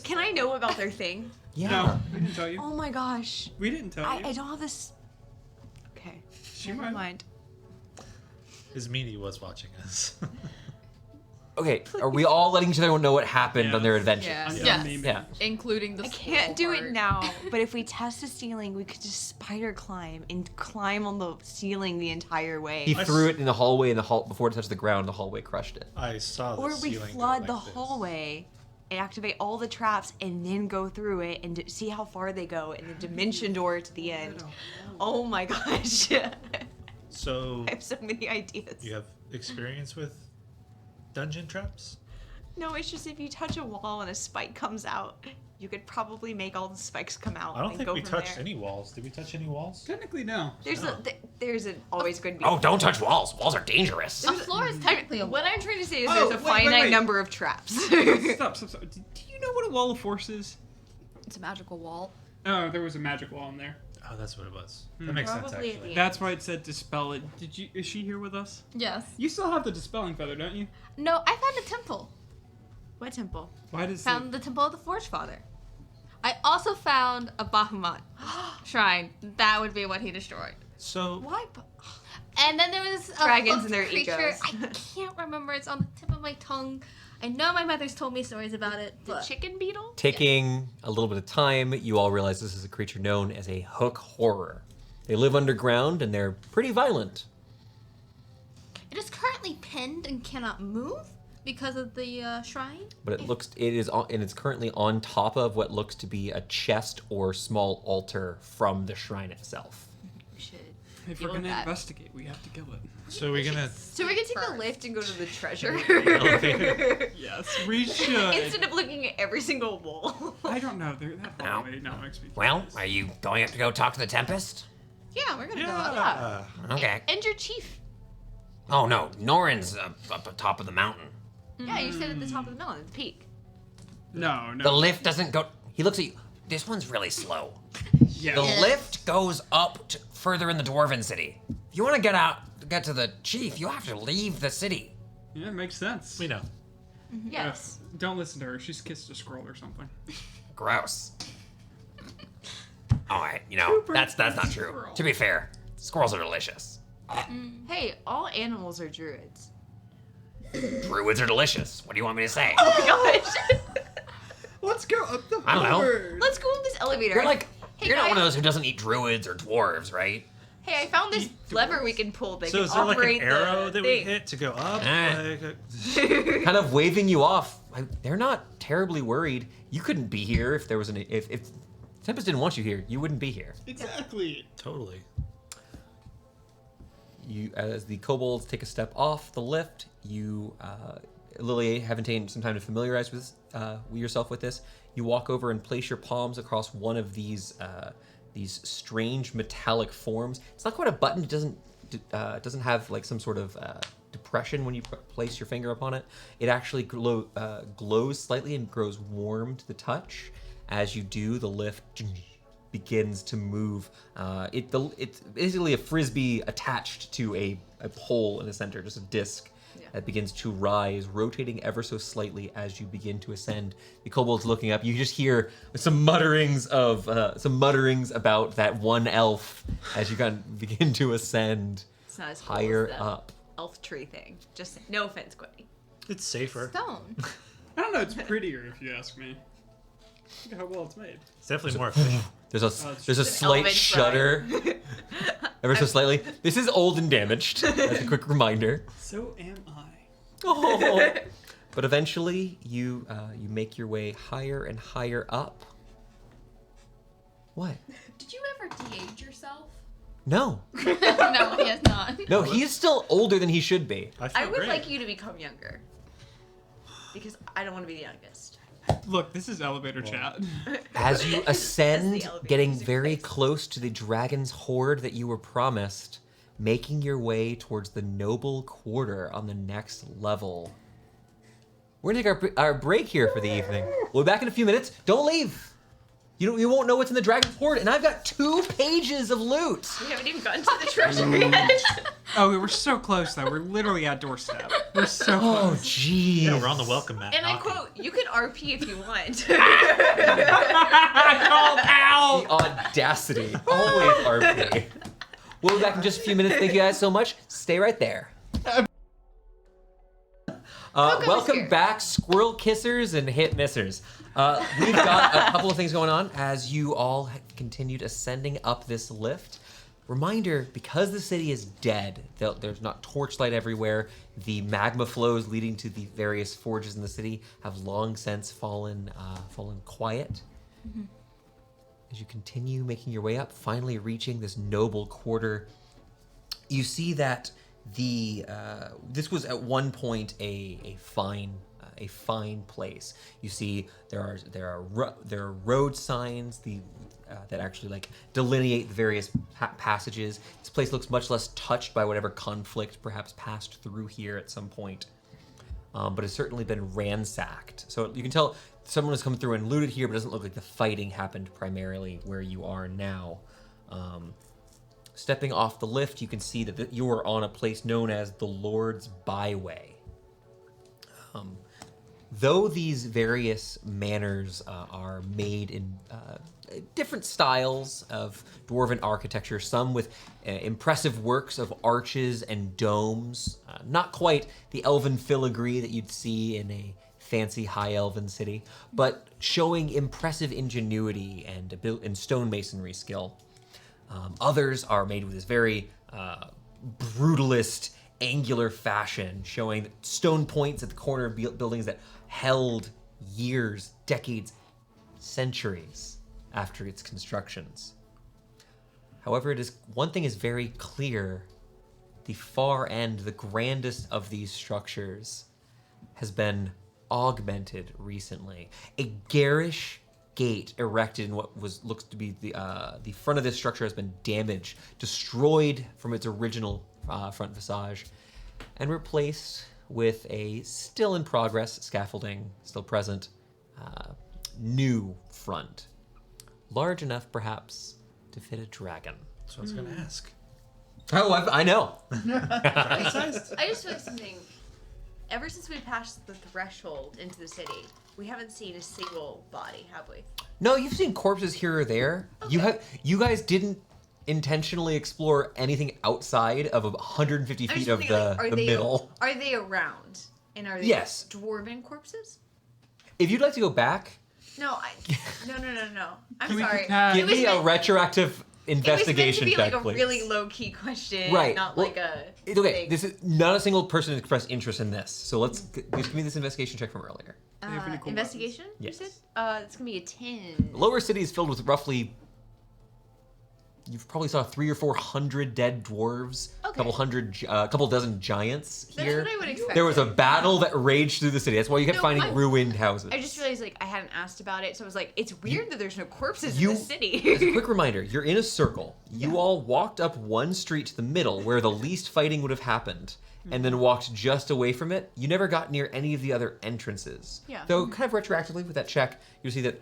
Can I know about their thing? Yeah. No, we didn't tell you. Oh my gosh. We didn't tell you. I don't have this. Okay. She Never might. mind. His meanie was watching us. Okay, are we all letting each other know what happened Yeah. on their adventure? Yeah. Yes. Yeah. Including the I can't do part. it now, but if we test the ceiling, we could just spider climb and climb on the ceiling the entire way. He threw it in the hallway, and before it touched the ground, the hallway crushed it. I saw the Or we ceiling go flood like the this. hallway and activate all the traps and then go through it and see how far they go and the dimension door to the end. Oh my gosh. I So have so many ideas. you have experience with dungeon traps? No, it's just if you touch a wall and a spike comes out, you could probably make all the spikes come out I don't and think go we from touched there. any walls. Did we touch any walls? Technically, no. There's an always going to be. Oh, don't touch walls. Walls are dangerous. A floor is technically a What I'm trying to say is Oh, there's a wait, finite wait. number of traps. Stop. Do you know what a wall of force is? It's a magical wall. Oh, there was a magic wall in there. Oh, that's what it was. That makes sense, Probably at actually. the That's why it said dispel it. Is she here with us? Yes. You still have the dispelling feather, don't you? No, I found a temple. What temple? Why does Found the temple of the Forge Father. I also found a Bahamut shrine. That would be what he destroyed. So Why? And then there was a Dragons a and their creature. egos. I can't remember. It's on the tip of my tongue. I know my mother's told me stories about it, The but chicken beetle? Taking a little bit of time, you all realize this is a creature known as a hook horror. They live underground and they're pretty violent. it is currently pinned and cannot move because of the shrine. But it's currently on top of what looks to be a chest or small altar from the shrine itself. We should. If deal we're with gonna that. investigate, we have to kill it. So we're gonna So we're gonna take the lift and go to the treasure Yes, we should. instead of looking at every single wall. I don't know. They're that No. far away. No, makes me. Well, are you going up to go talk to the Tempest? Yeah, we're gonna go up. yeah. Okay. And your chief. Oh no, Norin's up at top of the mountain. Yeah, you said at the top of the mountain, the peak. No, no. The lift doesn't go. He looks at you. This one's really slow. Yeah. The lift goes up further in the Dwarven city. If you want to get to the chief, you have to leave the city. Yeah, makes sense. We know. Yes. Don't listen to her. She's kissed a scroll or something. Gross. All right, that's not true. To be fair, squirrels are delicious. Hey, all animals are druids. Druids are delicious. What do you want me to say? Oh my gosh. Let's go up the I don't know. horde. Let's go up this elevator. You're like, Hey, you're not guys. one of those who doesn't eat druids or dwarves, right? Hey, I found this lever we can pull that So can is there like operate an arrow the that we thing. hit to go up? Eh. Kind of waving you off. They're not terribly worried. You couldn't be here if there was if Tempest didn't want you here, you wouldn't be here. Exactly. Totally. You, as the kobolds take a step off the lift, you, Lily, haven't taken some time to familiarize with yourself with this. You walk over and place your palms across one of these strange metallic forms. It's not quite a button. It doesn't have like some sort of depression when you place your finger upon it. It actually glows slightly and grows warm to the touch. As you do, the lift begins to move. It's basically a frisbee attached to a pole in the center, just a disc that begins to rise, rotating ever so slightly as you begin to ascend. The kobold's looking up. You just hear some mutterings about that one elf as you kind of begin to ascend It's not as cool higher as the up. elf tree thing. Just no offense, Quentin. It's safer. Stone. I don't know. It's prettier if you ask me. Look at how well it's made. It's definitely more efficient. There's a it's slight elven shudder, ever so slightly. This is old and damaged. As a quick reminder. So am I. Oh. But eventually, you make your way higher and higher up. What? Did you ever de-age yourself? No, No, he has not. no, he is still older than he should be. I feel I would great. like you to become younger. Because I don't want to be the youngest. Look, this is elevator chat. As you ascend, elevator getting music very plays. close to the dragon's horde that you were promised, making your way towards the noble quarter on the next level. we're gonna take our break here for the evening. We'll be back in a few minutes. Don't leave. You won't know what's in the Dragon's Hoard, and I've got 2 pages of loot. We haven't even gotten to the treasure yet. Oh, we're so close though. We're literally at doorstep. We're so Oh, close. jeez. Yeah, we're on the welcome mat. And I knocking. quote, you can RP if you want. Called out. The audacity. Always RP. We'll be back in just a few minutes. Thank you guys so much. Stay right there. Welcome back, squirrel kissers and hit missers. We've got a couple of things going on as you all have continued ascending up this lift. Reminder, because the city is dead, there's not torchlight everywhere, the magma flows leading to the various forges in the city have long since fallen quiet. Mm-hmm. As you continue making your way up, finally reaching this noble quarter, you see that this was at one point a fine place. You see there are road signs that actually like delineate the various passages. This place looks much less touched by whatever conflict perhaps passed through here at some point, but it's certainly been ransacked. So you can tell someone has come through and looted here, but it doesn't look like the fighting happened primarily where you are now. Stepping off the lift, you can see that you are on a place known as the Lord's Byway. Though these various manors are made in different styles of dwarven architecture, some with impressive works of arches and domes, not quite the elven filigree that you'd see in a fancy high elven city, but showing impressive ingenuity and stonemasonry skill. Others are made with this very brutalist, angular fashion, showing stone points at the corner of buildings that held years, decades, centuries after its constructions. However, one thing is very clear: the far end, the grandest of these structures, has been augmented recently. A garish gate erected in what looks to be the front of this structure has been damaged, destroyed from its original front visage, and replaced with a still in progress scaffolding, still present, new front, large enough perhaps to fit a dragon. That's what I was going to ask. Oh, I know. I just feel like something. Ever since we passed the threshold into the city, we haven't seen a single body, have we? No, you've seen corpses here or there. Okay. You guys didn't intentionally explore anything outside of 150 I'm feet just of thinking, the, like, the middle. Are they around? And are they Yes. dwarven corpses? If you'd like to go back, No. I'm we sorry. just give me a retroactive investigation it was meant check, to be like please. a really low-key question, Right. not Well, like a... It's okay. thing. This is not a single person expressed interest in this. So just give me this investigation check from earlier. They have any cool investigation, Yes. you said? It's going to be a 10. The lower city is filled with roughly. You've probably saw 300 or 400 dead dwarves, Okay. a couple dozen giants That's here. what I would expect. There was a battle that raged through the city. That's why you kept No, finding ruined houses. I just realized, like, I hadn't asked about it, so I was like, it's weird that there's no corpses You- in the city. As a quick reminder, you're in a circle. You all walked up one street to the middle where the least fighting would have happened, and then walked just away from it. You never got near any of the other entrances. Yeah. Though, kind of retroactively with that check, you'll see that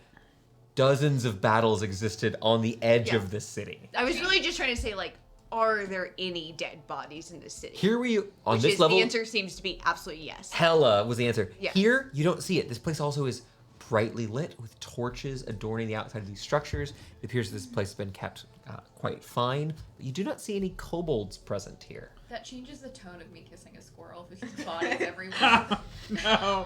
dozens of battles existed on the edge Yeah. of this city. I was really just trying to say, like, are there any dead bodies in the city? Here we, on Which this is, level, the answer seems to be absolutely yes. hella was the answer. Yeah. Here, you don't see it. This place also is brightly lit with torches adorning the outside of these structures. It appears this place has been kept quite fine, but you do not see any kobolds present here. That changes the tone of me kissing a squirrel because his body's everywhere. No.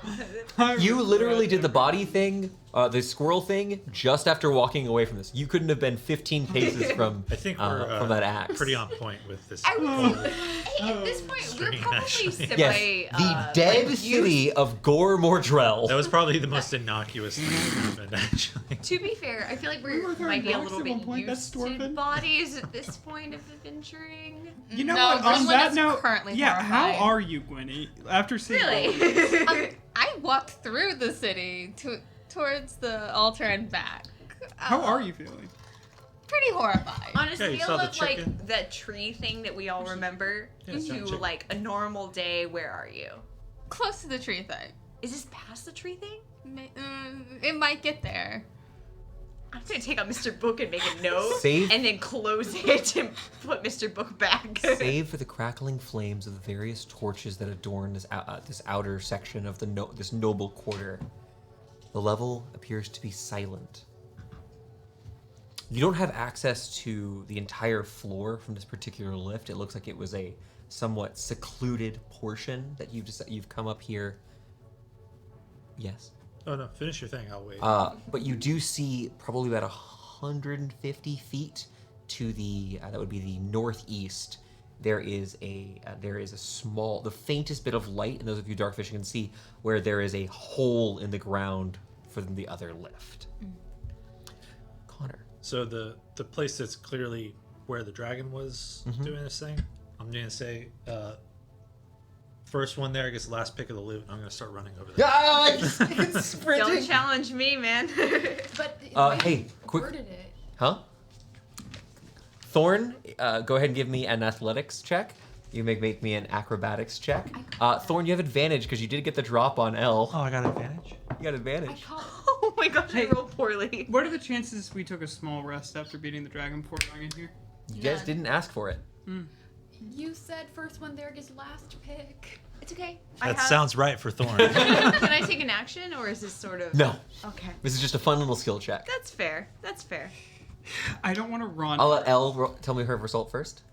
You literally did the body thing, the squirrel thing, just after walking away from this. You couldn't have been 15 paces from I think we're from that axe. pretty on point with this. I was, whole- hey, at this point, we're Stream, probably actually. semi. Yes, the dead like, city of Gore Mordrell. That was probably the most innocuous thing that happened, actually. To be fair, I feel like We were we throwing might be a rocks little at one bit point, that's used to Dwarven. bodies at this point of adventuring. You know No, what? On Greenland that is note, currently yeah. horrified. How are you, Gwenny? After seeing all of this? Really? I walked through the city towards the altar and back. How are you feeling? Pretty horrified. On a Yeah, you scale saw the of like chicken. that tree thing that we all remember Yeah, it's that to chicken. like a normal day, where are you? Close to the tree thing. Is this past the tree thing? It might get there. I'm gonna take out Mr. Book and make a note, Save- and then close it and put Mr. Book back. Save for the crackling flames of the various torches that adorn this this outer section of this noble quarter. The level appears to be silent. You don't have access to the entire floor from this particular lift. It looks like it was a somewhat secluded portion that you've come up here. Yes. Oh no, finish your thing. I'll wait. But you do see probably about 150 feet to the that would be the northeast. There is a small, the faintest bit of light, and those of you darkfish can see where there is a hole in the ground for the other lift. Connor. So the place that's clearly where the dragon was doing this thing, I'm gonna say first one there gets the last pick of the loot. I'm gonna start running over there. It's sprinting. Don't challenge me, man. But hey, quick. worded it. Huh? Thorn, go ahead and give me an athletics check. You make me an acrobatics check. Thorn, you have advantage because you did get the drop on L. Oh, I got advantage. You got advantage. Oh my gosh, I rolled poorly. What are the chances we took a small rest after beating the dragon before going in here? You guys didn't ask for it. You said first one there gets last pick. It's okay. That sounds right for Thorn. Can I take an action, or is this sort of... No. Okay. This is just a fun little skill check. That's fair. That's fair. I don't want to run. I'll let Elle tell me her result first.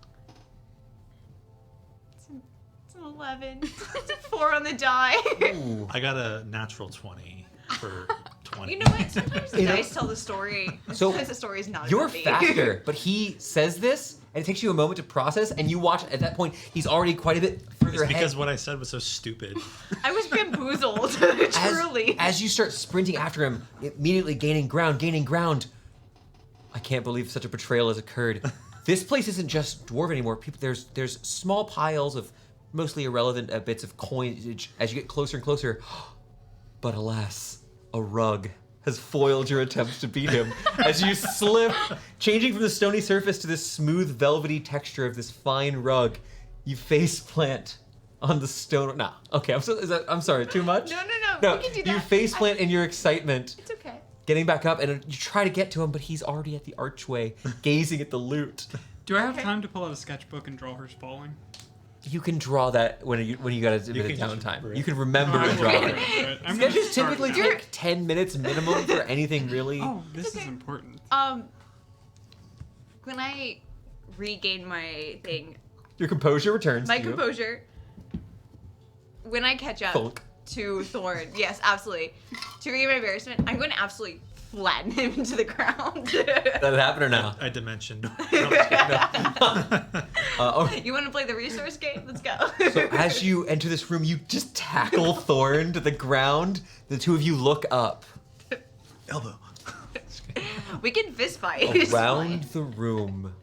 It's an 11. It's a 4 on the die. Ooh. I got a natural 20 for 20. You know what? Sometimes the You know- dice tell the story. So, Sometimes the story is not You're about me. faster, but he says this, and it takes you a moment to process, and you watch at that point, he's already quite a bit further It's ahead. because what I said was so stupid. I was bamboozled. Truly. As you start sprinting after him, immediately gaining ground. I can't believe such a betrayal has occurred. This place isn't just dwarven anymore. There's small piles of mostly irrelevant bits of coinage as you get closer and closer. But alas, a rug has foiled your attempts to beat him. As you slip, changing from the stony surface to this smooth, velvety texture of this fine rug, you face plant on the stone. Nah, okay, I'm sorry, too much? No, we can do that. You face plant in your excitement. It's okay. Getting back up, and you try to get to him, but he's already at the archway, gazing at the loot. Do I have time to pull out a sketchbook and draw hers falling? You can draw that when you got a bit of can just downtime. remember it. You can remember to draw it. I'm gonna Sketches start typically now. take 10 minutes minimum for anything really. Oh, this is important. When I regain my thing, Your composure returns my to you. composure, when I catch up Fulk. to Thorn, yes, absolutely, to regain my embarrassment, I'm going to absolutely flatten him into the ground. That happen or no? I dimensioned. You want to play the resource game? Let's go. So as you enter this room, you just tackle Thorn to the ground. The two of you look up. Elbow. We can fist fight. It's Around fine. the room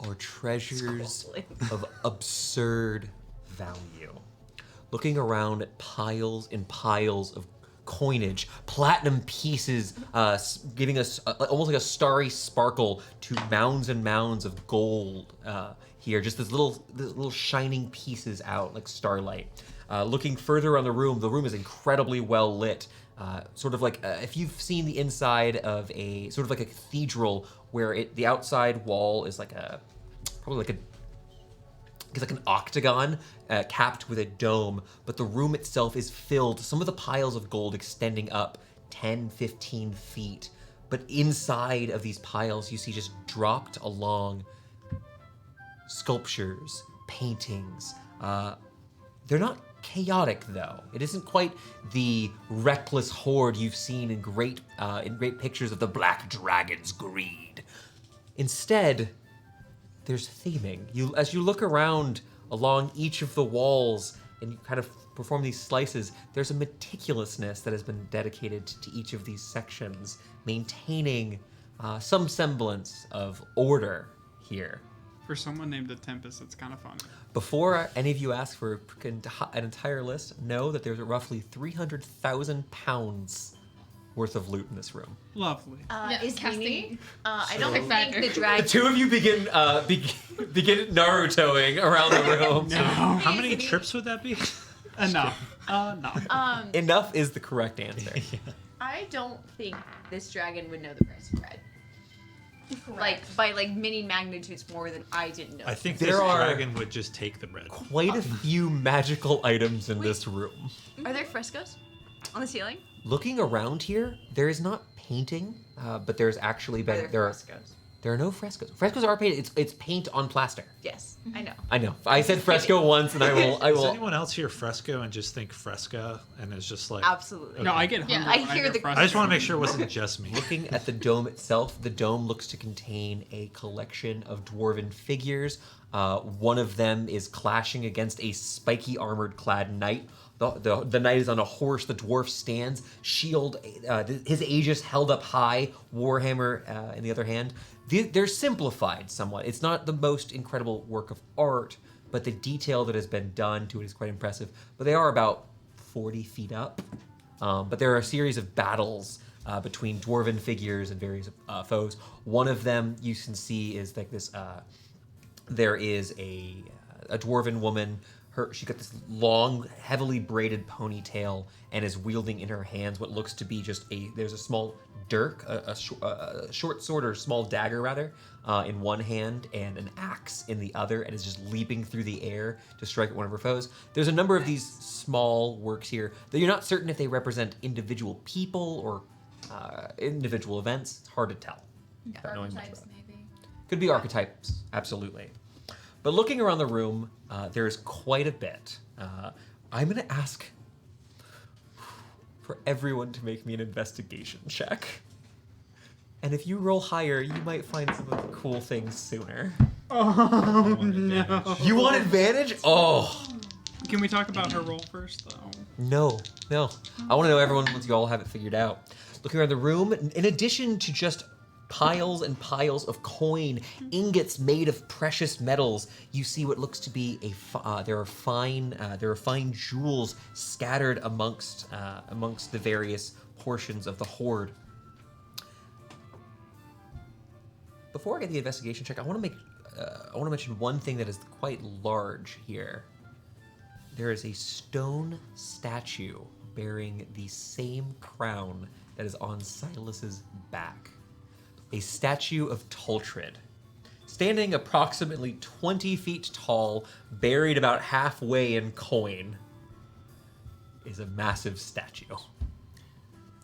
are treasures Scrolling. of absurd value. Looking around at piles and piles of coinage, platinum pieces, giving us almost like a starry sparkle to mounds and mounds of gold here. Just these little shining pieces out like starlight. Looking further around the room is incredibly well lit. Sort of like if you've seen the inside of a sort of like a cathedral where the outside wall is like it's like an octagon capped with a dome, but the room itself is filled, some of the piles of gold extending up 10, 15 feet. But inside of these piles, you see just dropped along sculptures, paintings. They're not chaotic, though. It isn't quite the reckless horde you've seen in great pictures of the Black Dragon's greed. Instead, there's theming. As you look around along each of the walls and you kind of perform these slices, there's a meticulousness that has been dedicated to each of these sections, maintaining some semblance of order here. For someone named the Tempest, it's kind of fun. Before any of you ask for an entire list, know that there's roughly 300,000 pounds worth of loot in this room. Lovely. Is casting. Mimi? I don't Quick think factor. the The dragon. two of you begin Narutoing around the room. No. How many trips would that be? Enough. Enough. Enough is the correct answer. I don't think this dragon would know the price of bread. Like by like many magnitudes more than I didn't know. I think There this are- dragon would just take the bread. Quite a few magical items in this room. Are there frescoes on the ceiling? Looking around here, there is not painting, but there's actually Are been there frescoes? There are no frescoes. Frescoes are painted. It's paint on plaster. Yes, I know. I know. I said fresco once, and I Does will. anyone else hear fresco and just think fresca and it's just like Absolutely. No, I get hungry. Yeah, when I hear the- fresco. I just want to make sure it wasn't just me. Looking at the dome itself, the dome looks to contain a collection of dwarven figures. One of them is clashing against a spiky armored clad knight. The knight is on a horse. The dwarf stands, shield, his aegis held up high, warhammer in the other hand. They're simplified somewhat. It's not the most incredible work of art, but the detail that has been done to it is quite impressive. But they are about 40 feet up. But there are a series of battles between dwarven figures and various foes. One of them you can see is like this. There is a dwarven woman. She got this long, heavily braided ponytail and is wielding in her hands what looks to be just there's a small dirk, a short sword or small dagger rather, in one hand and an axe in the other, and is just leaping through the air to strike at one of her foes. There's a number of these small works here that you're not certain if they represent individual people or individual events. It's hard to tell. without knowing much Archetypes, about it. maybe. Could be archetypes, absolutely. But looking around the room, there's quite a bit. I'm going to ask for everyone to make me an investigation check. And if you roll higher, you might find some of the cool things sooner. Oh, no. You want advantage? Oh. Can we talk about her roll first, though? No. I want to know everyone once you all have it figured out. Looking around the room, in addition to just piles and piles of coin, ingots made of precious metals, you see what looks to be there are fine jewels scattered amongst the various portions of the horde. Before I get the investigation check, I want to mention one thing that is quite large here. There is a stone statue bearing the same crown that is on Silas's back. A statue of Taltred, standing approximately 20 feet tall, buried about halfway in coin, is a massive statue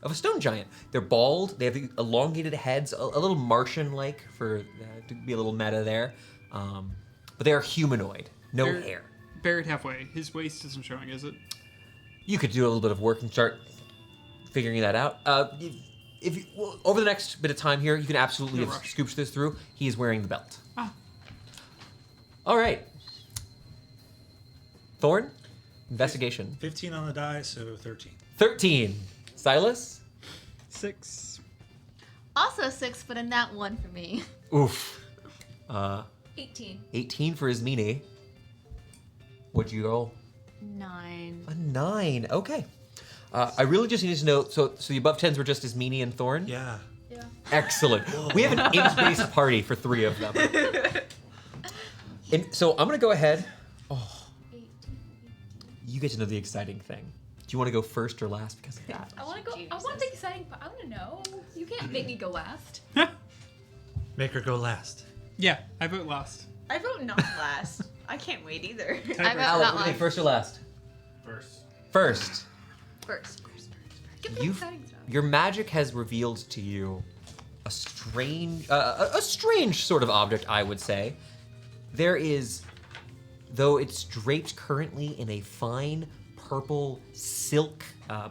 of a stone giant. They're bald. They have the elongated heads, a little Martian-like for to be a little meta there, but they are humanoid, no They're- hair. Buried halfway. His waist isn't showing, is it? You could do a little bit of work and start figuring that out. Over the next bit of time here, you can absolutely No have rush. scooped this through. He is wearing the belt. Ah. All right. Thorn, investigation. 15 on the die, so 13. 13. Silas? 6. Also 6, but a nat 1 for me. Oof. 18. 18 for Ismini. What'd you roll? 9. A 9. Okay. I really just need to know, so the above 10s were just Ismini and Thorn? Yeah. Yeah. Excellent. We have an int-based party for 3 of them. And so I'm going to go ahead. Oh, 18. you get to know the exciting thing. Do you want to go first or last because of that? I want to go. I want the exciting part. I want to know. You can't make me go last. Make her go last. Yeah, I vote last. I vote not last. I can't wait either. I vote Tiebreaker. not Okay, last. first or last? First. First. First. Get the You've, exciting stuff. your magic has revealed to you a strange sort of object, I would say. There is, though it's draped currently in a fine purple silk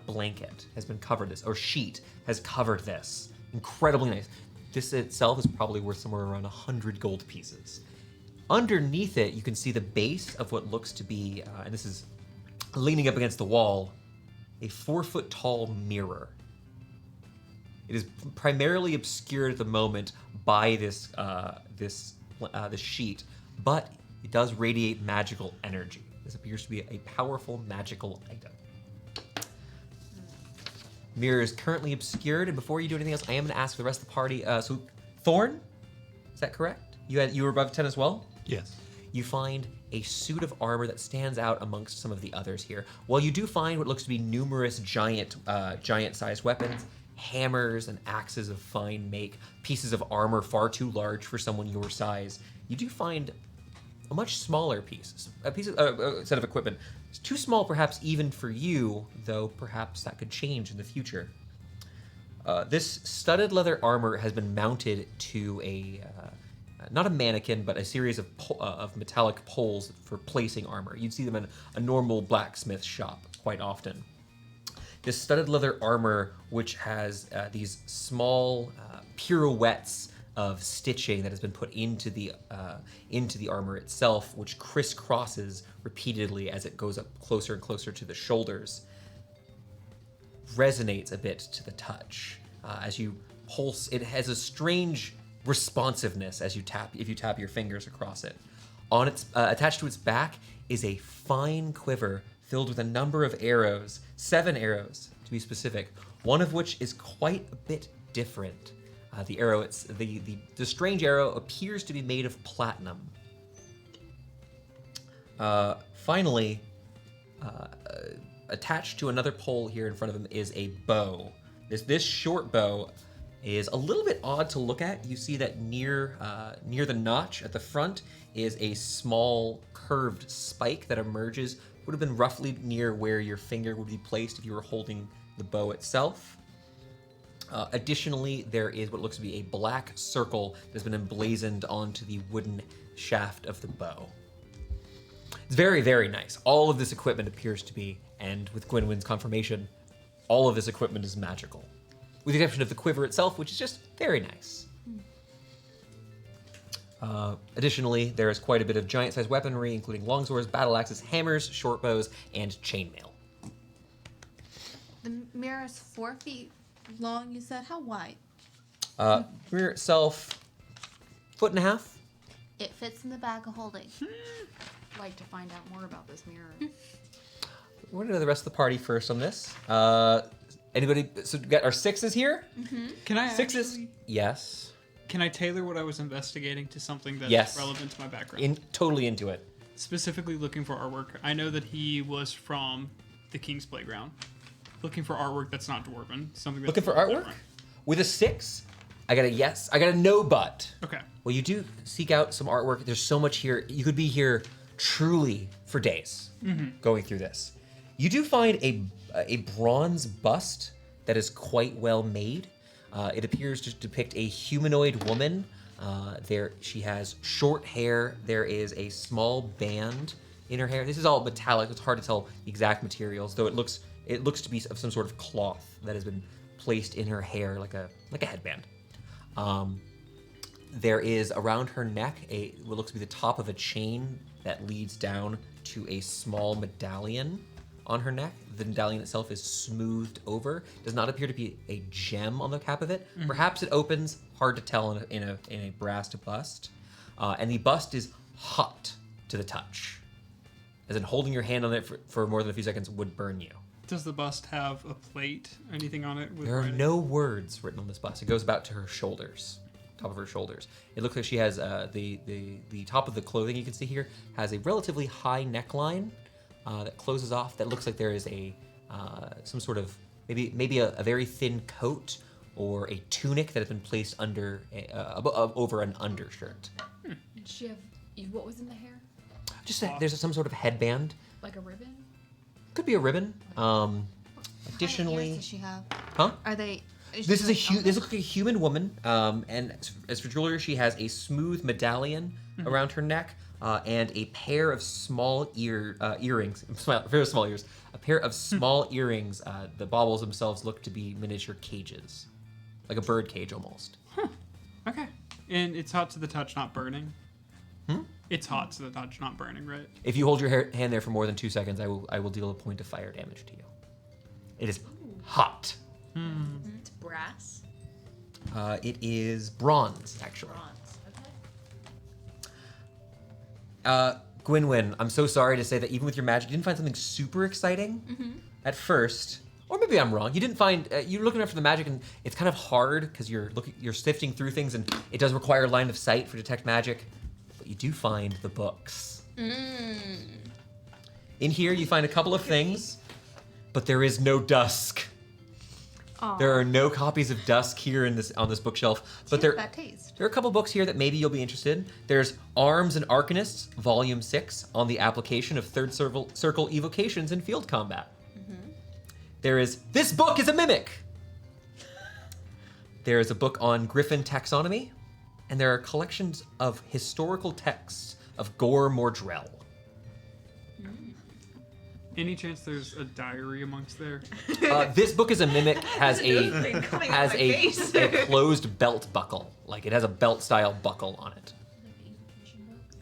blanket, has been covered this, or sheet has covered this. Incredibly nice. This itself is probably worth somewhere around 100 gold pieces. Underneath it, you can see the base of what looks to be, and this is leaning up against the wall, a 4-foot tall mirror. It is primarily obscured at the moment by this sheet, but it does radiate magical energy. This appears to be a powerful magical item. Mirror is currently obscured, and before you do anything else, I am going to ask the rest of the party. So, Thorn, is that correct? You were above 10 as well? Yes. You find a suit of armor that stands out amongst some of the others here. While you do find what looks to be numerous giant-sized weapons, hammers and axes of fine make, pieces of armor far too large for someone your size, you do find a much smaller set of equipment. It's too small perhaps even for you, though perhaps that could change in the future. This studded leather armor has been mounted to a, not a mannequin, but a series of metallic poles for placing armor. You'd see them in a normal blacksmith shop quite often. This studded leather armor, which has these small pirouettes of stitching that has been put into the armor itself, which crisscrosses repeatedly as it goes up closer and closer to the shoulders, resonates a bit to the touch as you pulse. It has a strange responsiveness as you tap your fingers across it. On its attached to its back is a fine quiver filled with a number of arrows, 7 arrows to be specific, one of which is quite a bit different. The strange arrow appears to be made of platinum. Finally, attached to another pole here in front of him is a bow. This short bow is a little bit odd to look at. You see that near the notch at the front is a small curved spike that emerges. Would have been roughly near where your finger would be placed if you were holding the bow itself. Additionally, there is what looks to be a black circle that's been emblazoned onto the wooden shaft of the bow. It's very, very nice. All of this equipment appears to be, and with Gwynwyn's confirmation, all of this equipment is magical. With the exception of the quiver itself, which is just very nice. Additionally, there is quite a bit of giant-sized weaponry, including longswords, battle axes, hammers, short bows, and chainmail. The mirror is 4 feet long, you said. How wide? Mirror itself, 1.5 feet. It fits in the bag of holding. I'd like to find out more about this mirror. We're gonna know the rest of the party first on this. Anybody? So we got our 6s here. Can I 6s? actually, Yes. can I tailor what I was investigating to something that's Yes. relevant to my background? Totally into it. Specifically looking for artwork. I know that he was from the King's Playground. Looking for artwork that's not Dwarven. Something that's Looking for a little artwork? different. With a 6, I got a yes. I got a no, but. Okay. Well, you do seek out some artwork. There's so much here. You could be here truly for days going through this. You do find a bronze bust that is quite well made. It appears to depict a humanoid woman. She has short hair. There is a small band in her hair. This is all metallic. It's hard to tell the exact materials, though it looks to be of some sort of cloth that has been placed in her hair like a headband. There is around her neck what looks to be the top of a chain that leads down to a small medallion on her neck. The medallion itself is smoothed over. Does not appear to be a gem on the cap of it. Perhaps it opens. Hard to tell in a brass bust. And the bust is hot to the touch. As in holding your hand on it for more than a few seconds would burn you. Does the bust have a plate, anything on it? With There are writing? no words written on this bust. It goes about to her shoulders, top of her shoulders. It looks like she has the top of the clothing you can see here has a relatively high neckline that closes off. That looks like there is some sort of maybe a very thin coat or a tunic that has been placed under over an undershirt. Did she have, what was in the hair? There's some sort of headband. Like a ribbon? Could be a ribbon. How many Additionally, ears does she have? huh? Are they? This looks like a human woman, and as for jewelry, she has a smooth medallion around her neck and a pair of small earrings. Very small ears. A pair of small earrings. The baubles themselves look to be miniature cages, like a bird cage almost. Okay. And it's hot to the touch, not burning. It's hot to the touch, not burning, right? If you hold your hand there for more than 2 seconds, I will deal a point of fire damage to you. It is hot. It's brass. It is bronze, actually. Okay. Gwynwyn, I'm so sorry to say that even with your magic, you didn't find something super exciting at first. Or maybe I'm wrong. You didn't find you're looking after the magic, and it's kind of hard because you're sifting through things, and it does require line of sight for detect magic. But you do find the books. In here, you find a couple of things, but there is no Dusk. There are no copies of Dusk here on this bookshelf, but there That taste. are a couple books here that maybe you'll be interested in. There's Arms and Arcanists, Volume 6, on the application of Third Circle evocations in field combat. There is This Book is a Mimic. There is a book on Griffin taxonomy, and there are collections of historical texts of Gore Mordrell. Any chance there's a diary amongst there? This Book is a Mimic has a Thing coming out my face. a closed belt buckle. Like it has a belt style buckle on it.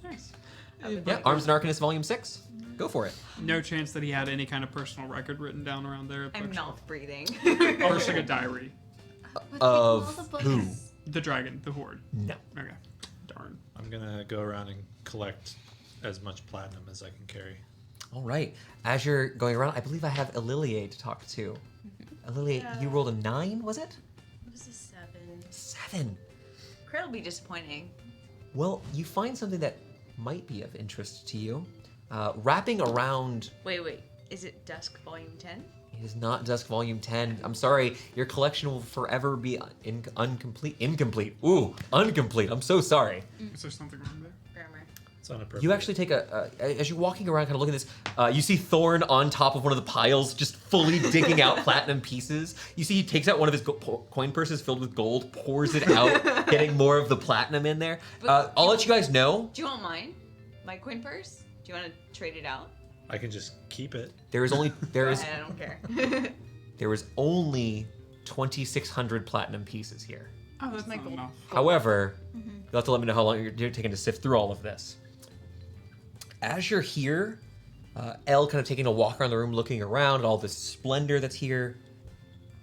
Nice. Yeah, Arms and Arcanists Volume 6. Go for it. No chance that he had any kind of personal record written down around there. I'm mouth breathing. Or just like a diary. Of who? The dragon, the horde. No. Okay. Darn. I'm gonna go around and collect as much platinum as I can carry. All right. As you're going around, I believe I have Ililier to talk to. Ililier, you rolled a 9, was it? It was a 7. 7. Crit will be disappointing. Well, you find something that might be of interest to you. Wrapping around, Wait. Is it Dusk Volume 10? it is not Dusk Volume 10. I'm sorry, your collection will forever be incomplete. Incomplete. Ooh, incomplete. I'm so sorry. Is there something wrong there? Grammar. It's unappropriate. You actually take as you're walking around, kind of looking at this, you see Thorn on top of one of the piles, just fully digging out platinum pieces. You see he takes out one of his coin purses filled with gold, pours it out, getting more of the platinum in there. I'll let you guys know. Do you want mine? My coin purse? Do you want to trade it out? I can just keep it. There is Go ahead, I don't care. there is only 2,600 platinum pieces here. Oh, that's my not goal. enough. However, you'll have to let me know how long you're taking to sift through all of this. As you're here, Elle kind of taking a walk around the room, looking around at all this splendor that's here,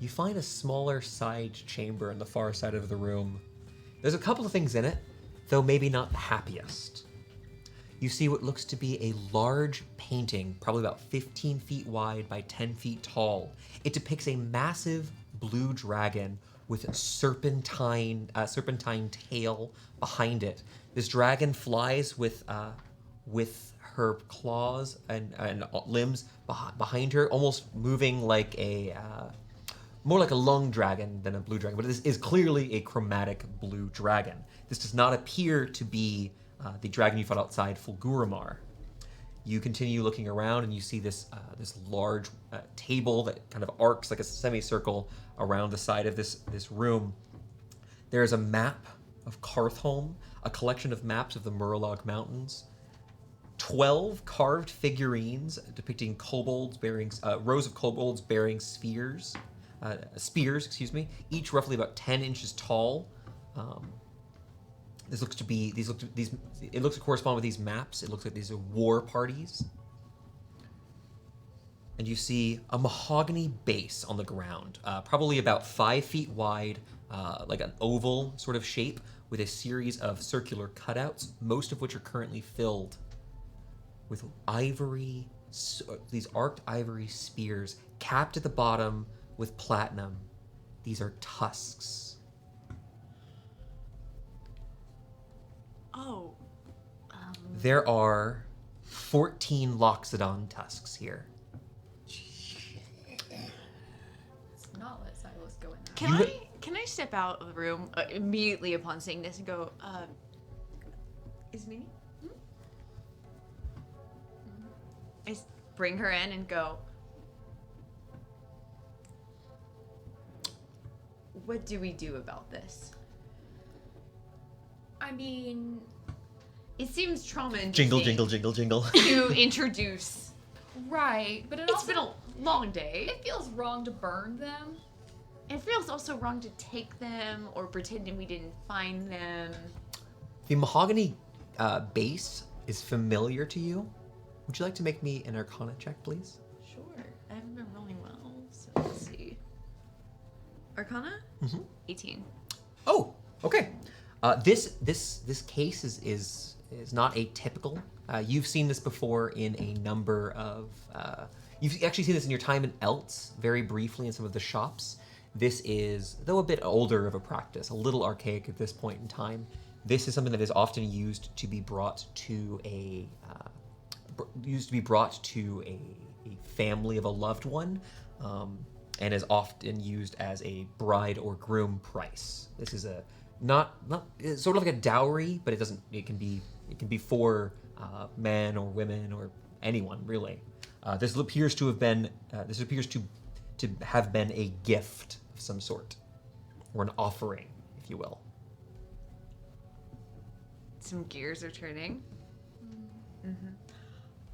you find a smaller side chamber in the far side of the room. There's a couple of things in it, though maybe not the happiest. You see what looks to be a large painting, probably about 15 feet wide by 10 feet tall. It depicts a massive blue dragon with a serpentine tail behind it. This dragon flies with her claws and limbs behind her, almost moving like more like a lung dragon than a blue dragon. But this is clearly a chromatic blue dragon. This does not appear to be the dragon you fought outside Fulguramar. You continue looking around and you see this large table that kind of arcs like a semicircle around the side of this room. There is a map of Carthome, a collection of maps of the Murloc Mountains, 12 carved figurines depicting kobolds bearing rows of kobolds bearing spears, each roughly about 10 inches tall. It looks to correspond with these maps. It looks like these are war parties. And you see a mahogany base on the ground, probably about 5 feet wide, like an oval sort of shape, with a series of circular cutouts, most of which are currently filled with ivory, these arced ivory spears, capped at the bottom with platinum. These are tusks. Oh. There are 14 Loxodon tusks here. Let's not let Silas go in that. Can I step out of the room immediately upon seeing this and go, is Minnie? I bring her in and go, what do we do about this? I mean, It seems trauma-inducing Jingle, jingle, jingle, jingle. to introduce. right, but It's been a long day. it feels wrong to burn them. It feels also wrong to take them or pretending we didn't find them. The mahogany base is familiar to you. Would you like to make me an Arcana check, please? Sure. I haven't been rolling well, so let's see. Arcana? 18. Oh, okay. This case is not atypical. You've seen this before in a number of. You've actually seen this in your time in Eltz, very briefly in some of the shops. This is, though a bit older of a practice, a little archaic at this point in time. This is something that is often used to be brought to a used to be brought to a family of a loved one, and is often used as a bride or groom price. This is a not it's sort of like a dowry, but it can be for men or women or anyone really. This appears to have been a gift of some sort, or an offering, if you will. Some gears are turning.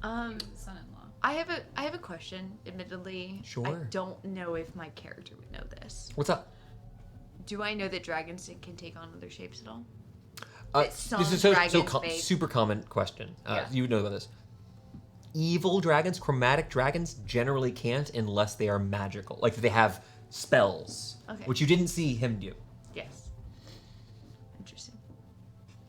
Son-in-law. I have a question. Admittedly, Sure. I don't know if my character would know this. What's up? Do I know that dragons can take on other shapes at all? This is super common question. Yeah. You would know about this. Evil dragons, chromatic dragons, generally can't unless they are magical. Like they have spells, Okay. which you didn't see him do. Yes. Interesting.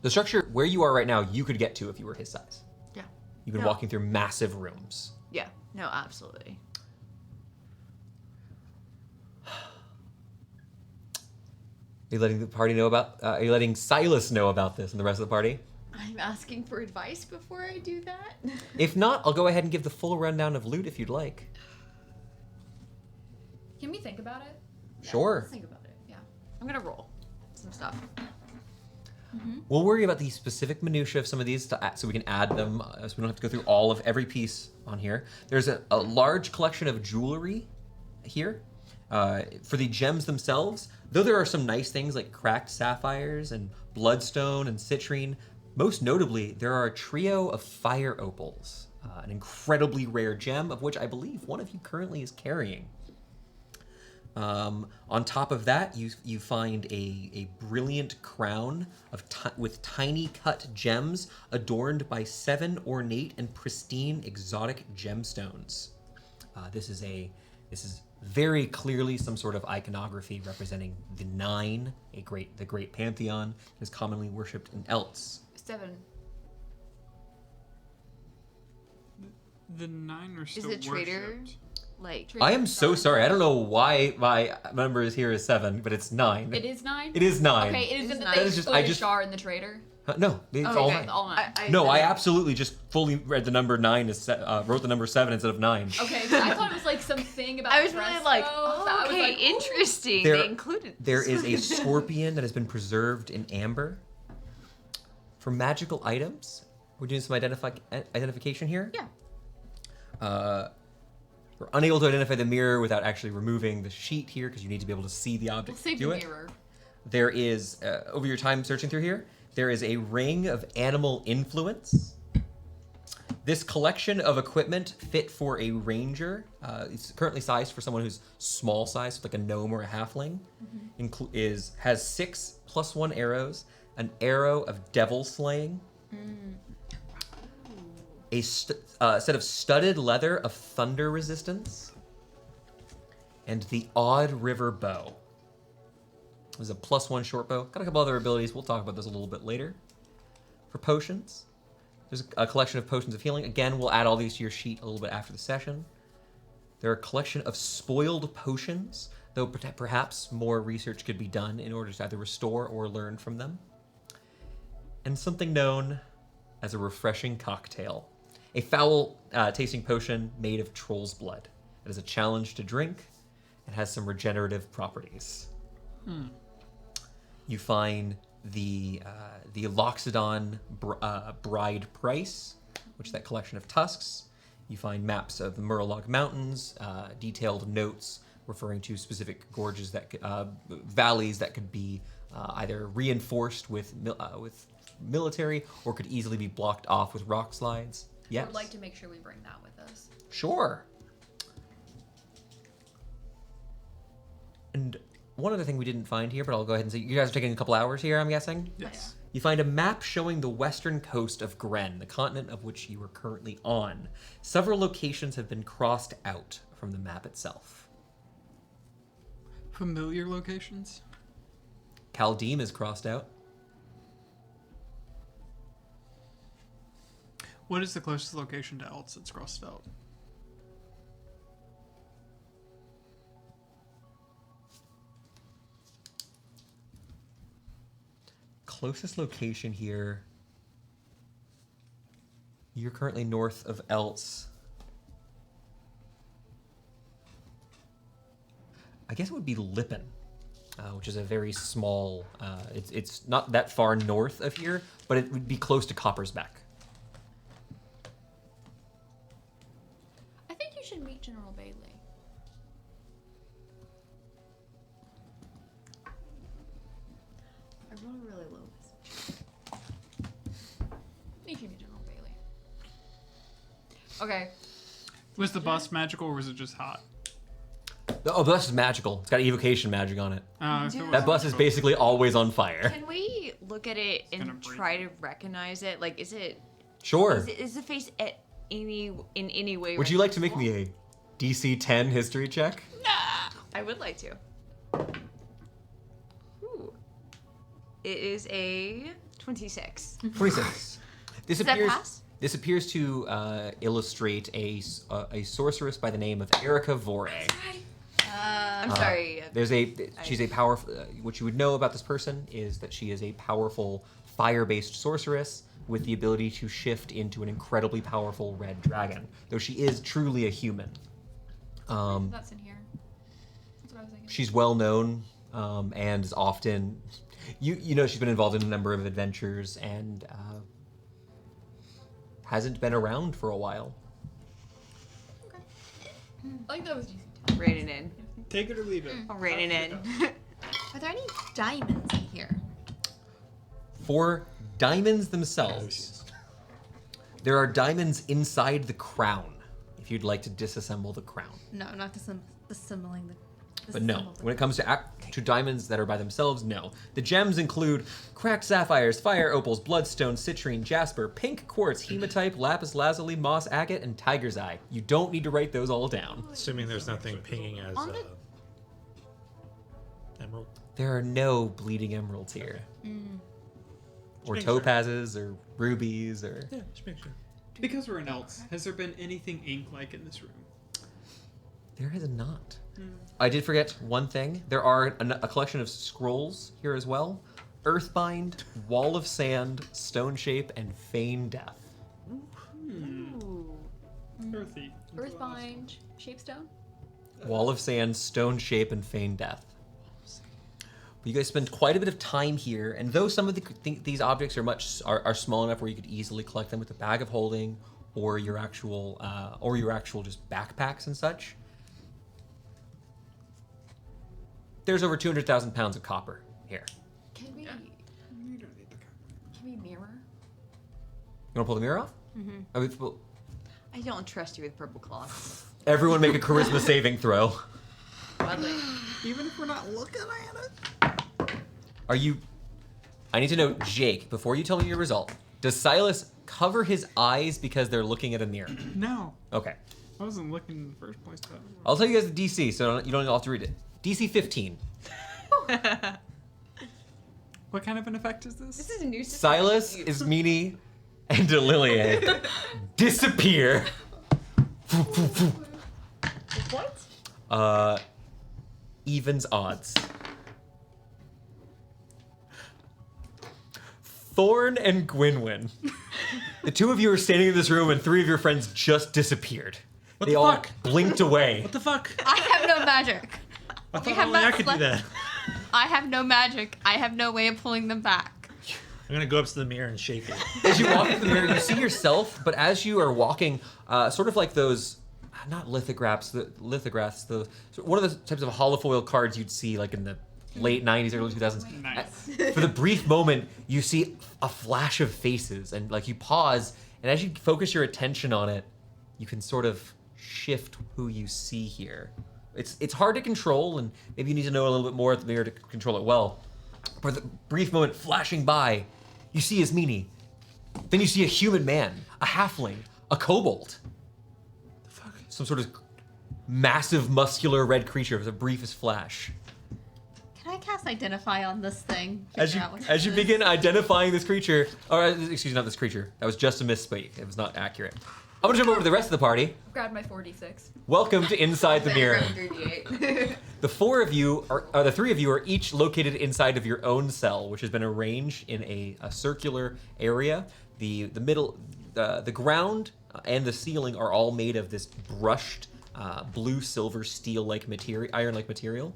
The structure where you are right now, you could get to if you were his size. Yeah. You've been No. walking through massive rooms. Yeah. No, absolutely. Are you letting the party know about? Are you letting Silas know about this and the rest of the party? I'm asking for advice before I do that. If not, I'll go ahead and give the full rundown of loot if you'd like. Can we think about it? Sure. Let's think about it. Yeah. I'm gonna roll some stuff. We'll worry about the specific minutia of some of these so we can add them, so we don't have to go through all of every piece on here. There's a large collection of jewelry here. For the gems themselves, though there are some nice things like cracked sapphires and bloodstone and citrine, most notably, there are a trio of fire opals, an incredibly rare gem of which I believe one of you currently is carrying. On top of that, you find a brilliant crown with tiny cut gems adorned by 7 ornate and pristine exotic gemstones. This is very clearly some sort of iconography representing the Nine, the great pantheon is commonly worshipped in Elts. 7. The 9 are Is still it traitor? worshipped. Like, I am so sorry. I don't know why my number is here is 7, but it's 9. It is 9? It is 9. Okay, it is It's that nine. they That is just- go I to just- Shar and the traitor? No, it's Okay. all Okay. 9. All 9. No, I absolutely just fully read the number 9 wrote the number 7 instead of 9. Okay, but I thought it was like something about I was really like, Fresco, oh, that I was okay, like, ooh. interesting. There- They included There this. is a scorpion that has been preserved in amber. For magical items, we're doing some identification here. Yeah. We're unable to identify the mirror without actually removing the sheet here because you need to be able to see the We'll object to save do the it. mirror. There is, over your time searching through here, there is a ring of animal influence. This collection of equipment fit for a ranger. It's currently sized for someone who's small size, like a gnome or a halfling. Has 6 +1 arrows, an arrow of devil slaying, a set of studded leather of thunder resistance, and the Odd River bow. There's a +1 short bow. Got a couple other abilities. We'll talk about those a little bit later. For potions, there's a collection of potions of healing. Again, we'll add all these to your sheet a little bit after the session. There are a collection of spoiled potions, though perhaps more research could be done in order to either restore or learn from them. And something known as a refreshing cocktail. A foul tasting potion made of troll's blood. It is a challenge to drink and has some regenerative properties. You find the Loxodon Bride Price, which is that collection of tusks. You find maps of the Murloc Mountains, detailed notes referring to specific gorges valleys that could be either reinforced with military or could easily be blocked off with rock slides. I Yes. would like to make sure we bring that with us. Sure. And one other thing we didn't find here, but I'll go ahead and say, you guys are taking a couple hours here, I'm guessing? Yes. You find a map showing the western coast of Gren, the continent of which you are currently on. Several locations have been crossed out from the map itself. Familiar locations? Kaldim is crossed out. What is the closest location to Elts that's crossed out? Closest location here. You're currently north of Eltz. I guess it would be Lippen, which is a very small. It's not that far north of here, but it would be close to Coppersbeck. I think you should meet General Bailey. I roll really low. You should meet General Bailey. Okay. Was the bus magical or was it just hot? Oh, the bus is magical. It's got evocation magic on it. If it was That bus is magical. basically always on fire. Can we look at it gonna and breathe. try to recognize it? Like, is Sure. the face in any way? Would you like to make recognizable? me a DC 10 history check? I would like to. Ooh. It is a 26. 26. This Does that appears. pass? This appears to illustrate a sorceress by the name of Erica Vore. I'm sorry. She's a powerful. What you would know about this person is that she is a powerful fire-based sorceress with the ability to shift into an incredibly powerful red dragon. Though she is truly a human. That's in here. That's what I was thinking. She's well known and is often. You know she's been involved in a number of adventures and hasn't been around for a while. I think that was DC. Rein it in. Take it or leave it. I'll rein it in. Are there any diamonds in here? For diamonds themselves, there are diamonds inside the crown. If you'd like to disassemble the crown, No, not disassembling the. but no. disassemble the- When it comes to diamonds that are by themselves, no. The gems include cracked sapphires, fire opals, bloodstone, citrine, jasper, pink quartz, hematite, lapis lazuli, moss agate, and tiger's eye. You don't need to write those all down. Assuming there's nothing pinging as On the- emerald. There are no bleeding emeralds here, or Just making sure. topazes, or rubies, or. Yeah, just make sure. Because we're in Eltz, has there been anything ink-like in this room? There is not. I did forget one thing. There are a collection of scrolls here as well. Earthbind, Wall of Sand, Stone Shape, and Feign Death. Ooh. Earthy. Earthbind, Shapestone. Wall of Sand, Stone Shape, and Feign Death. But you guys spend quite a bit of time here, and though some of these objects are small enough where you could easily collect them with a bag of holding, or your actual just backpacks and such, there's over 200,000 pounds of copper here. Can we? You don't need the cover. Can we mirror? You want to pull the mirror off? Mm-hmm. I don't trust you with purple cloth. Everyone make a charisma saving throw. Oddly. Even if we're not looking at it. Are you... I need to know, Jake, before you tell me your result, does Silas cover his eyes because they're looking at a mirror? No. Okay. I wasn't looking in the first place. I'll tell you guys the DC, so you don't have to read it. DC 15. What kind of an effect is this? This is a new system. Silas, Ismini, and Delilier disappear. What? Evens odds. Thorn and Gwynwyn. The two of you are standing in this room and three of your friends just disappeared. What They the all fuck? blinked away. What the fuck? I have no magic. I thought have only I not could do slept- that. I have no magic. I have no way of pulling them back. I'm gonna go up to the mirror and shake it. As you walk into the mirror, you see yourself, but as you are walking, sort of like those, not lithographs, one of the types of holofoil cards you'd see like in the late 90s, early 2000s. Nice. For the brief moment, you see a flash of faces, and like you pause, and as you focus your attention on it, you can sort of shift who you see here. It's hard to control, and maybe you need to know a little bit more at the mirror to control it well. For the brief moment flashing by, you see Ismini. Then you see a human man, a halfling, a kobold. The fuck? Some sort of massive, muscular red creature with the briefest flash. Can I cast Identify on this thing? As Figure out what you this begin is? identifying this creature, or excuse me, not this creature. That was just a misspeak. It was not accurate. I'm gonna jump over to the rest of the party. Grab my 4d6. Welcome to Inside the Mirror. The three of you are each located inside of your own cell, which has been arranged in a circular area. The middle, the ground and the ceiling are all made of this brushed blue, silver, steel-like material, iron-like material.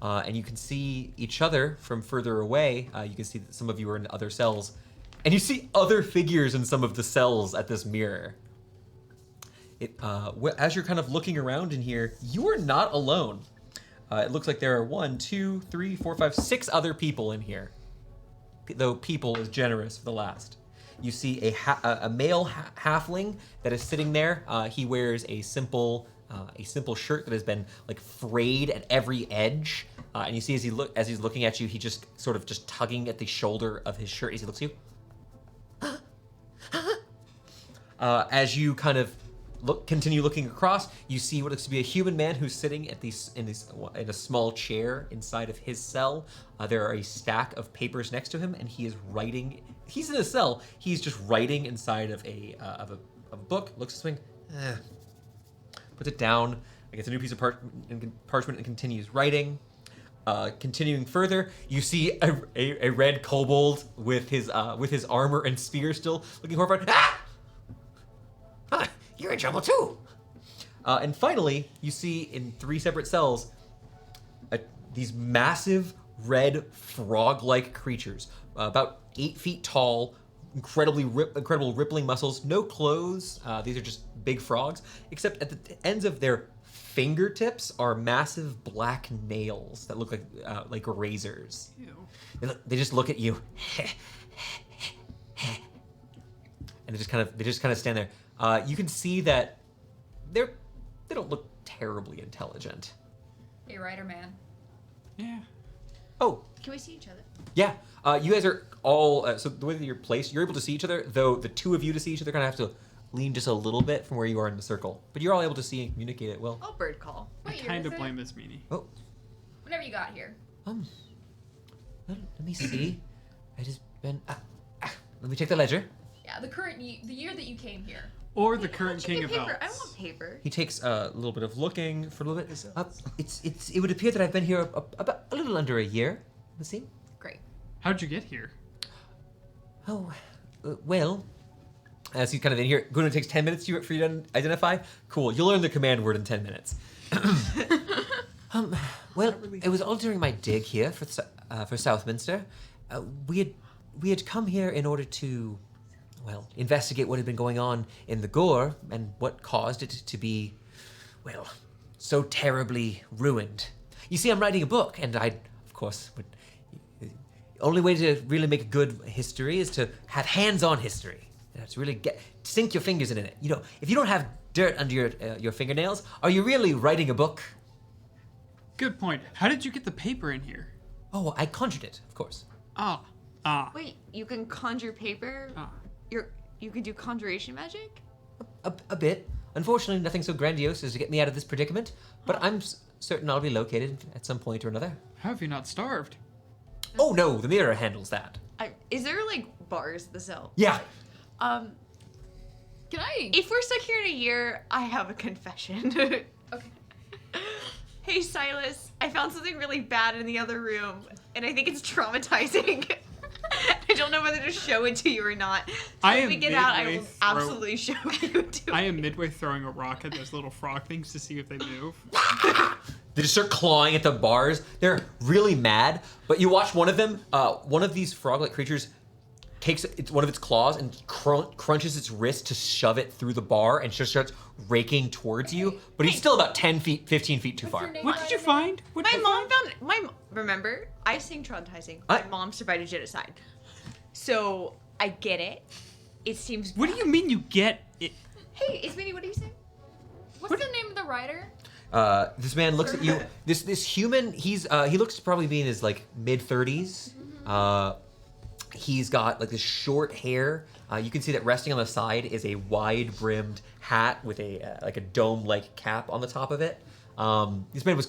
And you can see each other from further away. You can see that some of you are in other cells. And you see other figures in some of the cells at this mirror. As you're kind of looking around in here, you are not alone. It looks like there are 1, 2, 3, 4, 5, 6 other people in here. Though people is generous for the last. You see a male halfling that is sitting there. He wears a simple shirt that has been like frayed at every edge. And you see as he's looking at you, he just sort of just tugging at the shoulder of his shirt as he looks at you. As you kind of continue looking across, you see what looks to be a human man who's sitting in a small chair inside of his cell. There are a stack of papers next to him, and he is writing. He's in a cell. He's just writing inside of a book. Looks at something, puts it down. Gets a new piece of parchment and continues writing. Continuing further, you see a red kobold with his armor and spear still, looking horrified. Ah! Huh, you're in trouble too. And finally, you see in 3 separate cells these massive red frog-like creatures, about 8 feet tall, incredible rippling muscles, no clothes. These are just big frogs, except at the ends of their fingertips are massive black nails that look like razors. Ew. They just look at you, and they just kind of stand there. You can see that they don't look terribly intelligent. Hey, Rider Man. Yeah. Oh, Can we see each other? yeah. You guys are all so the way that you're placed, you're able to see each other. Though the two of you to see each other, kind of have to lean just a little bit from where you are in the circle. But you're all able to see and communicate it well. I'll bird call. I What year kind is of it? blame this meanie. Oh, Whenever you got here. let me see. It has been. Let me check the ledger. Yeah, the year that you came here. Or the Wait, current how'd you king of get paper? elves. I don't want paper. He takes a little bit of looking for a little bit. It would appear that I've been here about a little under a year. Let's see. Great. How'd you get here? Oh, well, as he's kind of in here, Gwyneth takes 10 minutes for you to identify. Cool, you'll learn the command word in 10 minutes. Well, it was all during my dig here for Southminster. We had come here in order to, well, investigate what had been going on in the gore and what caused it to be, well, so terribly ruined. You see, I'm writing a book, and I, of course, would. The only way to really make a good history is to have hands-on history. You know, to really sink your fingers in it. You know, if you don't have dirt under your fingernails, are you really writing a book? Good point. How did you get the paper in here? Oh, I conjured it, of course. Ah. Wait, you can conjure paper? Ah. You can do conjuration magic? A bit. Unfortunately, nothing so grandiose as to get me out of this predicament, but I'm certain I'll be located at some point or another. How have you not starved? Oh no, the mirror handles that. Is there like bars in the cell? Yeah. Um, Can I? if we're stuck here in a year, I have a confession. Okay. Hey Silas, I found something really bad in the other room, and I think it's traumatizing. I don't know whether to show it to you or not. So I when am we get out, I will midway through- absolutely show you to I am midway throwing a rock at those little frog things to see if they move. They just start clawing at the bars. They're really mad, but you watch one of them, one of these frog-like creatures takes one of its claws and crunches its wrist to shove it through the bar and just starts raking towards you, but he's still about 10 feet, 15 feet too What's far. your name, What did you Rider find? What did My you mom find? remember, I sing traumatizing. My mom survived a genocide. So, I get it. It seems What do bad. you mean you get it? Hey, Ismini, what do you say? What's the name of the rider? This man looks at you. This human, he looks to probably be in his like mid-30s. He's got like this short hair. You can see that resting on the side is a wide-brimmed hat with a like a dome-like cap on the top of it. This man was.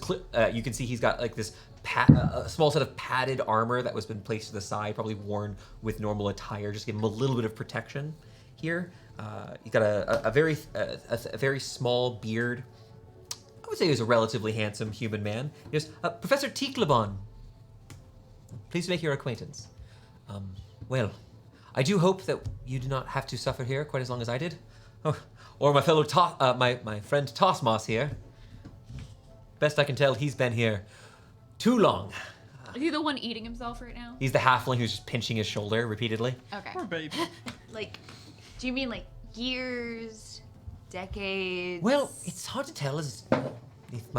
You can see he's got like this a small set of padded armor that was been placed to the side, probably worn with normal attire, just give him a little bit of protection here. He's got a very small beard. would say he was a relatively handsome human man. Yes, Professor Tiklebon. Pleased to make your acquaintance. Well, I do hope that you do not have to suffer here quite as long as I did. Oh, or my fellow my friend Tosmos here. Best I can tell, he's been here too long. Is he the one eating himself right now? He's the halfling who's just pinching his shoulder repeatedly. Okay. Poor baby. Like, do you mean like years, decades? Well, it's hard to tell as if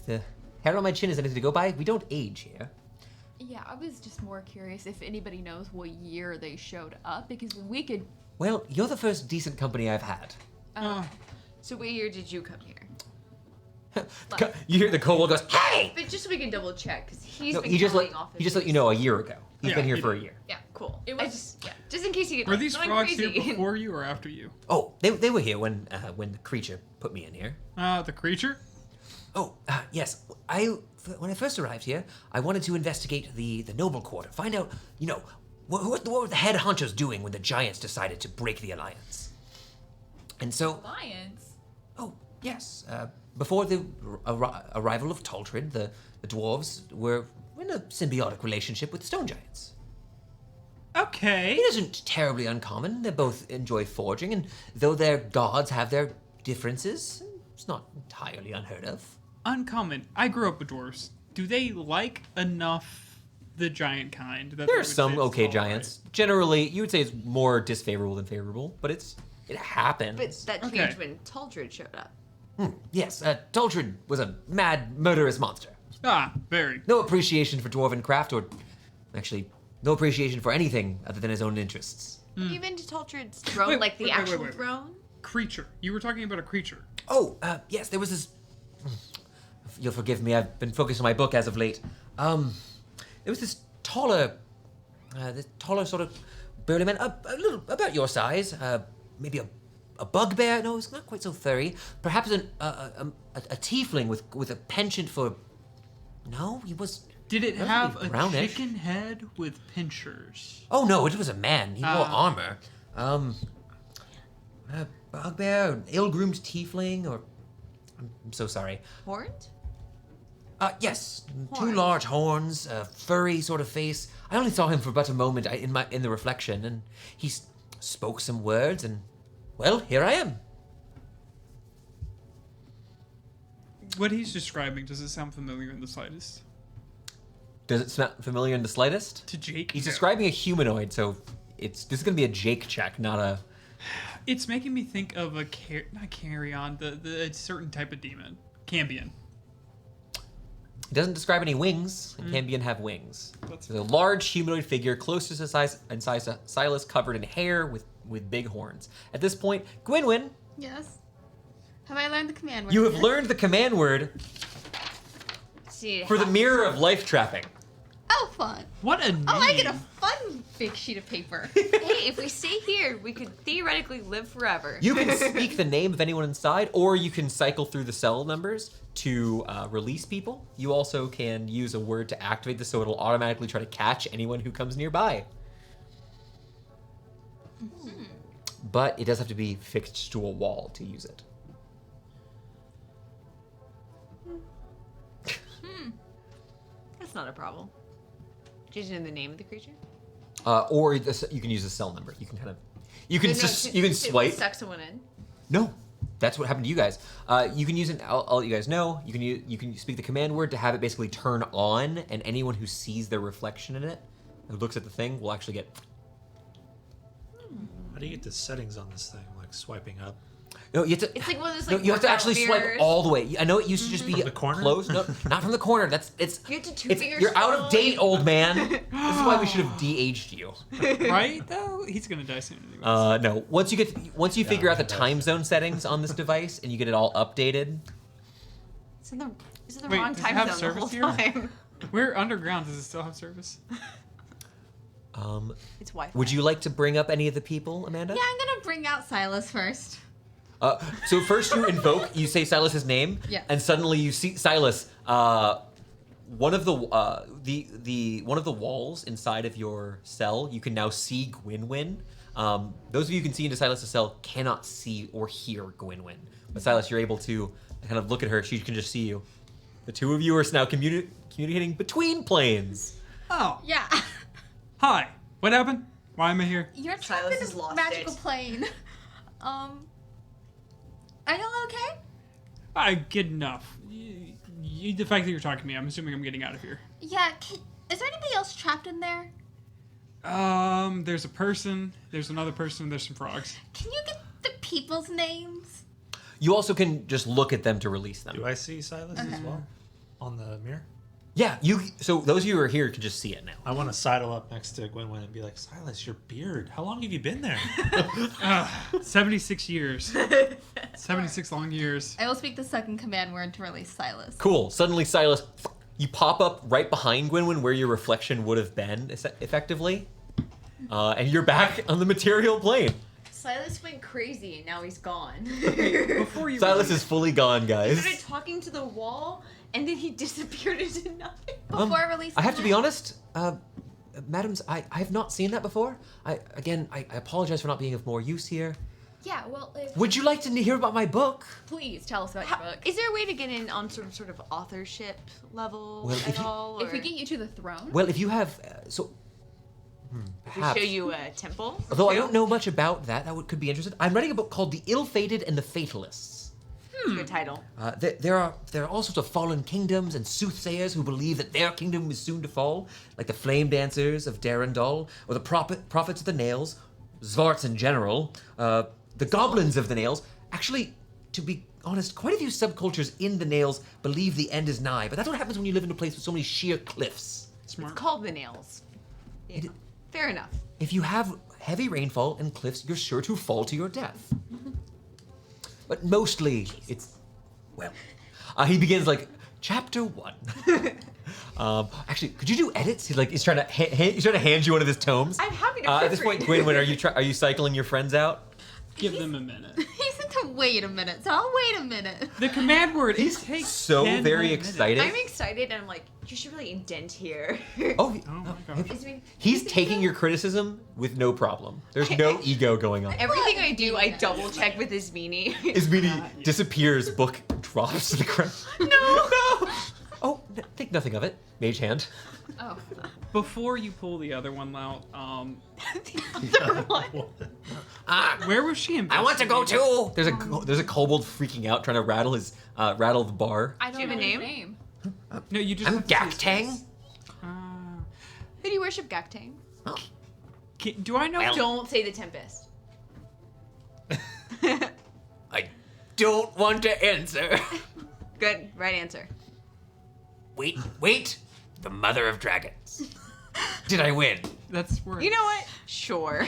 the hair on my chin is anything to go by. We don't age here. Yeah, I was just more curious if anybody knows what year they showed up, because we could. Well, you're the first decent company I've had. So what year did you come here? You hear the kobold goes, "Hey!" But just so we can double check, because he's No, been he just counting let off. he just let you know a year ago. He's Yeah, been here he for a did. year. Yeah, cool. It I was- just in case you get. Were these going frogs crazy. here before you or after you? Oh, they were here when the creature put me in here. The creature? Oh, yes. When I first arrived here, I wanted to investigate the noble quarter, find out, what were the head honchos doing when the giants decided to break the alliance. And so, Lions. oh yes, before the arrival of Taltred, the dwarves were in a symbiotic relationship with stone giants. Okay. It isn't terribly uncommon. They both enjoy forging, and though their gods have their differences, it's not entirely unheard of. Uncommon. I grew up with dwarves. Do they like enough the giant kind? That There they are would some say it's okay all giants. Generally, you would say it's more disfavorable than favorable, but it happens. But that Okay. changed when Taltred showed up. Yes, Taltred was a mad, murderous monster. right? Very. No appreciation for dwarven craft, or actually, no appreciation for anything other than his own interests. Have you been to Taltred's throne, Wait, like the wait, wait, actual wait, wait. throne? Creature. You were talking about a creature. Oh, yes, there was this. You'll forgive me, I've been focused on my book as of late. There was this taller sort of burly man, a little about your size, maybe a bugbear. No, it's not quite so furry. Perhaps a tiefling with a penchant for. No, he was. Did it have relatively a brownish. chicken head with pincers? Oh no, it was a man. He wore armor. A bugbear, an ill-groomed tiefling, or I'm so sorry. Horned? Yes, two Horns. large horns, a furry sort of face. I only saw him for but a moment in the reflection, and he spoke some words, and well, here I am. What he's describing, does it sound familiar in the slightest? Does it sound familiar in the slightest? To Jake? He's No. describing a humanoid, so this is gonna be a Jake check, not a. It's making me think of not carrion, the certain type of demon. Cambion. It doesn't describe any wings, and Cambion have wings. That's- There's a large humanoid figure, close to size to Silas, covered in hair with big horns. At this point, Gwynwyn, Yes. Have I learned the command word? you have learned the command word See, for the Mirror of Life Trapping. Oh, fun. What a name. Oh, I get a fun big sheet of paper. Hey, if we stay here, we could theoretically live forever. You can speak the name of anyone inside, or you can cycle through the cell numbers to release people. You also can use a word to activate this, so it'll automatically try to catch anyone who comes nearby. But it does have to be fixed to a wall to use it. That's not a problem. Just know the name of the creature. Or you can use a cell number. You can kind of, you can swipe. Suck someone in. No, that's what happened to you guys. You can use it. I'll let you guys know. You can speak the command word to have it basically turn on, and anyone who sees their reflection in it, who looks at the thing, will actually get. How do you get the settings on this thing? Like swiping up? No, you have to. It's like one of those No, like you have to workout actually swipe mirrors. all the way. I know it used to just be From the corner? close. No, not from the corner. It's. You have to two It's, fingers you're out of slowly. date, old man. This is why we should have de-aged you. Right, though? He's gonna die soon anyways. No. Once you figure out the time zone settings on this device and you get it all updated. It's in the Wait, wrong does it time have zone the service whole here? time. We're underground. Does it still have service? It's Wi-Fi. Would you like to bring up any of the people, Amanda? Yeah, I'm gonna bring out Silas first. So first you invoke, you say Silas's name, Yeah. and suddenly you see Silas. One of the one of the walls inside of your cell, you can now see Gwynwyn. Those of you who can see into Silas's cell cannot see or hear Gwynwyn, but Silas, you're able to kind of look at her. She can just see you. The two of you are now communicating between planes. Oh, Yeah. hi. What happened? Why am I here? You're trapped Silas in has a lost magical it. plane. Are you all okay? Good enough. The fact that you're talking to me, I'm assuming I'm getting out of here. Yeah. Is there anybody else trapped in there? There's a person, there's another person, there's some frogs. Can you get the people's names? You also can just look at them to release them. Do I see Silas as well on the mirror? Yeah, so those of you who are here can just see it now. I want to sidle up next to Gwynwen and be like, Silas, your beard. How long have you been there? 76 years. 76 long years. I will speak the second command word to release Silas. Cool. Suddenly, Silas, you pop up right behind Gwynwen where your reflection would have been, effectively. And you're back on the material plane. Silas went crazy and now he's gone. Before you Silas is fully gone, He guys. started talking to the wall and then he disappeared into nothing. Before I release I have to be honest, madams, I have not seen that before. I apologize for not being of more use here. Yeah, well, Would you like to hear about my book? please tell us about your book. Is there a way to get in on sort of authorship level Well, at if you- all? If we or get you to the throne, Well, if you have, we perhaps. show you a temple? Although I don't know much about that, could be interested. I'm writing a book called The Ill-Fated and the Fatalists. Good title. There are all sorts of fallen kingdoms and soothsayers who believe that their kingdom is soon to fall, like the Flame Dancers of Darendal, or the Prophets of the Nails, Zvarts in general, the Goblins of the Nails. Actually, to be honest, quite a few subcultures in the Nails believe the end is nigh, but that's what happens when you live in a place with so many sheer cliffs. smart. It's called the Nails. Yeah. Fair enough. If you have heavy rainfall and cliffs, you're sure to fall to your death. But mostly, it's, well, he begins like, chapter 1. Actually, could you do edits? He's trying to hand you one of his tomes. I'm happy to At this point, proofread. Gwynwen, are you cycling your friends out? Give them a minute. He said to wait a minute, so I'll wait a minute. The command word, it takes So 10 very whole minutes. excited. I'm excited and I'm like, you should really indent here. Oh, Oh my gosh. Is it- he's taking your criticism with no problem. There's no ego going on. Everything I do, I double check with his meanie. His meanie disappears, book drops to the ground. No! No! Oh, think nothing of it. Mage hand. oh, Before you pull the other one out, The other one. where was she I want to go too. There's a kobold freaking out, trying to rattle the bar. I don't Do you know have a his name? No, you just I'm have to say his Gaktang. face. Who do you worship, Gaktang? Do I know? Well- Don't say the Tempest. I don't want to answer. Good, right answer. Wait. The mother of dragons. Did I win? That's where. You know what? Sure.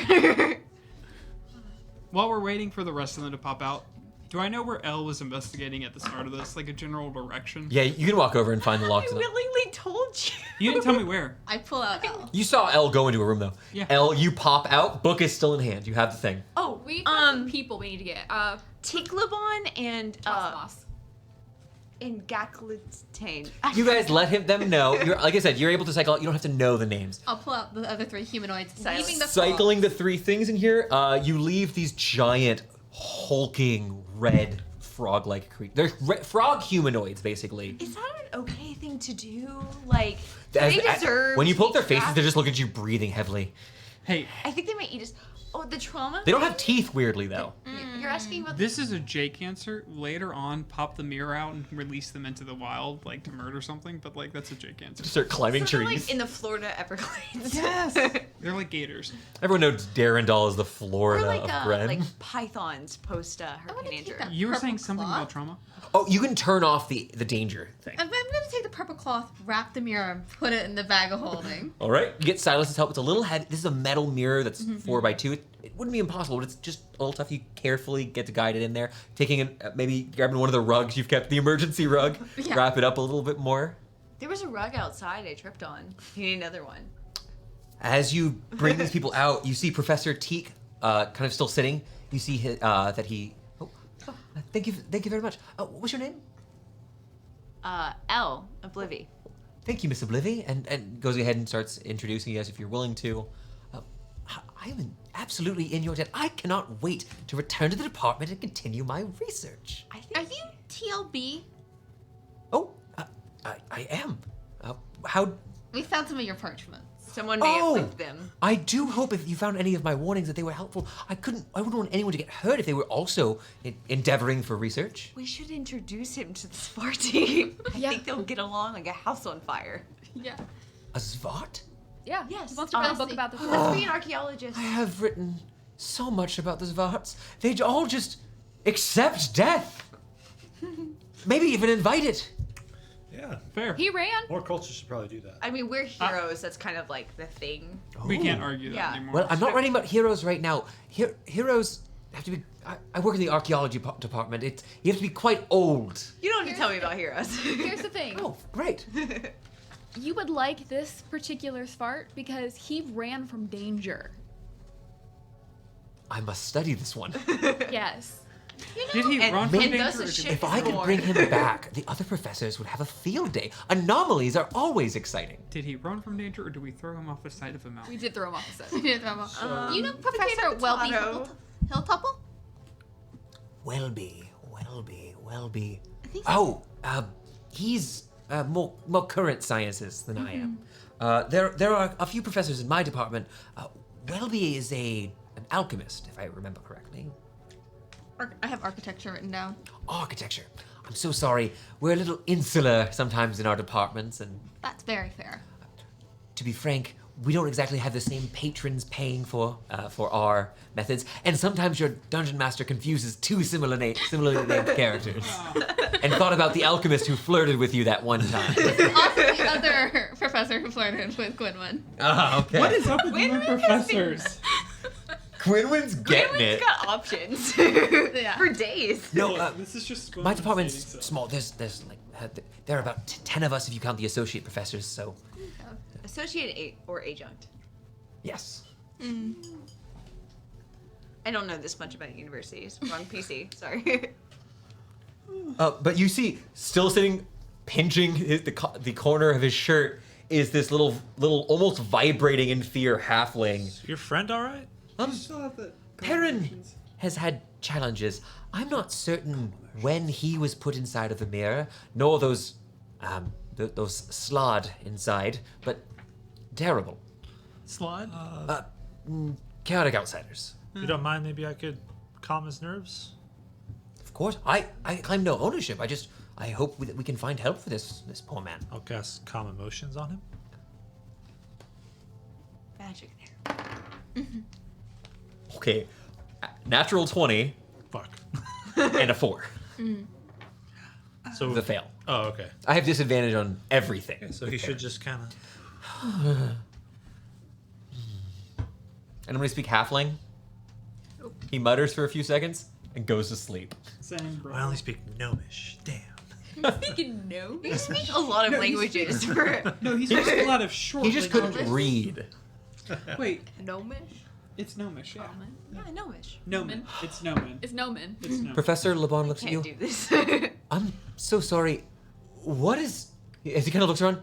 While we're waiting for the rest of them to pop out, do I know where Elle was investigating at the start of this? Like a general direction? Yeah, you can walk over and find the I locks. in it. willingly told you. You didn't tell me where. I pull out L. You saw Elle go into a room though. Yeah. Elle, you pop out. Book is still in hand. You have the thing. Oh, we got some people we need to get. Tiklabon and Cosmos. Gaklitane. You guys let them know. Like I said, you're able to cycle out. You don't have to know the names. I'll pull out the other 3 humanoids, Silence. leaving the Cycling the 3 things in here, you leave these giant, hulking, red frog-like creatures. They're frog humanoids, basically. Is that an okay thing to do? Like, do they deserve. When you to pull up be their faces, trapped? they just look at you breathing heavily. Hey, I think they might eat us. Oh, the trauma. They don't have teeth, weirdly, though. You're asking about this is a J cancer. Later on, pop the mirror out and release them into the wild, like to murder something. But like that's a J cancer. Start climbing So they're, trees. like in the Florida Everglades. Yes. They're like gators. Everyone knows Darendal is the Or Florida like of Bren. like pythons post Hurricane take Andrew. that. You were Purple saying something cloth? about trauma. Oh, you can turn off the danger thing. I'm gonna take the purple cloth, wrap the mirror, and put it in the bag of holding. All right. You get Silas's help. It's a little heavy. This is a metal mirror that's 4x2. It wouldn't be impossible, but it's just a little tough. You carefully get to guide it in there. Taking maybe grabbing one of the rugs you've kept, the emergency rug, Yeah. wrap it up a little bit more. There was a rug outside I tripped on. You need another one. As you bring these people out, you see Professor Teak kind of still sitting. You see that he. Oh, thank you very much. What's your name? L, Oblivy. Thank you, Miss Oblivy, and goes ahead and starts introducing you guys if you're willing to. I am absolutely in your debt. I cannot wait to return to the department and continue my research. I think Are you TLB? Oh, I am. How? We found some of your parchments. Someone may Oh! have linked them. I do hope if you found any of my warnings that they were helpful. I wouldn't want anyone to get hurt if they were also endeavoring for research. We should introduce him to this party. I Yeah. think they'll get along like a house on fire. Yeah. A Zvat? Yeah. Yes, He wants to write a book honestly. about the Let's be an archaeologist. I have written so much about the Zvats. They all just accept death. Maybe even invite it. Yeah. Fair. He ran. More cultures should probably do that. I mean, we're heroes. That's kind of like the thing. We can't Ooh. argue that Yeah. anymore. Well, I'm not writing about heroes right now. Heroes have to be. I work in the archaeology department. You have to be quite old. You don't need to tell me about heroes. Here's the thing. Oh, great. You would like this particular Svart because he ran from danger. I must study this one. Yes. Did he and- run from and danger? thus or a did ship- he- If I could bring him back, the other professors would have a field day. Anomalies are always exciting. Did he run from danger, or do we throw him off the side of a mountain? We did throw him off the set. You know Professor Welby potato. Hilltopple? Welby. I think Oh, he's more current sciences than I am. There are a few professors in my department. Welby is an alchemist, if I remember correctly. I have architecture written down. Architecture. I'm so sorry. We're a little insular sometimes in our departments, and That's very fair. to be frank, we don't exactly have the same patrons paying for our methods, and sometimes your dungeon master confuses two similarly named characters, and thought about the alchemist who flirted with you that one time. Also, the other professor who flirted with Gwynwyn. Ah, okay. What is up with you and professors? Quinwin's getting Everyone's it. got options Yeah. for days. No, This is just my department's small. There's there are about 10 of us if you count the associate professors. So Associate or adjunct. yes. I don't know this much about universities. Wrong PC. Sorry. But you see, still sitting, pinching the corner of his shirt is this little almost vibrating in fear halfling. Is your friend all right? still have the Perrin has had challenges. I'm not certain when he was put inside of the mirror, nor those slod inside, but terrible. slide. Chaotic outsiders. If you don't mind, maybe I could calm his nerves? Of course, I claim no ownership. I hope that we can find help for this poor man. I'll cast calm emotions on him. Magic there. Okay, natural 20 Fuck. and a 4. So The fail. Oh, okay. I have disadvantage on everything. So he should just kind of. And I'm gonna speak halfling. He mutters for a few seconds and goes to sleep. Same, bro. I only speak gnomish. Damn. Speaking no. You speak a lot of languages. No, he speaks a lot of short. He just couldn't languages. read. Wait, Gnomish? it's gnomish, yeah. Yeah, gnomish. Gnomen. It's gnomen. It's Nomen. It's gnomen. Professor LeBon looks at you. Can't do this. I'm so sorry. What is... As he kind of looks around,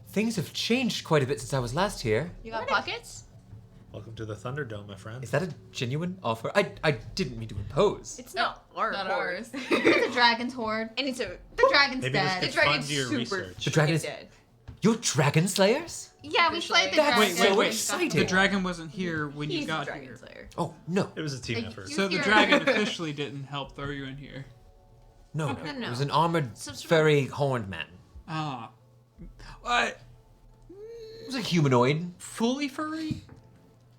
things have changed quite a bit since I was last here. You got pockets? Welcome to the Thunderdome, my friend. Is that a genuine offer? I didn't mean to impose. It's not our Not horde. ours. It's a dragon's horde. And it's a The dragon's Maybe this dead. could the dragon's fund your super research. The dragon is... dead. You're dragon slayers? Yeah, we slayed the That's dragon. so wait. exciting. The dragon wasn't here when you He's got a dragon here. slayer. Oh, no. It was a team effort. you- So the You're- dragon officially didn't help throw you in here. No. no. It was an armored, Some sort of- furry, horned man. Ah. What? It was a humanoid. Fully furry?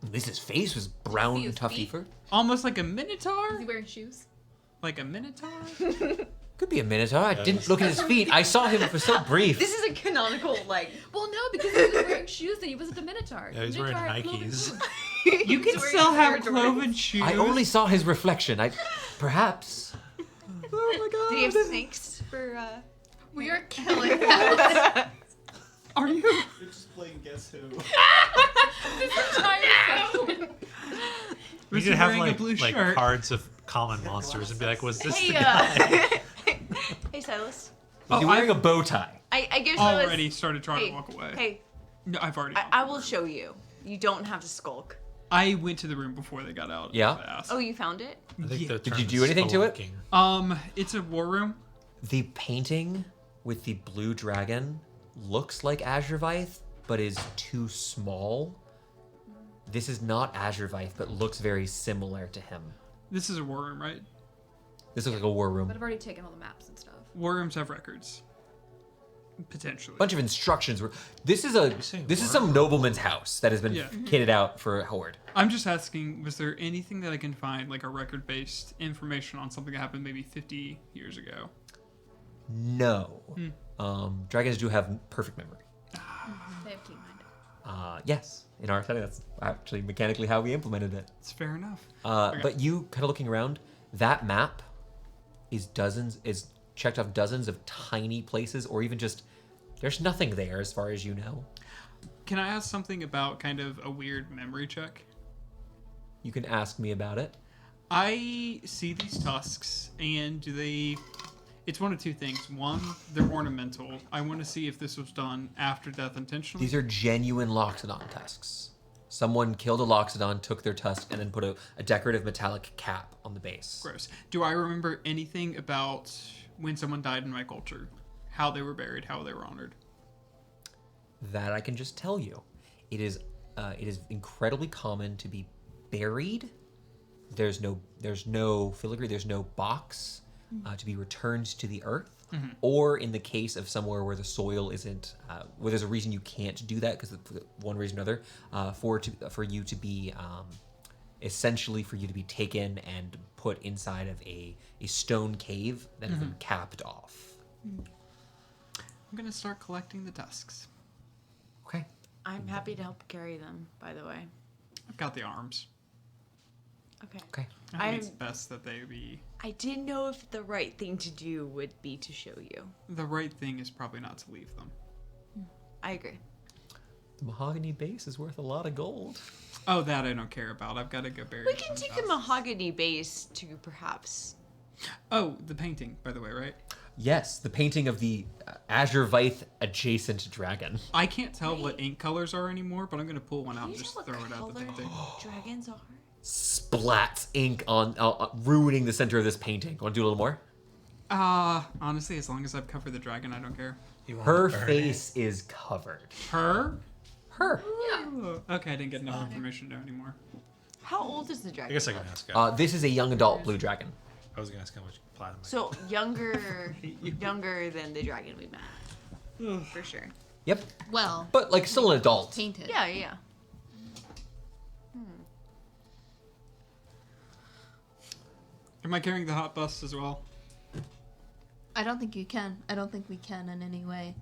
At least his face was brown See and his toughy feet? fur. Almost like a minotaur? Is he wearing shoes? Like a minotaur? Could be a minotaur. I didn't look at his feet. I saw him for so brief. This is a canonical, like. Well, no, because he was wearing shoes and he wasn't a Minotaur. Yeah, he's wearing Minotaur had cloven Nikes. hooves. You can He's wearing still have fur cloven shoes. I only saw his reflection. Perhaps. Oh my god. Do you have snakes for, We are killing that. Are you? You're just playing Guess Who. This entire session. We Was could he have wearing a like blue shirt? cards of common monsters and be like, was this Hey, the guy? Hey, Silas. Was he wearing a bow tie? I give Silas. Already started trying Hey, to walk away. hey, No, I've already. I will show you. You don't have to skulk. I went to the room before they got out. Yeah? Fast. Oh, you found it? I think Yeah. the Did you term do is anything to it? spelunking. It's a war room. The painting with the blue dragon looks like Azurvith, but is too small. This is not Azurvith, but looks very similar to him. This is a war room, right? This looks like a war room. But I've already taken all the maps and stuff. War rooms have records. Potentially. Bunch of instructions. This is saying some nobleman's house that has been Yeah. kitted out for a horde. I'm just asking, was there anything that I can find, like a record-based information on something that happened maybe 50 years ago? No. Dragons do have perfect memory. They have keen mind. Yes, in our setting, that's actually mechanically how we implemented it. It's fair enough. But you kind of looking around, that map is checked off dozens of tiny places, or even just there's nothing there as far as you know. Can I ask something about kind of a weird memory check? You can ask me about it. I see these tusks, and it's one of two things. One, they're ornamental. I want to see if this was done after death intentionally. These are genuine Loxodon tusks. Someone killed a Loxodon, took their tusk, and then put a decorative metallic cap on the base. Gross. Do I remember anything about when someone died in my culture? How they were buried, how they were honored? That I can just tell you. It is incredibly common to be buried. There's no filigree, there's no box to be returned to the earth. Or in the case of somewhere where the soil isn't, where there's a reason you can't do that, because one reason or another, for you to be essentially for you to be taken and put inside of a stone cave that has been capped off. I'm going to start collecting the tusks. Okay. I'm happy to help carry them, by the way. I've got the arms. Okay. Okay. I think it's best that they be... I didn't know if the right thing to do would be to show you. The right thing is probably not to leave them. I agree. The mahogany base is worth a lot of gold. Oh, that I don't care about. I've got to go bury We them can in take the houses. mahogany base to perhaps. Oh, the painting, by the way, right? Yes, the painting of the Azurvith adjacent dragon. I can't tell what ink colors are anymore, but I'm going to pull one out and Can you just tell throw what it at the color painting. dragons are? Splats ink on ruining the center of this painting. Want to do a little more? Honestly, as long as I've covered the dragon, I don't care. You want Her to burn face is covered. Her? Her. Oh, okay, I didn't get enough information to know anymore. How old is the it? I dragon? guess I can ask. This is a young adult blue dragon. I was gonna ask how much platinum. So younger than the dragon we met, for sure. Yep. Well, But like still an adult. painted. Yeah, yeah. Am I carrying the hot bus as well? I don't think you can. I don't think we can in any way.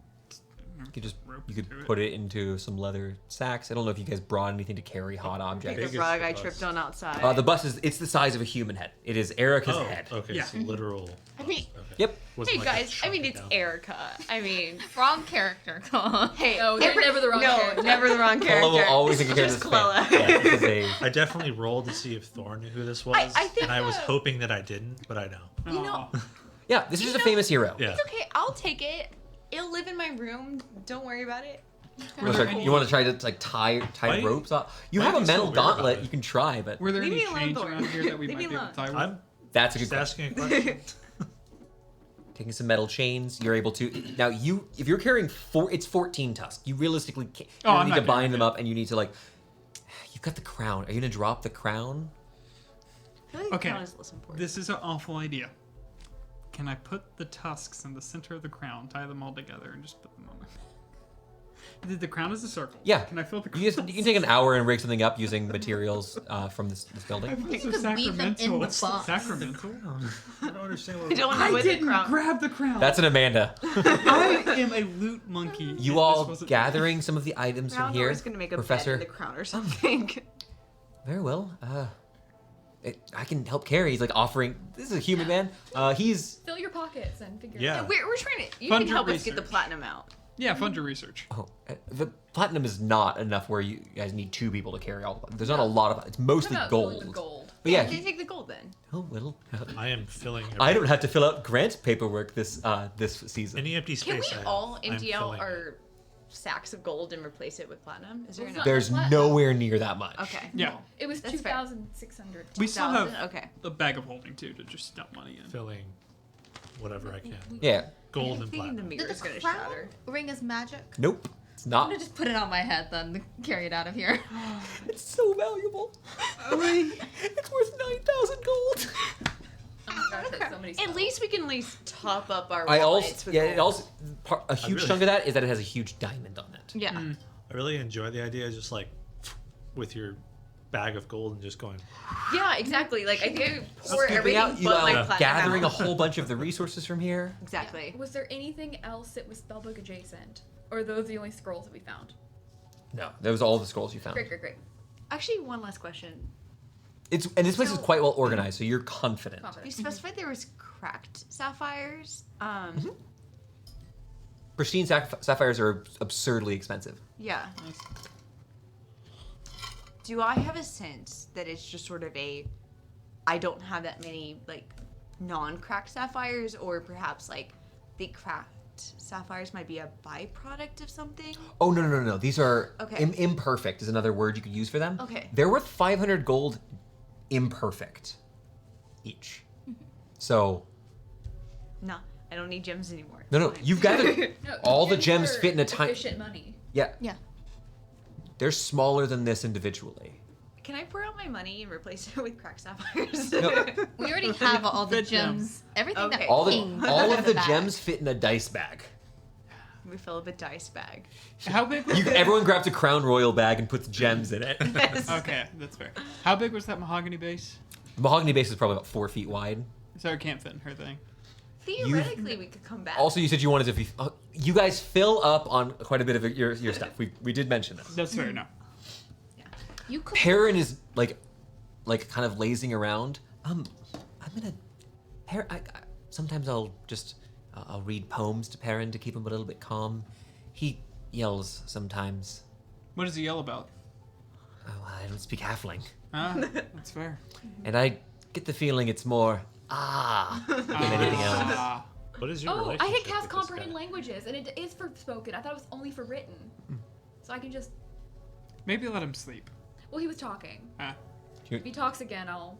You could put it into some leather sacks. I don't know if you guys brought anything to carry hot objects. The Biggest rug I bus. tripped on outside. The bus it's the size of a human head. It is Erica's Oh, head. okay. Yeah. So literal. I mean- okay. Yep. Wasn't Hey like guys, I mean it's down. Erica. I mean, Wrong character. hey, No, they're never the wrong character. never the wrong character. Clella will always think of her as Just a fan. Clella. Yeah, this is a I definitely rolled to see if Thor knew who this was, I think, and I was hoping that I didn't, but I know. You know, yeah. This is just a know- famous hero. Yeah. it's okay. I'll take it. It'll live in my room. Don't worry about it. You want to try to like tie Why- ropes off? You why have are a you so metal weird about gauntlet. it? You can try, but Were there Leave any me alone, chains Thor. around here that we Leave might me be able to tie with? I'm that's a good just question. asking a question. Taking some metal chains, you're able to now. If you're carrying it's 14 tusks. You realistically can't. You Oh, I'm need not to bind carrying them it. up, and you need to like. You've got the crown. Are you gonna drop the crown? I feel like Okay, the crown is less important. this is an awful idea. Can I put the tusks in the center of the crown, tie them all together, and just put them on my... The crown is a circle. Yeah. Can I fill the You crown? can take an hour and rig something up using materials from this building. I put You some could leave them in the sacramental. box. Sacramental? I don't understand what. I don't know I what the didn't crown. grab the crown. That's an Amanda. I am a loot monkey. You This all wasn't- gathering some of the items from Crown here, is gonna make a Professor. bed in the crown or something. Very well. I can help carry. He's like offering. This is a human man. He's. Fill your pockets and figure Yeah. it out. We're trying to. You Fund can your help us get the research. platinum out. Yeah, fund your research. Oh, the platinum is not enough where you guys need two people to carry all. There's not a lot of. It's mostly How about filling gold. with gold? But yeah, Can you take the gold then? oh well. I am filling. I don't have to fill out grant paperwork this season. Any empty Can space. we I have, all I'm empty out filling it. our sacks of gold and replace it with platinum? Is there enough? There's nowhere near that much. Okay. Yeah. It was That's fair. 2,600. We still have 2,000? Okay. a bag of holding too to just dump money in. Filling whatever I can. Yeah. Gold I'm and thinking the platinum. Did mirror's the gonna crown shatter. ring is magic? Nope. It's I'm not. gonna just put it on my head then to carry it out of here. It's so valuable. It's worth 9,000 gold. Oh my gosh, that's so many At spells. least we can at least top up our I wallets also, with yeah, gold. it also, a huge really- chunk of that is that it has a huge diamond on it. Yeah. I really enjoy the idea of just like with your bag of gold and just going. Yeah, exactly. Like I think I pour Scooping everything out, you but my are platinum gathering a out. whole bunch of the resources from here. Exactly. Was there anything else that was spellbook adjacent? Or are those the only scrolls that we found? No, that was all the scrolls you found. Great. Actually, one last question. And this place is So- quite well organized, so you're confident. You specified there was cracked sapphires. Pristine sapphires are absurdly expensive. Yeah. Do I have a sense that it's just sort of I don't have that many like non-cracked sapphires, or perhaps like the cracked sapphires might be a byproduct of something? Oh no! These are Okay. imperfect. Is another word you could use for them. Okay. They're worth 500 gold, imperfect, each. So No, I don't need gems anymore. no, Fine. you've gathered No, all the gems gems are fit in a tiny. efficient money. Yeah, Yeah. they're smaller than this individually. Can I pour out my money and replace it with cracked sapphires? No. We already have all the Fit them. gems. Everything Okay. that All King of put in the bag. gems fit in a dice bag. We fill up a dice bag. How big was Everyone grabs a Crown Royal bag and puts gems in it. Okay, that's fair. How big was that mahogany base? The mahogany base is probably about 4 feet wide. So it can't fit in her thing. Theoretically, we could come back. Also, you said you wanted to be. You guys fill up on quite a bit of your stuff. We did mention this. That's fair enough. You could. Perrin is like kind of lazing around. I'm gonna. Sometimes I'll just I'll read poems to Perrin to keep him a little bit calm. He yells sometimes. What does he yell about? Oh, I don't speak halfling, Ah, that's fair. and I get the feeling it's more than anything else. Ah. What is your Oh, I relationship can cast with this comprehend guy? languages, and it is for spoken. I thought it was only for written. So I can just. Maybe let him sleep. Well, he was talking. Ah. If he talks again, I'll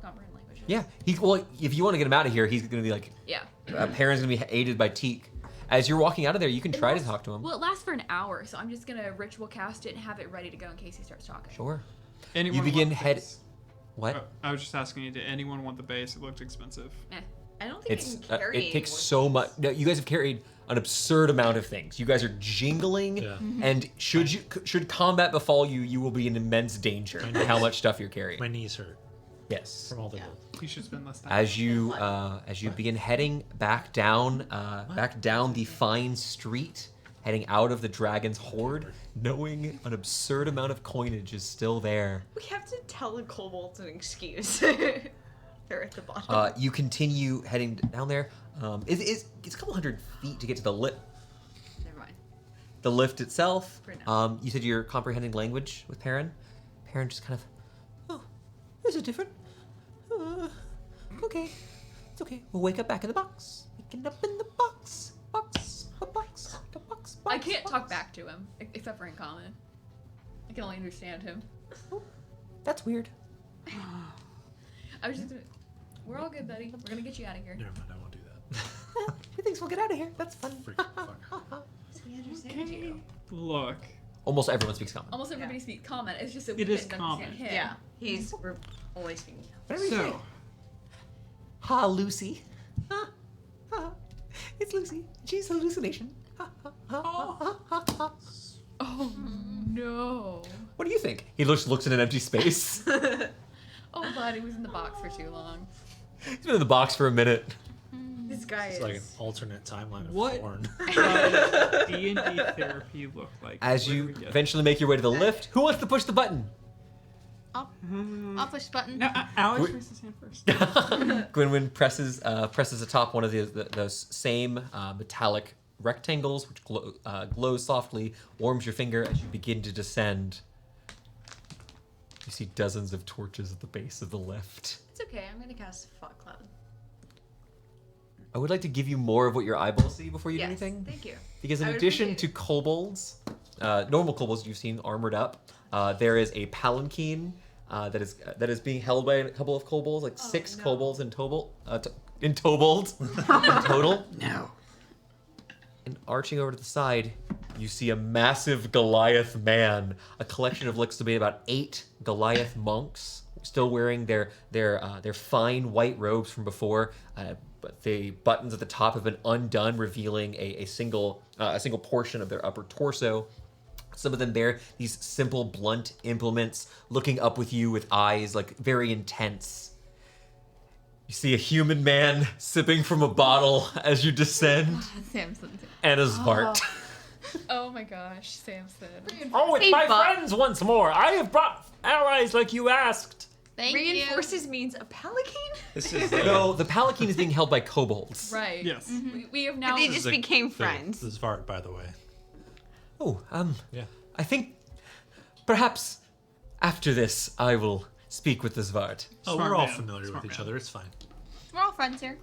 comprehend languages. Yeah, well, if you want to get him out of here, he's gonna be like. Yeah. Perrin's gonna be aided by Teak. As you're walking out of there, you can It try to lasts- talk to him. Well, it lasts for an hour, so I'm just gonna ritual cast it and have it ready to go in case he starts talking. Sure. Anyone You begin want the head. base? What? Oh, I was just asking you, did anyone want the base? It looked expensive. Eh. I don't think It's I can carry it takes any so more much. No, you guys have carried an absurd amount of things. You guys are jingling, Yeah. and should combat befall you, you will be in immense danger in how much stuff you're carrying. My knees hurt Yes. from all the gold. You should spend less time. As you begin heading back down the fine street, heading out of the dragon's horde, knowing an absurd amount of coinage is still there. We have to tell the kobolds an excuse. They're at the bottom. You continue heading down there. It's a couple hundred feet to get to the lift. Never mind. The lift itself. For now. You said you're comprehending language with Perrin. Perrin just kind of, oh, this is different. Okay, it's okay. We'll wake up back in the box. Waking up in the box. Box. A box. A box. I box, can't box. talk back to him, except for in common. I can only understand him. That's weird. I was just. We're all good, buddy. We're gonna get you out of here. Never mind, I won't do that. He thinks we'll get out of here. That's fun. Freaking fuck. We understand you. Look, Almost everyone speaks common. Almost everybody speaks common. It's just that It we is didn't understand common. him. Yeah, we're only speaking. Whatever you say. so Ha, Lucy. Ha, ha. It's Lucy. She's a hallucination. Ha, ha, ha, ha, ha, ha. Oh no. What do you think? He looks in an empty space. Oh, bud, he was in the box for too long. He's been in the box for a minute. This guy It's is. like an alternate timeline of What? porn. does D&D therapy look like? As Where you do we get- eventually make your way to the lift, who wants to push the button? I'll push button. No, Alex Wait. raised his hand first. Gwynwyn presses atop one of those same metallic rectangles, which glows softly, warms your finger as you begin to descend. You see dozens of torches at the base of the lift. It's okay. I'm gonna cast fog cloud. I would like to give you more of what your eyeballs see before you do Yes, anything. thank you. Because in I would addition to appreciate kobolds, normal kobolds you've seen armored up, there is a palanquin that is being held by a couple of kobolds, like 6 kobolds in total. In total. No. And arching over to the side, you see a massive Goliath man. A collection of looks to be about 8 Goliath monks, still wearing their fine white robes from before. But the buttons at the top have been undone, revealing a single portion of their upper torso. Some of them bear these simple, blunt implements, looking up with you with eyes like very intense. You see a human man sipping from a bottle as you descend, Samson. and a Zvart. Oh my gosh, Samson. Oh, it's Hey, my Buck. friends once more. I have brought allies like you asked. Thank Reinforces means a pelican? This is No, the palanquin is being held by kobolds. Right. Yes. We have now. They just became the friends. Zvart, by the way. Oh, Yeah. I think perhaps after this I will speak with the Zvart. Oh, Smart we're all man. familiar Smart with each man. other. It's fine. We're all friends here.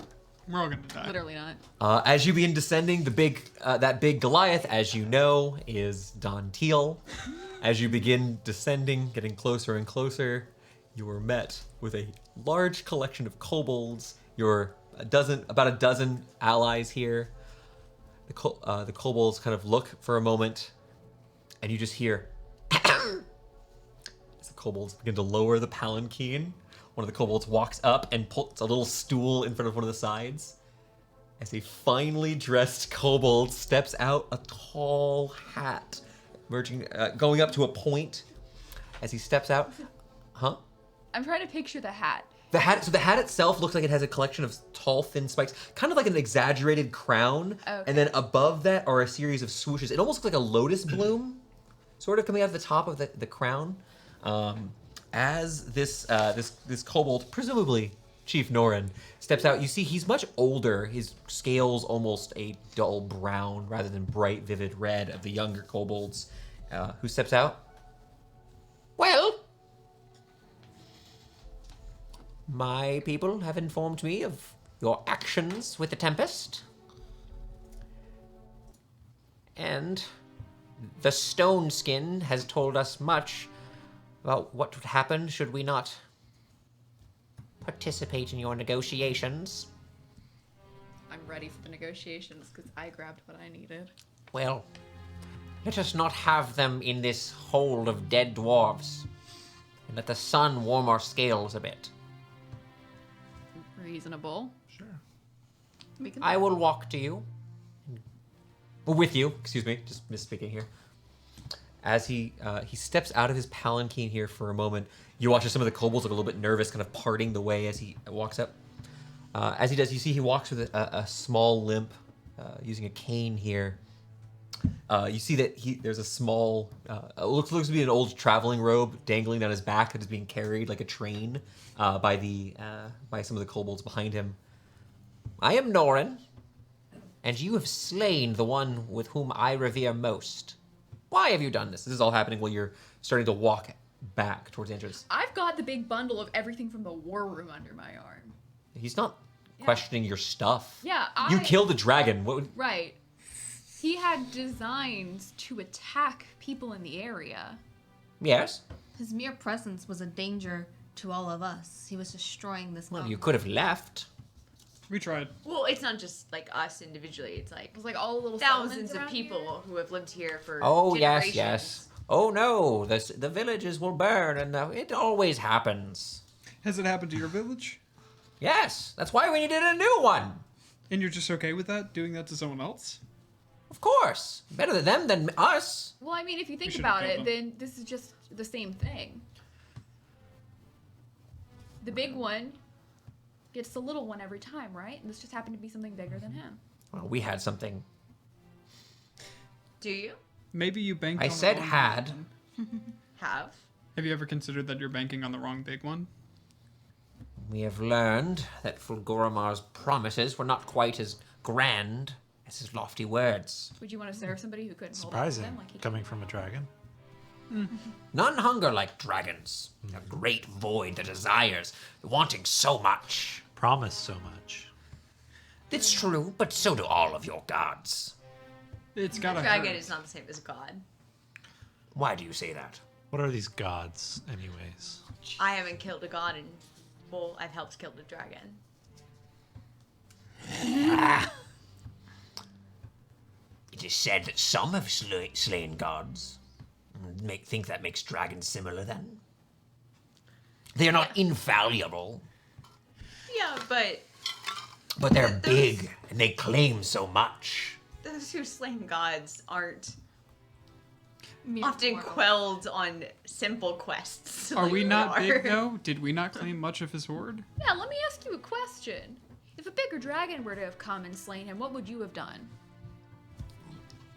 We're all gonna die. Literally not. As you begin descending, that big Goliath, as you know, is Don Teal. As you begin descending, getting closer and closer, you are met with a large collection of kobolds. You're about a dozen allies here. The kobolds kind of look for a moment, and you just hear as the kobolds begin to lower the palanquin. One of the kobolds walks up and puts a little stool in front of one of the sides. As a finely dressed kobold steps out, a tall hat, going up to a point. As he steps out, I'm trying to picture the hat. The hat itself looks like it has a collection of tall, thin spikes, kind of like an exaggerated crown. Okay. And then above that are a series of swooshes. It almost looks like a lotus bloom, sort of coming out of the top of the crown. As this kobold, presumably Chief Norin, steps out, you see he's much older. His scale's almost a dull brown rather than bright, vivid red of the younger kobolds. Who steps out? Well, my people have informed me of your actions with the Tempest. And the Stone Skin has told us much about what would happen should we not participate in your negotiations. I'm ready for the negotiations because I grabbed what I needed. Well, let us not have them in this hold of dead dwarves. And let the sun warm our scales a bit. Reasonable. Sure. We can. I will walk to you. Well, with you, excuse me, just misspeaking here. As he steps out of his palanquin here for a moment, you watch as some of the kobolds look a little bit nervous, kind of parting the way as he walks up. As he does, you see he walks with a small limp, using a cane here. You see that there's a small, looks to be an old traveling robe dangling down his back that is being carried like a train by some of the kobolds behind him. I am Norin, and you have slain the one with whom I revere most. Why have you done this? This is all happening while you're starting to walk back towards the entrance. I've got the big bundle of everything from the war room under my arm. He's not questioning your stuff. Yeah, You killed a dragon. What would... Right. He had designs to attack people in the area. Yes? His mere presence was a danger to all of us. He was destroying this Well, mountain. you could have left. We tried. Well, it's not just like us individually. It's like It was like all the little thousands settlements of around people here. who have lived here for Oh, yes, generations. yes. Oh, no, the villages will burn, and it always happens. Has it happened to your village? Yes, that's why we needed a new one. And you're just okay with that? Doing that to someone else? Of course. Better than them than us. Well, I mean, if you think should've about killed it, then this is just the same thing. The big one gets the little one every time, right? And this just happened to be something bigger than him. Well, we had something. Do you Maybe you banked I on the said wrong big had. one. have? Have you ever considered that you're banking on the wrong big one? We have learned that Fulguramar's promises were not quite as grand as his lofty words. Would you want to serve somebody who couldn't hold on to Surprising, them like he coming from a dragon. None hunger like dragons. A great void that desires, wanting so much. Promise so much. It's true, but so do all of your gods. It's gotta Dragon hurt. is not the same as God. Why do you say that? What are these gods, anyways? I haven't killed a god and, well, I've helped kill the dragon. It is said that some have slain gods. Think that makes dragons similar then? They are not infallible, Yeah, but but they're Those- big and they claim so much. those who slain gods aren't Mere often mortal. quelled on simple quests. Are like we not are. big though? Did we not claim much of his horde? Yeah, let me ask you a question. If a bigger dragon were to have come and slain him, what would you have done?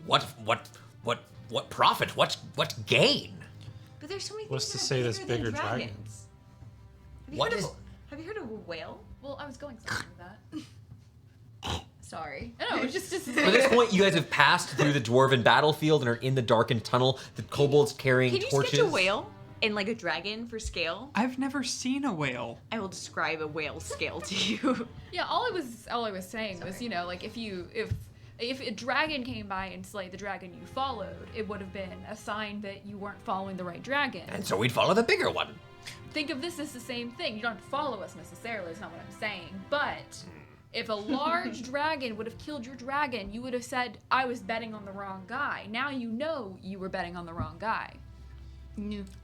What profit? What gain? But there's so many What's things to that say are this bigger than bigger dragon? dragons. Have you What heard is- of- Have you heard of a whale? Well, I was going something with that. Sorry. I don't know, just At this point, you guys have passed through the dwarven battlefield and are in the darkened tunnel. The kobolds carrying Can you torches. sketch a whale and like a dragon for scale? I've never seen a whale. I will describe a whale scale to you. Yeah, all I was saying was, you know, like if a dragon came by and slayed the dragon you followed, it would have been a sign that you weren't following the right dragon. And so we'd follow the bigger one. Think of this as the same thing. You don't have to follow us necessarily, that's not what I'm saying. But if a large dragon would have killed your dragon, you would have said, I was betting on the wrong guy. Now you know you were betting on the wrong guy.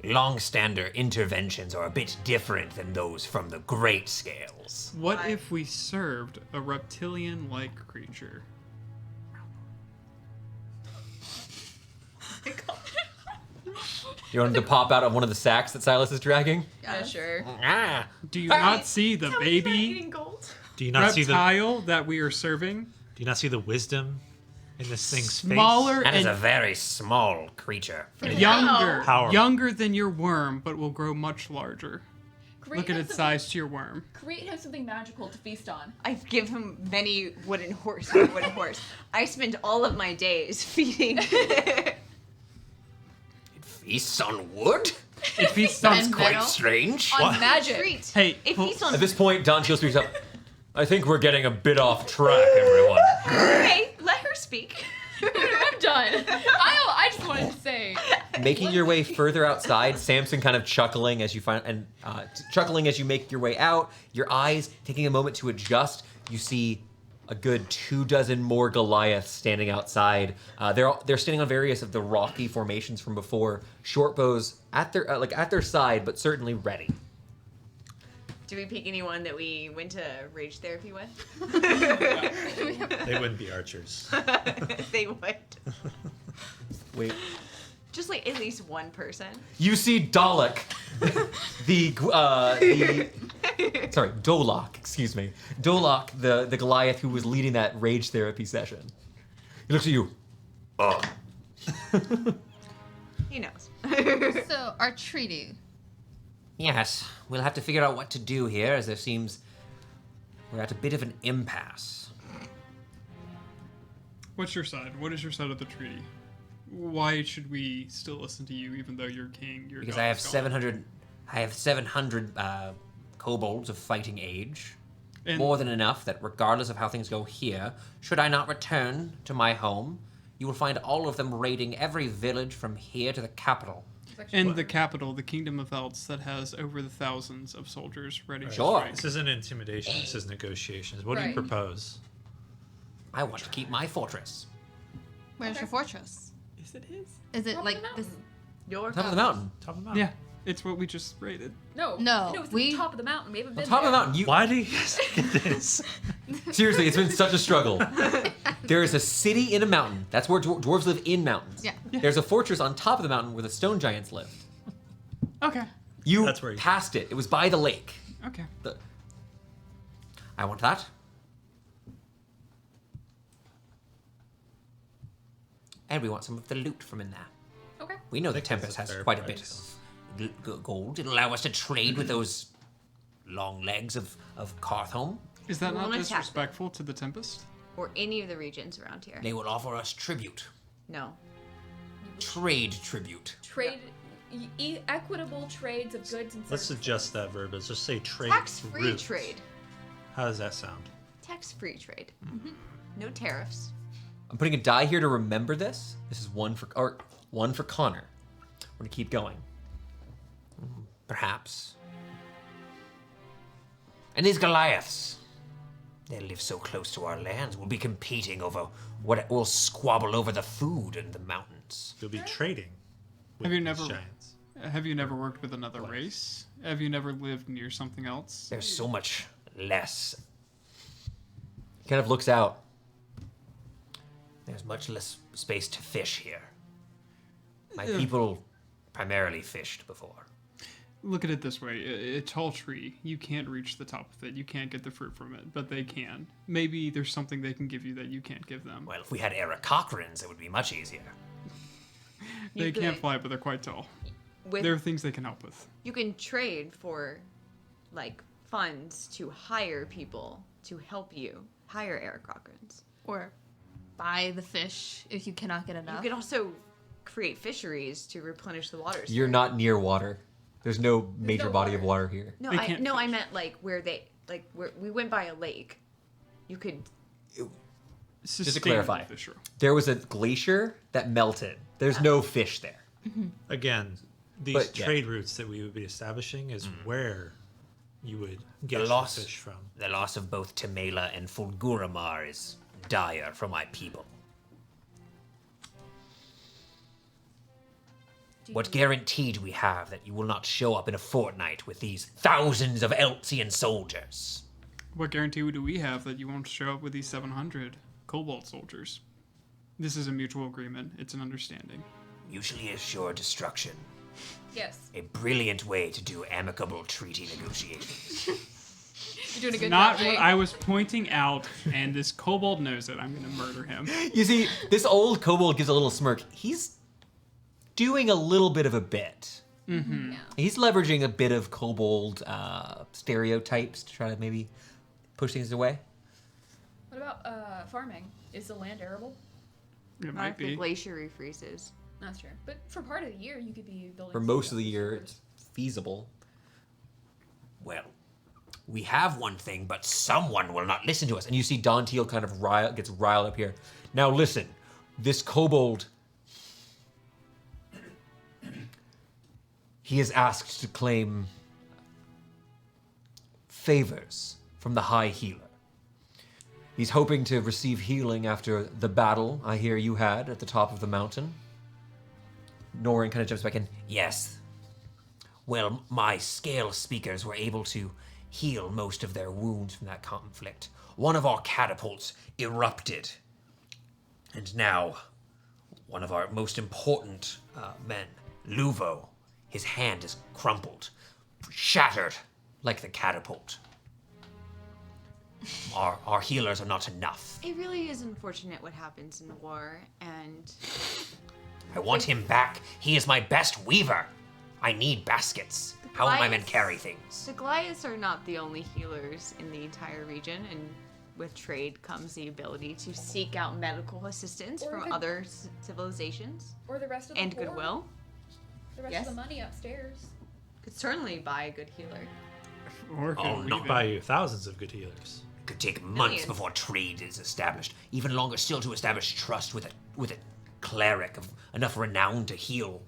Longstander interventions are a bit different than those from the great scales. What if we served a reptilian-like creature? You want him to pop out of one of the sacks that Silas is dragging? Yeah, sure. Ah, Do you not see the baby Eating gold. Do you not see the reptile that we are serving? Do you not see the wisdom in this thing's Smaller that is a and very small creature. younger. Powerful. Younger than your worm, but will grow much larger. Create Look at him its something- size to your worm. Create him something magical to feast on. I give him many wooden horse. I spend all of my days feeding. It feasts on wood? It feasts on. And That's quite metal? strange. On magic. Treat. Hey, It well, feasts on. At this point, Dontiel speaks up. I think we're getting a bit off track, everyone. Okay, let her speak. I'm done. I just wanted to say. Making your way further outside, Samson kind of chuckling as you chuckling as you make your way out. Your eyes taking a moment to adjust. You see a good 24 more Goliaths standing outside. They're standing on various of the rocky formations from before. Short bows at their side, but certainly ready. Do we pick anyone that we went to rage therapy with? They wouldn't be archers. They would. Wait. Just like at least one person. You see Dalek, Dolok, excuse me. Dolok, the Goliath who was leading that rage therapy session. He looks at you. Oh. He knows. So, our treaty. Yes, we'll have to figure out what to do here, as there seems we're at a bit of an impasse. what's your side? What is your side of the treaty? Why should we still listen to you, even though you're king? Your Because god I have is gone? 700. I have 700 kobolds of fighting age. And- More than enough that, regardless of how things go here, should I not return to my home, you will find all of them raiding every village from here to the capital. And the capital, the Kingdom of Elts, that has over the thousands of soldiers ready to Sure. strike. This isn't intimidation. This is negotiations. What do you Right. propose? I want to keep my fortress. Where's your fortress? Is it his? Is it Top of like the this? mountain. Your Top of the mountain. Top of the mountain. Yeah, it's what we just raided. No, No, it's we- at the top of the mountain. We haven't On been top of the there. mountain. You Why do you get this? seriously, it's been such a struggle. There is a city in a mountain. That's where dwarves live in mountains. Yeah. There's a fortress on top of the mountain where the stone giants live. Okay. You That's where you- passed it. It was by the lake. Okay. I want that. And we want some of the loot from in there. Okay. We know the think that's Tempest a has fair quite price. a bit of gold. It'll allow us to trade with those long legs of Carthome. Is that We not wanna attack them. disrespectful to the Tempest? or any of the regions around here. They will offer us tribute. No. Trade tribute. Trade, equitable trades of goods and Let's services. adjust that verb. Let's just say trade. Tax-free route. trade. How does that sound? tax-free trade. No tariffs. I'm putting a die here to remember this. This is one for Connor. We're gonna keep going. Perhaps. And these Goliaths, they live so close to our lands. We'll be competing over we'll squabble over the food in the mountains. You'll be trading with Have you these never- giants. Have you never worked with another race? Have you never lived near something else? There's so much less. He kind of looks out. There's much less space to fish here. My people primarily fished before. Look at it this way. A tall tree, you can't reach the top of it. You can't get the fruit from it, but they can. Maybe there's something they can give you that you can't give them. Well, if we had Eric Cochrans, it would be much easier. They You can't could- fly, but they're quite tall. With There are things they can help with. you can trade for like funds to hire people to help you hire Eric Cochrans. Or buy the fish if you cannot get enough. You can also create fisheries to replenish the waters. You're not near water. There's no major no body of water. water here. No, They I can't no, I fish. meant like where we went by a lake. You could Just to clarify, Fisher. there was a glacier that melted. There's no fish there. Again, these But, yeah. trade routes that we would be establishing is where you would get The the loss- fish from. The loss of both Temela and Fulguramar is dire for my people. What guarantee do we have that you will not show up in a fortnight with these thousands of Eltsian soldiers? What guarantee do we have that you won't show up with these 700 Cobalt soldiers? This is a mutual agreement. It's an understanding. Usually assure destruction. Yes. A brilliant way to do amicable treaty negotiations. You're doing a good Not job, what Jake. I was pointing out, and this kobold knows it. I'm going to murder him. You see, this old kobold gives a little smirk. He's doing a little bit of a bit. Yeah. He's leveraging a bit of kobold stereotypes to try to maybe push things away. What about farming? Is the land arable? It not might if the be. glacier refreezes. That's true. But for part of the year, you could be building. For most of the year, it's feasible. Well, we have one thing, but someone will not listen to us. And you see Don Teal kind of gets riled up here. Now listen, this kobold, he is asked to claim favors from the High Healer. He's hoping to receive healing after the battle I hear you had at the top of the mountain. Norin kind of jumps back in. Yes. Well, my scale speakers were able to heal most of their wounds from that conflict. One of our catapults erupted. And now, one of our most important men, Luvo, his hand is crumpled, shattered like the catapult. Our healers are not enough. It really is unfortunate what happens in war, and I want him back. He is my best weaver. I need baskets. How will my men Goliaths- carry things? the Goliaths are not the only healers in the entire region, and with trade comes the ability to seek out medical assistance Or from could- other civilizations Or the rest of the and horde. goodwill. The rest Yes. of the money upstairs. Could certainly buy a good healer. Or could Oh, we not even- Buy you thousands of good healers. It could take months Millions. before trade is established. Even longer still to establish trust with a cleric of enough renown to heal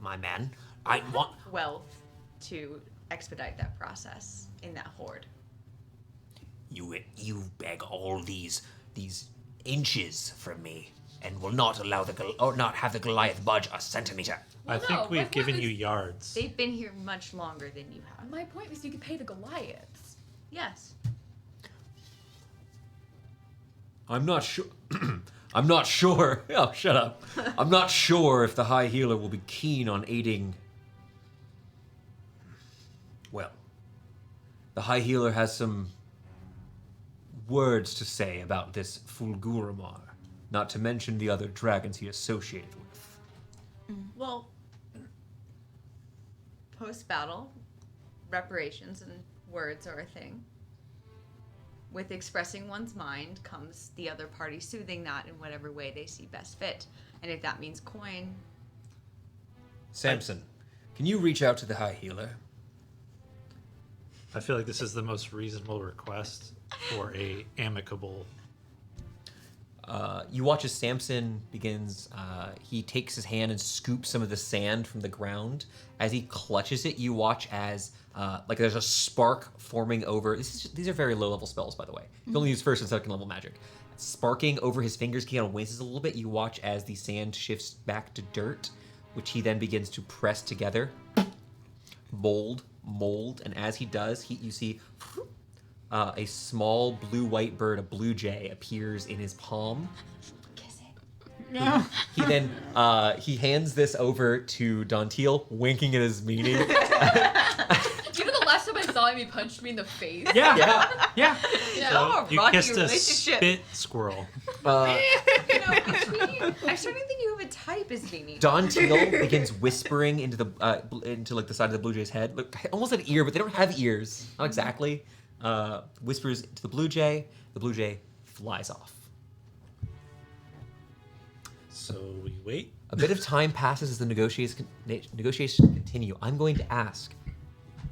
my men. I want Wealth to expedite that process in that horde. you beg all these inches from me, and will not allow not have the Goliath budge a centimeter. I Well, no, think my we've point given was- you yards. They've been here much longer than you have. My point was you could pay the Goliaths. Yes. I'm not sure. I'm not sure. Oh, shut up. I'm not sure if the High Healer will be keen on aiding. Well, the High Healer has some words to say about this Fulguramar, not to mention the other dragons he associated with. Well, post-battle, reparations and words are a thing. With expressing one's mind comes the other party soothing that in whatever way they see best fit. And if that means coin, Samson, can you reach out to the High Healer? I feel like this is the most reasonable request for a amicable. You watch as Samson begins, he takes his hand and scoops some of the sand from the ground. As he clutches it, you watch as like there's a spark forming over. These are very low level spells, by the way. You can only use first and second level magic. Sparking over his fingers, he kind of winces a little bit. You watch as the sand shifts back to dirt, which he then begins to press together. Mold, and as he does, you see a small blue-white bird, a blue jay, appears in his palm. Kiss it. No. He then he hands this over to Dontiel, winking at his meaning. You know the last time I saw him, he punched me in the face. Yeah. Yeah. Yeah. Oh, You rocky kissed a relationship. spit squirrel. Uh, I'm starting to think you have a type as Beanie. Dontiel begins whispering into into like the side of the blue jay's head, like almost an ear, but they don't have ears, not exactly. Whispers to the blue jay. The blue jay flies off. So we wait. A bit of time passes as the negotiations continue. I'm going to ask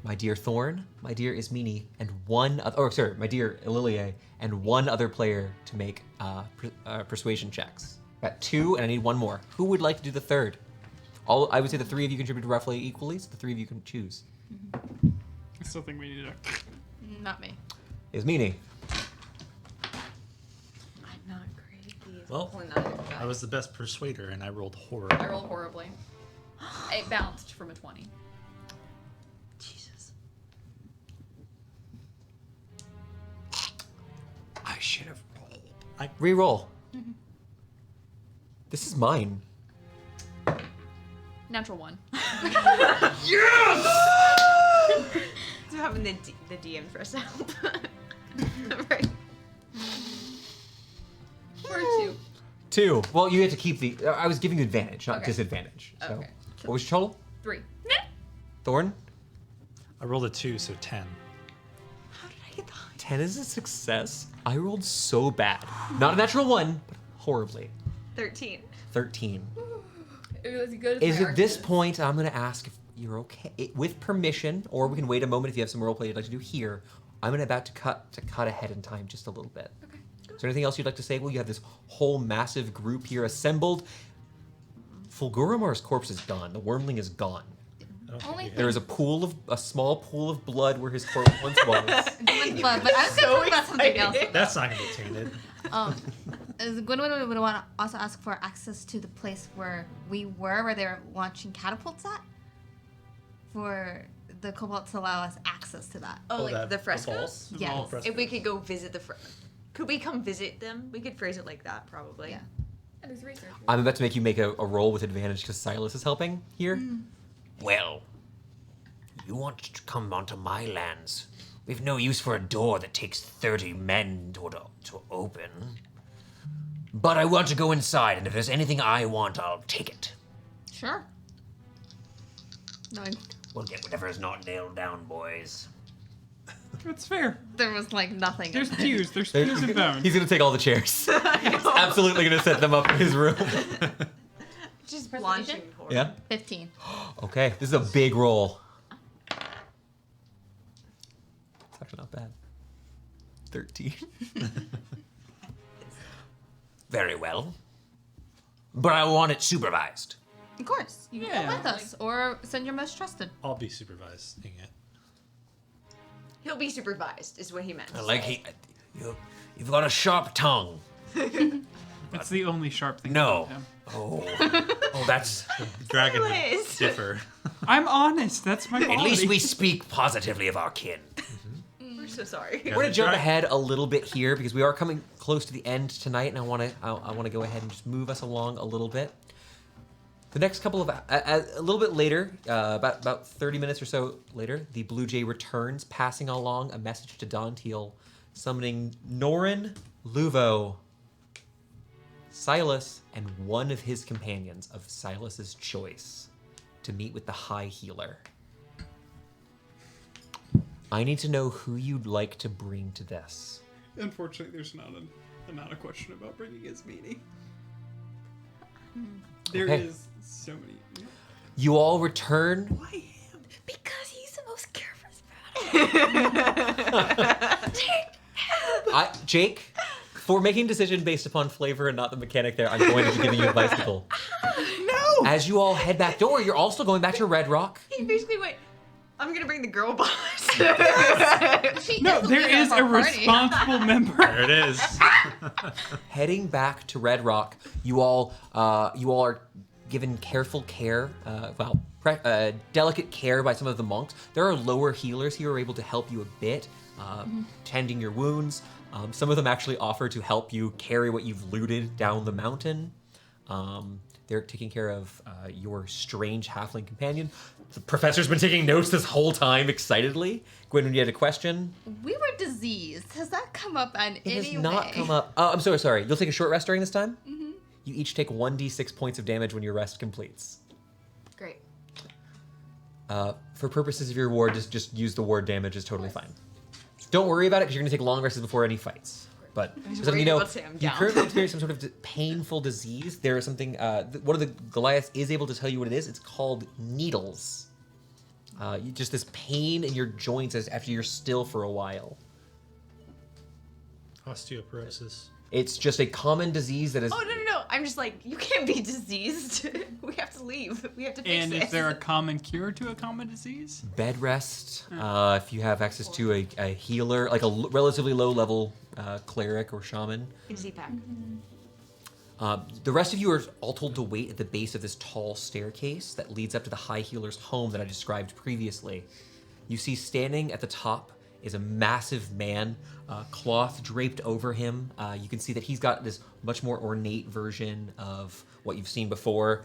my dear Thorn, my dear Ismini, and my dear Ililie, and one other player to make persuasion checks. Got 2, and I need 1 more. Who would like to do the third? I would say the 3 of you contribute roughly equally, so the 3 of you can choose. I still think we need to. Not me. Ismini. I'm not crazy. Well, Hopefully not a good guy. I was the best persuader, and I rolled I horrible. rolled horribly. It bounced from a 20. Jesus. I should have. Reroll. This is mine. Natural 1. So having the DM for us to help. Right. Or 2. 2. Well, you have to keep the. I was giving you advantage, not Okay. disadvantage. So, Okay. what was your total? 3. Thorn. I rolled a 2, so 10. How did I get the high? 10 is a success. I rolled so bad. Not a natural 1, but horribly. 13. 13. It was good as Is my at this arcus. point, I'm going to ask if you're okay. With permission, or we can wait a moment if you have some roleplay you'd like to do here. I'm about to cut ahead in time just a little bit. Okay. Is there anything else you'd like to say? Well, you have this whole massive group here assembled. Fulguramar's corpse is gone. The wormling is gone. I don't Only think we There have- is a small pool of blood where his corpse once was. With blood, but I was gonna talk about something else. That's not gonna be tainted. Gwynwen would want to also ask for access to the place where we were, where they were launching catapults at, for the Cobalt to allow us access to that. Oh, like that- the the frescoes? vault? Yes. vault. Frescoes. If we could go visit the could we come visit them? We could phrase it like that, probably. Yeah. And there's research. I'm about to make you make a roll with advantage because Silas is helping here. Well, you want to come onto my lands. We've no use for a door that takes 30 men to open. But I want to go inside, and if there's anything I want, I'll take it. Sure. No, We'll get whatever is not nailed down, boys. That's fair. there was like nothing. There's tears. There's tears and bones. He's gonna take all the chairs. He's absolutely gonna set them up in his room. Just Persuasion? launching for Yeah. 15. Okay, this is a big roll. It's actually not bad. 13. Very well. But I want it supervised. Of course. You can Yeah. come with us, or send your most trusted. I'll be supervising it. He'll be supervised, is what he meant. I like you've got a sharp tongue. That's the only sharp thing. No. about him. Oh, that's. Dragon Silas! differ. I'm honest. That's my quality. At least we speak positively of our kin. We're so sorry. Yeah, We're gonna the jump dra- ahead a little bit here because we are coming close to the end tonight, and I want to go ahead and just move us along a little bit. The next couple of a little bit later, about 30 minutes or so later, the Blue Jay returns, passing along a message to Dontiel, summoning Norin, Luvo, Silas, and one of his companions of Silas's choice to meet with the High Healer. I need to know who you'd like to bring to this. Unfortunately, there's not a question about bringing his meaning. There Okay. is so many. You all return. Why him? Because he's the most charismatic. Jake, for making a decision based upon flavor and not the mechanic there, I'm going to be giving you a bicycle. No! As you all head back door, you're also going back to Red Rock. He basically went, I'm gonna bring the girl boss. No, there is a responsible member. There it is. Heading back to Red Rock, you all are given careful care, delicate care by some of the monks. There are lower healers here who are able to help you a bit, tending your wounds. Some of them actually offer to help you carry what you've looted down the mountain. They're taking care of your strange halfling companion. The professor's been taking notes this whole time excitedly. Gwen, you had a question? We were diseased. Has that come up on It any has way? not come up. Oh, I'm so sorry. You'll take a short rest during this time? Mm-hmm. You each take 1d6 points of damage when your rest completes. Great. For purposes of your ward, just use the ward damage. Is totally fine. Don't worry about it because you're going to take long rests before any fights. But just letting you know, you currently experience some sort of painful disease. There is something. One of the Goliaths is able to tell you what it is. It's called needles. Just this pain in your joints after you're still for a while. Osteoporosis. It's just a common disease that is. Oh, no. I'm just like, you can't be diseased. We have to leave. We have to fix And this. is there a common cure to a common disease? Bed rest. If you have access to a healer, like a relatively low level cleric or shaman. Easy pack. The rest of you are all told to wait at the base of this tall staircase that leads up to the high healer's home that I described previously. You see standing at the top is a massive man, cloth draped over him. You can see that he's got this much more ornate version of what you've seen before.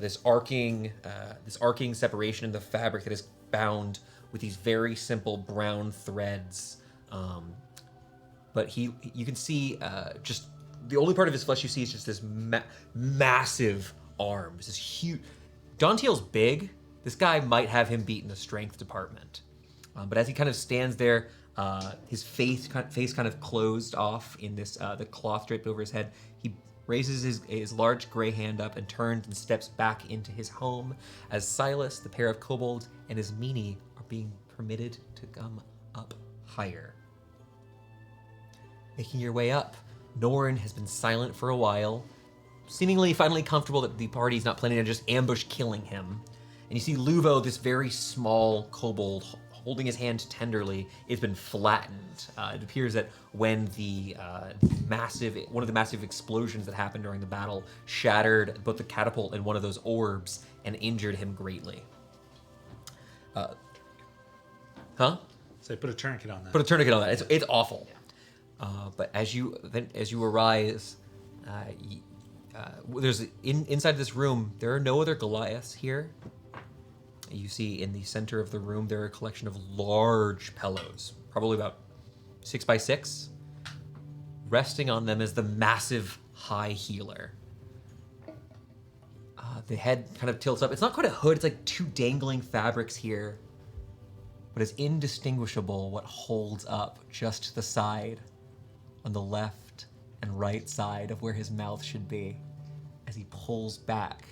This arcing separation in the fabric that is bound with these very simple brown threads. But you can see just the only part of his flesh you see is just this massive arms, this huge. Dontiel's big. This guy might have him beat in the strength department. But as he kind of stands there, his face kind of closed off in this the cloth draped over his head. He raises his large gray hand up and turns and steps back into his home as Silas, the pair of kobolds, and his meanie are being permitted to come up higher. Making your way up, Norn has been silent for a while, seemingly finally comfortable that the party's not planning to just ambush killing him. And you see Luvo, this very small kobold, holding his hand tenderly, it's been flattened. It appears that when one of the massive explosions that happened during the battle shattered both the catapult and one of those orbs and injured him greatly. So put a tourniquet on that. Put a tourniquet on that. It's awful. But as you arise, there's inside this room. There are no other Goliaths here. You see in the center of the room there are a collection of large pillows, probably about 6 by 6. Resting on them is the massive high healer. The head kind of tilts up. It's not quite a hood. It's like two dangling fabrics here. But it's indistinguishable what holds up just to the side on the left and right side of where his mouth should be. As he pulls back,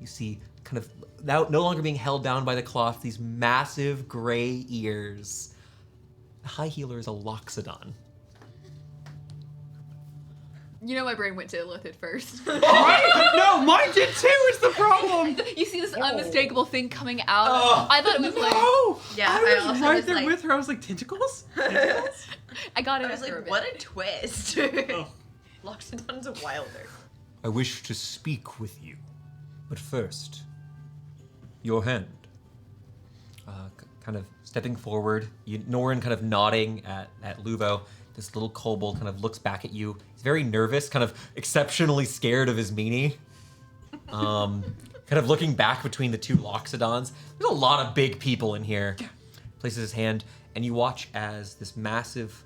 you see kind of now no longer being held down by the cloth, these massive gray ears. The high healer is a Loxodon. You know my brain went to Illithid first. No, mine did too. It's the problem. You see this unmistakable thing coming out. I thought it was like. Oh, Yeah, I was also right was there like- with her. I was like, tentacles? Tentacles? I got it. I was after a like, bit. what a twist. Oh. Loxodon's a wilder. I wish to speak with you, but first, your hand. Kind of stepping forward, Norrin kind of nodding at Luvo. This little kobold kind of looks back at you. He's very nervous, kind of exceptionally scared of his meanie. Kind of looking back between the two Loxodons. There's a lot of big people in here. Places his hand, and you watch as this massive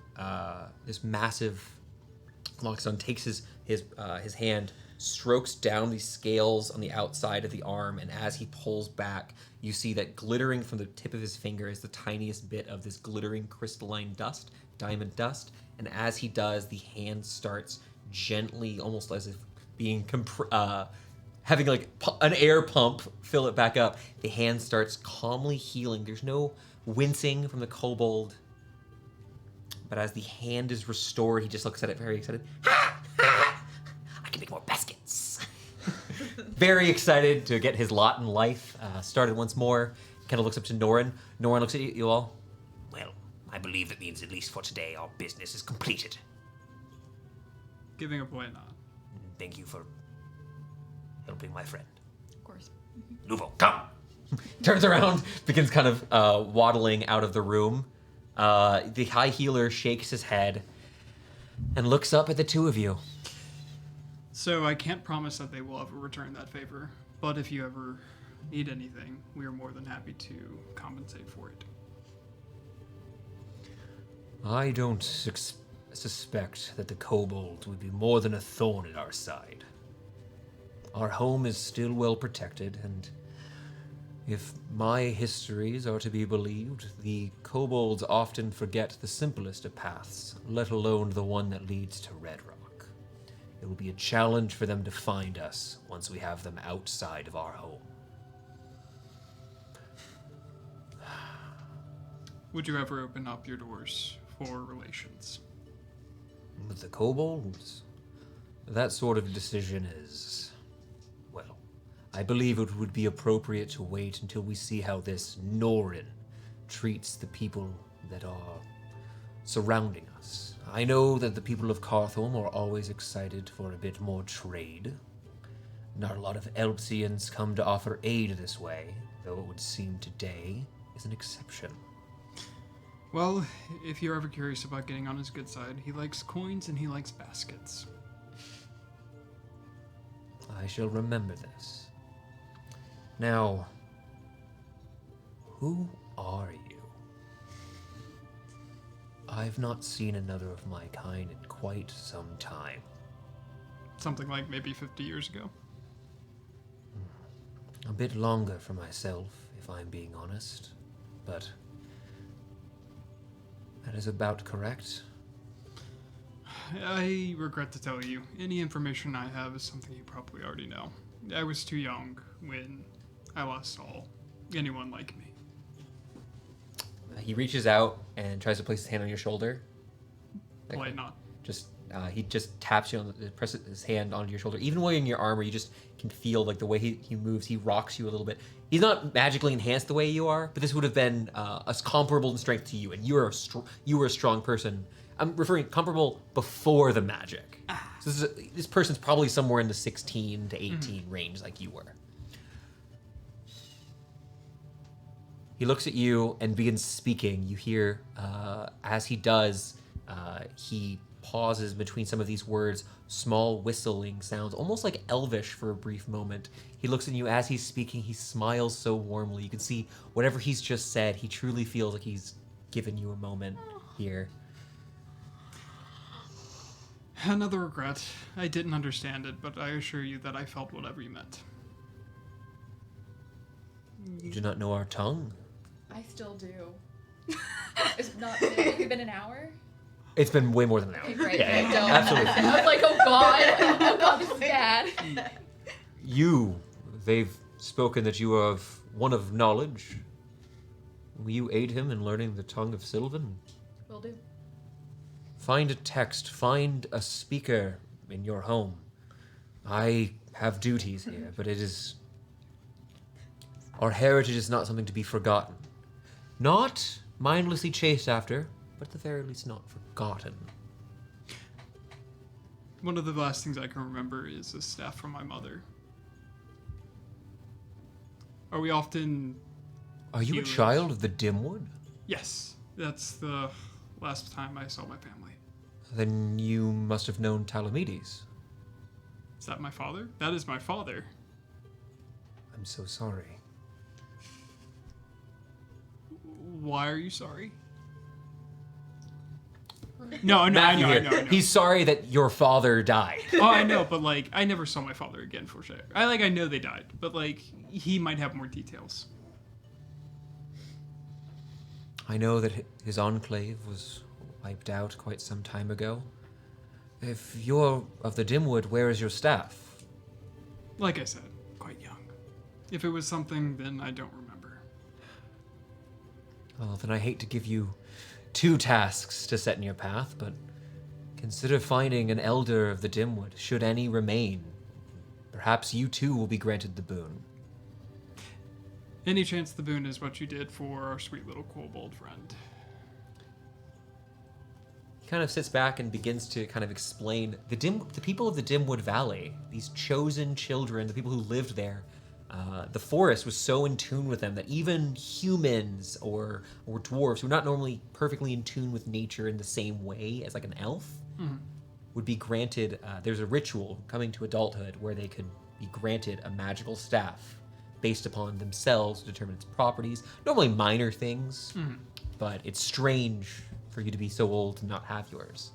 Loxodon takes his hand, strokes down these scales on the outside of the arm, and as he pulls back, you see that glittering from the tip of his finger is the tiniest bit of this glittering crystalline dust, diamond dust, and as he does, the hand starts gently, almost as if being having like an air pump fill it back up. The hand starts calmly healing. There's no wincing from the kobold. But as the hand is restored, he just looks at it very excited. I can make more baskets. Very excited to get his lot in life started once more. Kind of looks up to Norin. Norin looks at you all. Well, I believe that means at least for today our business is completed. Giving a boy a nod. Thank you for helping my friend. Of course. Luvo, come! Turns around, begins kind of waddling out of the room. The high healer shakes his head and looks up at the two of you. So I can't promise that they will ever return that favor, but if you ever need anything, we are more than happy to compensate for it. I don't suspect that the kobold would be more than a thorn in our side. Our home is still well protected, and if my histories are to be believed, the kobolds often forget the simplest of paths, let alone the one that leads to Red Rock. It will be a challenge for them to find us once we have them outside of our home. Would you ever open up your doors for relations? With the kobolds, that sort of decision is, well, I believe it would be appropriate to wait until we see how this Norin treats the people that are surrounding us. I know that the people of Carthome are always excited for a bit more trade. Not a lot of Elpsians come to offer aid this way, though it would seem today is an exception. Well, if you're ever curious about getting on his good side, he likes coins and he likes baskets. I shall remember this. Now, who are you? I've not seen another of my kind in quite some time. Something like maybe 50 years ago. A bit longer for myself, if I'm being honest, but that is about correct. I regret to tell you, any information I have is something you probably already know. I was too young when I last saw anyone like me. He reaches out and tries to place his hand on your shoulder. Polite nod. He just taps you on presses his hand onto your shoulder. Even wearing your armor, you just can feel like the way he moves. He rocks you a little bit. He's not magically enhanced the way you are, but this would have been comparable in strength to you, and you were a strong person. I'm referring comparable before the magic. So this person's probably somewhere in the 16 to 18 range, like you were. He looks at you and begins speaking. You hear, as he does, he pauses between some of these words, small whistling sounds, almost like elvish for a brief moment. He looks at you as he's speaking. He smiles so warmly. You can see whatever he's just said, he truly feels like he's given you a moment here. Another regret. I didn't understand it, but I assure you that I felt whatever you meant. You do not know our tongue? I still do. It's not maybe been an hour? It's been way more than an hour. Okay, great. Yeah, I don't. absolutely. I was like, oh god, this is bad. They've spoken that you are one of knowledge. Will you aid him in learning the tongue of Sylvan? Will do. Find a text, find a speaker in your home. I have duties here, but our heritage is not something to be forgotten. Not mindlessly chased after, but at the very least not forgotten. One of the last things I can remember is a staff from my mother. Are we often... Are you a child of the Dimwood? Yes, that's the last time I saw my family. Then you must have known Talamedes. Is that my father? That is my father. I'm so sorry. Why are you sorry? No, I know, Matthew I here. know. He's sorry that your father died. Oh, I know, but like, I never saw my father again for sure. I know they died, but like, he might have more details. I know that his enclave was wiped out quite some time ago. If you're of the Dimwood, where is your staff? Like I said, If it was something, then I don't remember. Well, then I hate to give you 2 tasks to set in your path, but consider finding an elder of the Dimwood, should any remain. Perhaps you too will be granted the boon. Any chance the boon is what you did for our sweet little kobold friend? He kind of sits back and begins to kind of explain the people of the Dimwood Valley, these chosen children, the people who lived there. The forest was so in tune with them that even humans or dwarves who are not normally perfectly in tune with nature in the same way as like an elf would be granted. There's a ritual coming to adulthood where they could be granted a magical staff based upon themselves to determine its properties. Normally minor things, but it's strange for you to be so old and not have yours.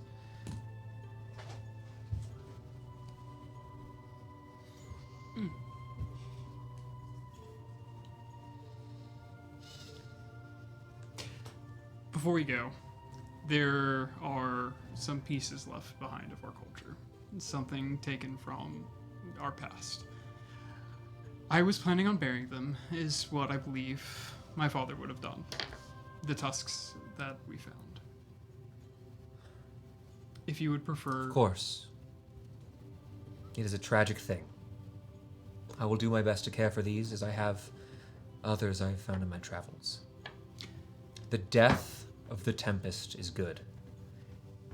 Before we go, there are some pieces left behind of our culture. Something taken from our past. I was planning on burying them, is what I believe my father would have done. The tusks that we found. If you would prefer... Of course. It is a tragic thing. I will do my best to care for these as I have others I've found in my travels. The death of the Tempest is good.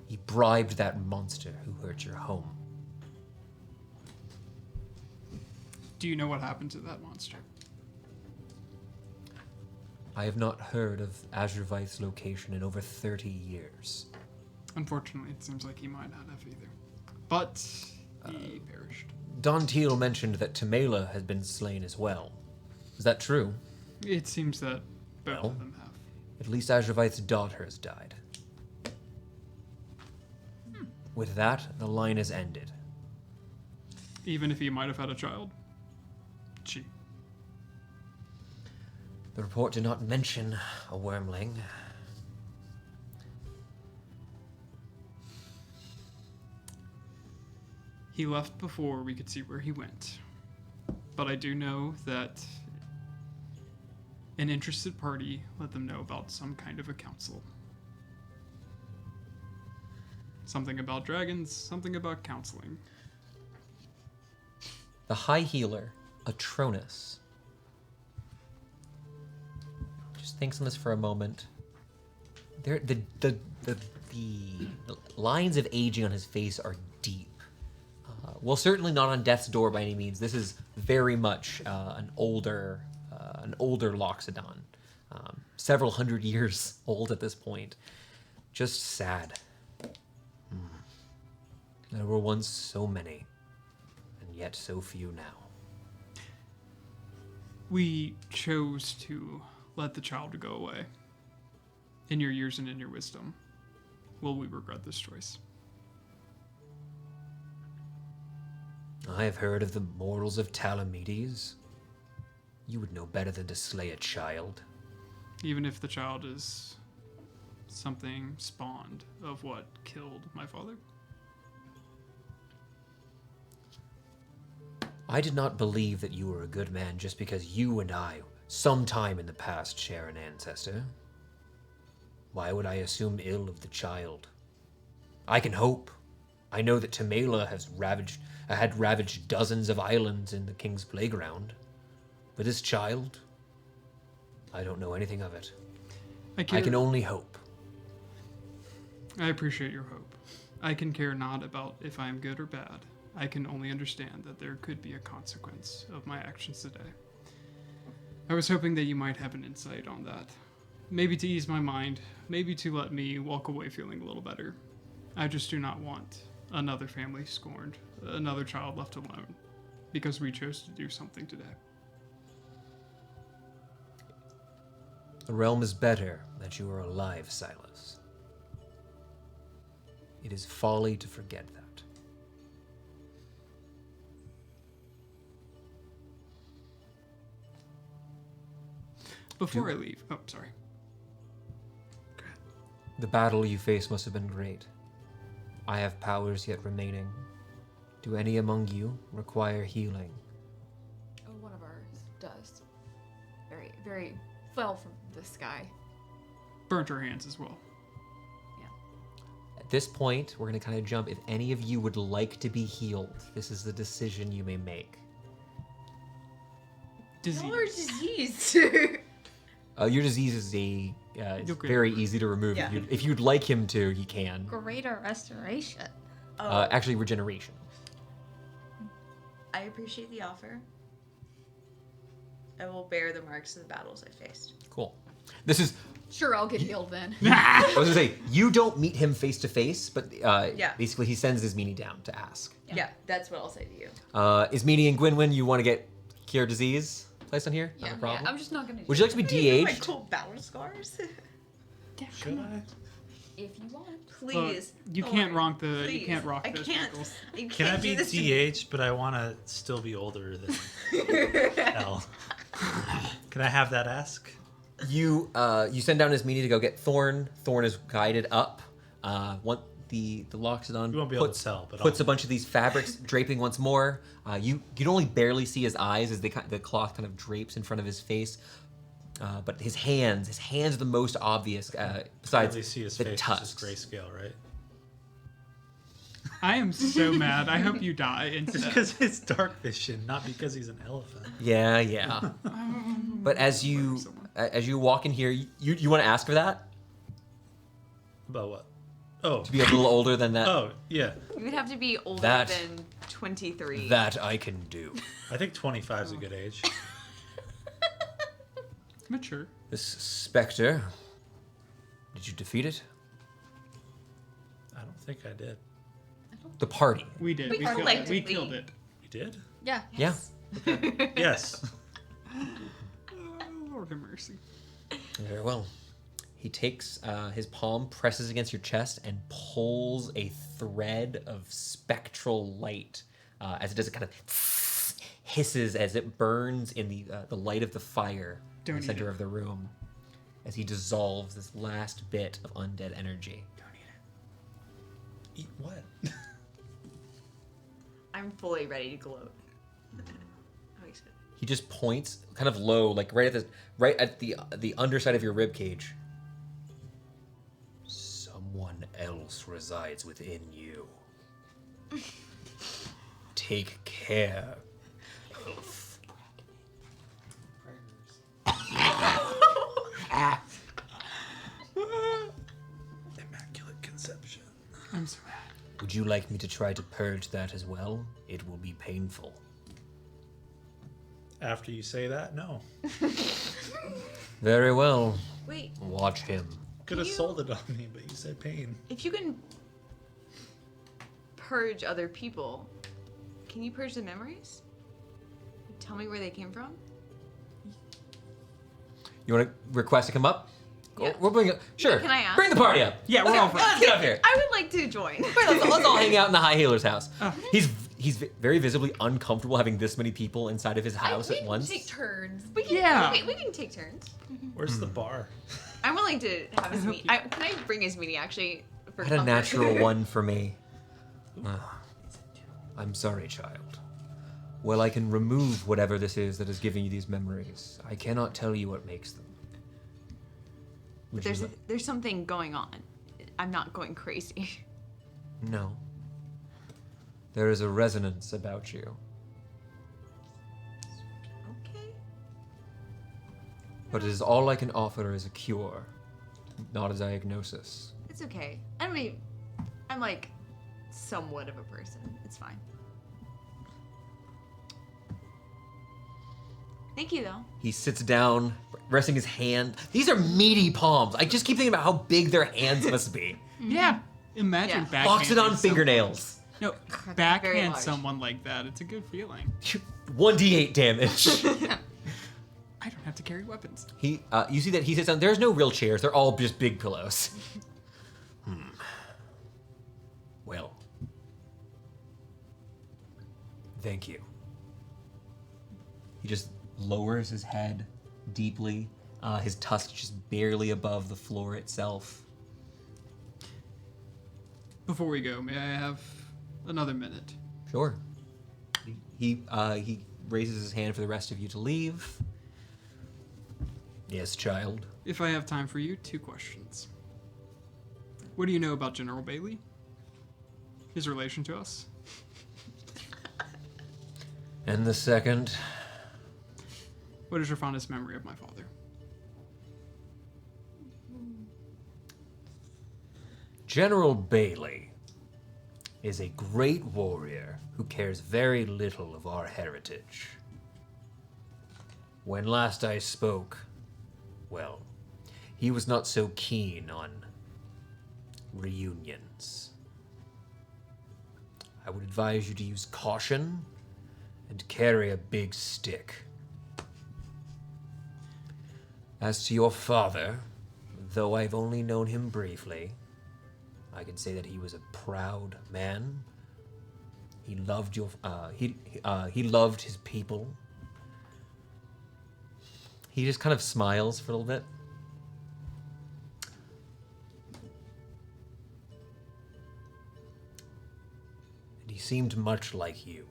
He bribed that monster who hurt your home. Do you know what happened to that monster? I have not heard of Azurvith's location in over 30 years. Unfortunately, it seems like he might not have either. But he perished. Don Teal mentioned that Tamela had been slain as well. Is that true? It seems that both of them have. At least Azurvith's daughter has died. With that, the line is ended. Even if he might have had a child? She. The report did not mention a wormling. He left before we could see where he went. But I do know that an interested party let them know about some kind of a council. Something about dragons, something about counseling. The High Healer, Atronus, just thinks on this for a moment. The lines of aging on his face are deep. Well, certainly not on death's door by any means. This is very much an older Loxodon, several hundred years old at this point. Just sad. There were once so many, and yet so few now. We chose to let the child go away. In your years and in your wisdom, will we regret this choice? I have heard of the mortals of Talamedes. You would know better than to slay a child. Even if the child is something spawned of what killed my father? I did not believe that you were a good man just because you and I, sometime in the past, share an ancestor. Why would I assume ill of the child? I can hope. I know that Tamela had ravaged dozens of islands in the King's Playground. But this child, I don't know anything of it. I can only hope. I appreciate your hope. I can care not about if I am good or bad. I can only understand that there could be a consequence of my actions today. I was hoping that you might have an insight on that. Maybe to ease my mind, maybe to let me walk away feeling a little better. I just do not want another family scorned, another child left alone, because we chose to do something today. The realm is better that you are alive, Silas. It is folly to forget that. Before I leave, oh, sorry. The battle you faced must have been great. I have powers yet remaining. Do any among you require healing? Oh, one of ours does. very fell from the sky. Burnt her hands as well. At this point, we're going to kind of jump. If any of you would like to be healed, this is the decision you may make. Disease. Or disease. Your disease is it's very easy to remove. Yeah. If you'd like him to, he can. Greater restoration. Actually, regeneration. I appreciate the offer. I will bear the marks of the battles I faced. Cool. This is. Sure, I'll get healed then. I was gonna say you don't meet him face to face, but Yeah. basically he sends his meanie down to ask. Yeah, that's what I'll say to you. Ismini and Gwynwyn, you want to get cure disease placed on here? Not a problem. I'm just not gonna. Would you like to be My de-aged? cool battle scars. Should I? If you want. Please. You Don't can't worry. rock the. Please. You can't rock I those can't. wrinkles. You Can I can't do be this to me. DH, but I want to still be older than L? Can I have that ask? You send down his meanie to go get Thorn. Thorn is guided up. The Loxodon You won't be able to tell, but puts I'll- a bunch of these fabrics draping once more. You can only barely see his eyes as the cloth kind of drapes in front of his face. But his hands are the most obvious. Besides Really see his the face. It's tusks. just grayscale, right? I am so mad. I hope you die It's instead. because it's dark vision, not because he's an elephant. Yeah. But as you walk in here, you want to ask for that About what? Oh. to be a little older than that. Oh, yeah. You would have to be older That- than 23. That I can do. I think 25 is a good age. Mature. This specter. Did you defeat it? I don't think I did. The party. We did. We We killed it. We collectively- killed it. You did? Yeah. Yeah. Yes. Oh, Lord have mercy. Very well. He takes his palm, presses against your chest, and pulls a thread of spectral light. As it does, it kind of hisses as it burns in the light of the fire in Don't the eat center it. of the room. As he dissolves this last bit of undead energy. Eat what? I'm fully ready to gloat. I'm excited. He just points kind of low, like right at the underside of your rib cage. Someone else resides within you. Take care. Immaculate conception. I'm so mad. Would you like me to try to purge that as well? It will be painful. After you say that, no. Very well. Wait, Watch him. Could have You- sold it on me, but you said pain. if you can purge other people, can you purge the memories? Tell me where they came from? You want to request to come up? Yeah. We'll bring it. Sure. Can I ask? Bring the party up. Yeah, we're Let's all go. for it. Let's get up here. I would like to join. Let's all hang out in the High Healer's house. He's very visibly uncomfortable having this many people inside of his house we at can once. take turns. We can, Yeah. we can take turns. Where's the bar? I'm willing to have his hope meeting. you- Can I bring his meeting actually? For I had a comfort? natural one for me. I'm sorry, child. Well, I can remove whatever this is that is giving you these memories. I cannot tell you what makes them. Would you There's something going on. I'm not going crazy. No. There is a resonance about you, Okay. but it is all I can offer is a cure, not a diagnosis. It's okay. I'm like somewhat of a person. It's fine. Thank you though. He sits down, resting his hand. These are meaty palms. I just keep thinking about how big their hands must be. Yeah. Imagine Yeah. backhanding Loxodon someone- fingernails. No, Very backhand large. someone like that. It's a good feeling. 1d8 damage. I don't have to carry weapons. You see that he sits down. There's no real chairs. They're all just big pillows. Well, thank you. He just lowers his head deeply. His tusk just barely above the floor itself. Before we go, may I have another minute? Sure. He raises his hand for the rest of you to leave. Yes, child. If I have time for you, 2 questions. What do you know about General Bailey? His relation to us? And the second? What is your fondest memory of my father? General Bailey is a great warrior who cares very little of our heritage. When last I spoke, well, he was not so keen on reunions. I would advise you to use caution and carry a big stick. As to your father, though I've only known him briefly, I can say that he was a proud man. He loved he loved his people. He just kind of smiles for a little bit. And he seemed much like you.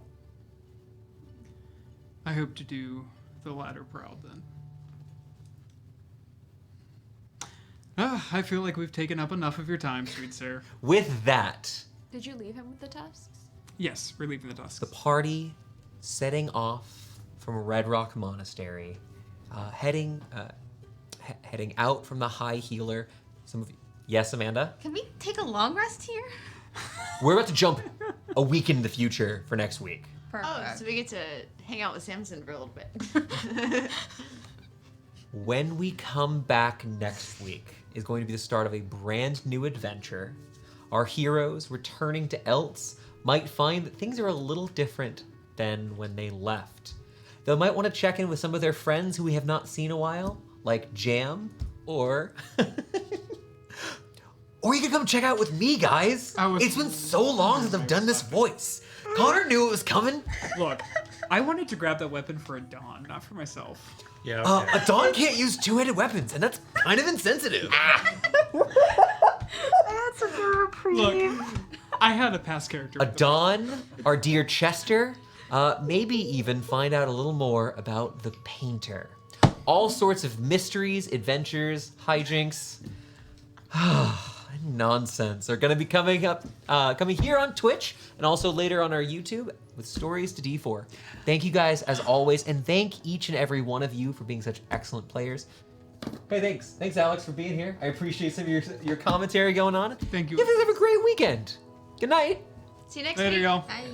I hope to do the latter proud then. I feel like we've taken up enough of your time, sweet sir. With that, Did you leave him with the tusks? Yes, we're leaving the tusks. the party setting off from Red Rock Monastery, heading out from the High Healer. Some of you, yes, Amanda. Can we take a long rest here? We're about to jump a week into the future for next week. Perfect. Oh, so we get to hang out with Samson for a little bit. When we come back next week is going to be the start of a brand new adventure. Our heroes returning to Eltz might find that things are a little different than when they left. They might want to check in with some of their friends who we have not seen in a while, like Jam, or or you can come check out with me, guys. It's been so long since I've done this voice. Connor knew it was coming. Look, I wanted to grab that weapon for a Dawn, not for myself. Yeah. A Dawn can't use two-handed weapons, and that's kind of insensitive. That's a good reprieve. Look, I had a past character. A Dawn, our dear Chester, maybe even find out a little more about the painter. All sorts of mysteries, adventures, hijinks, nonsense are going to be coming here on Twitch and also later on our YouTube with Stories to D4. Thank you guys as always, and thank each and every one of you for being such excellent players. Hey, thanks. Thanks, Alex, for being here. I appreciate some of your commentary going on. Thank you. You guys have a great weekend. Good night. See you next Later, week. y'all. Bye.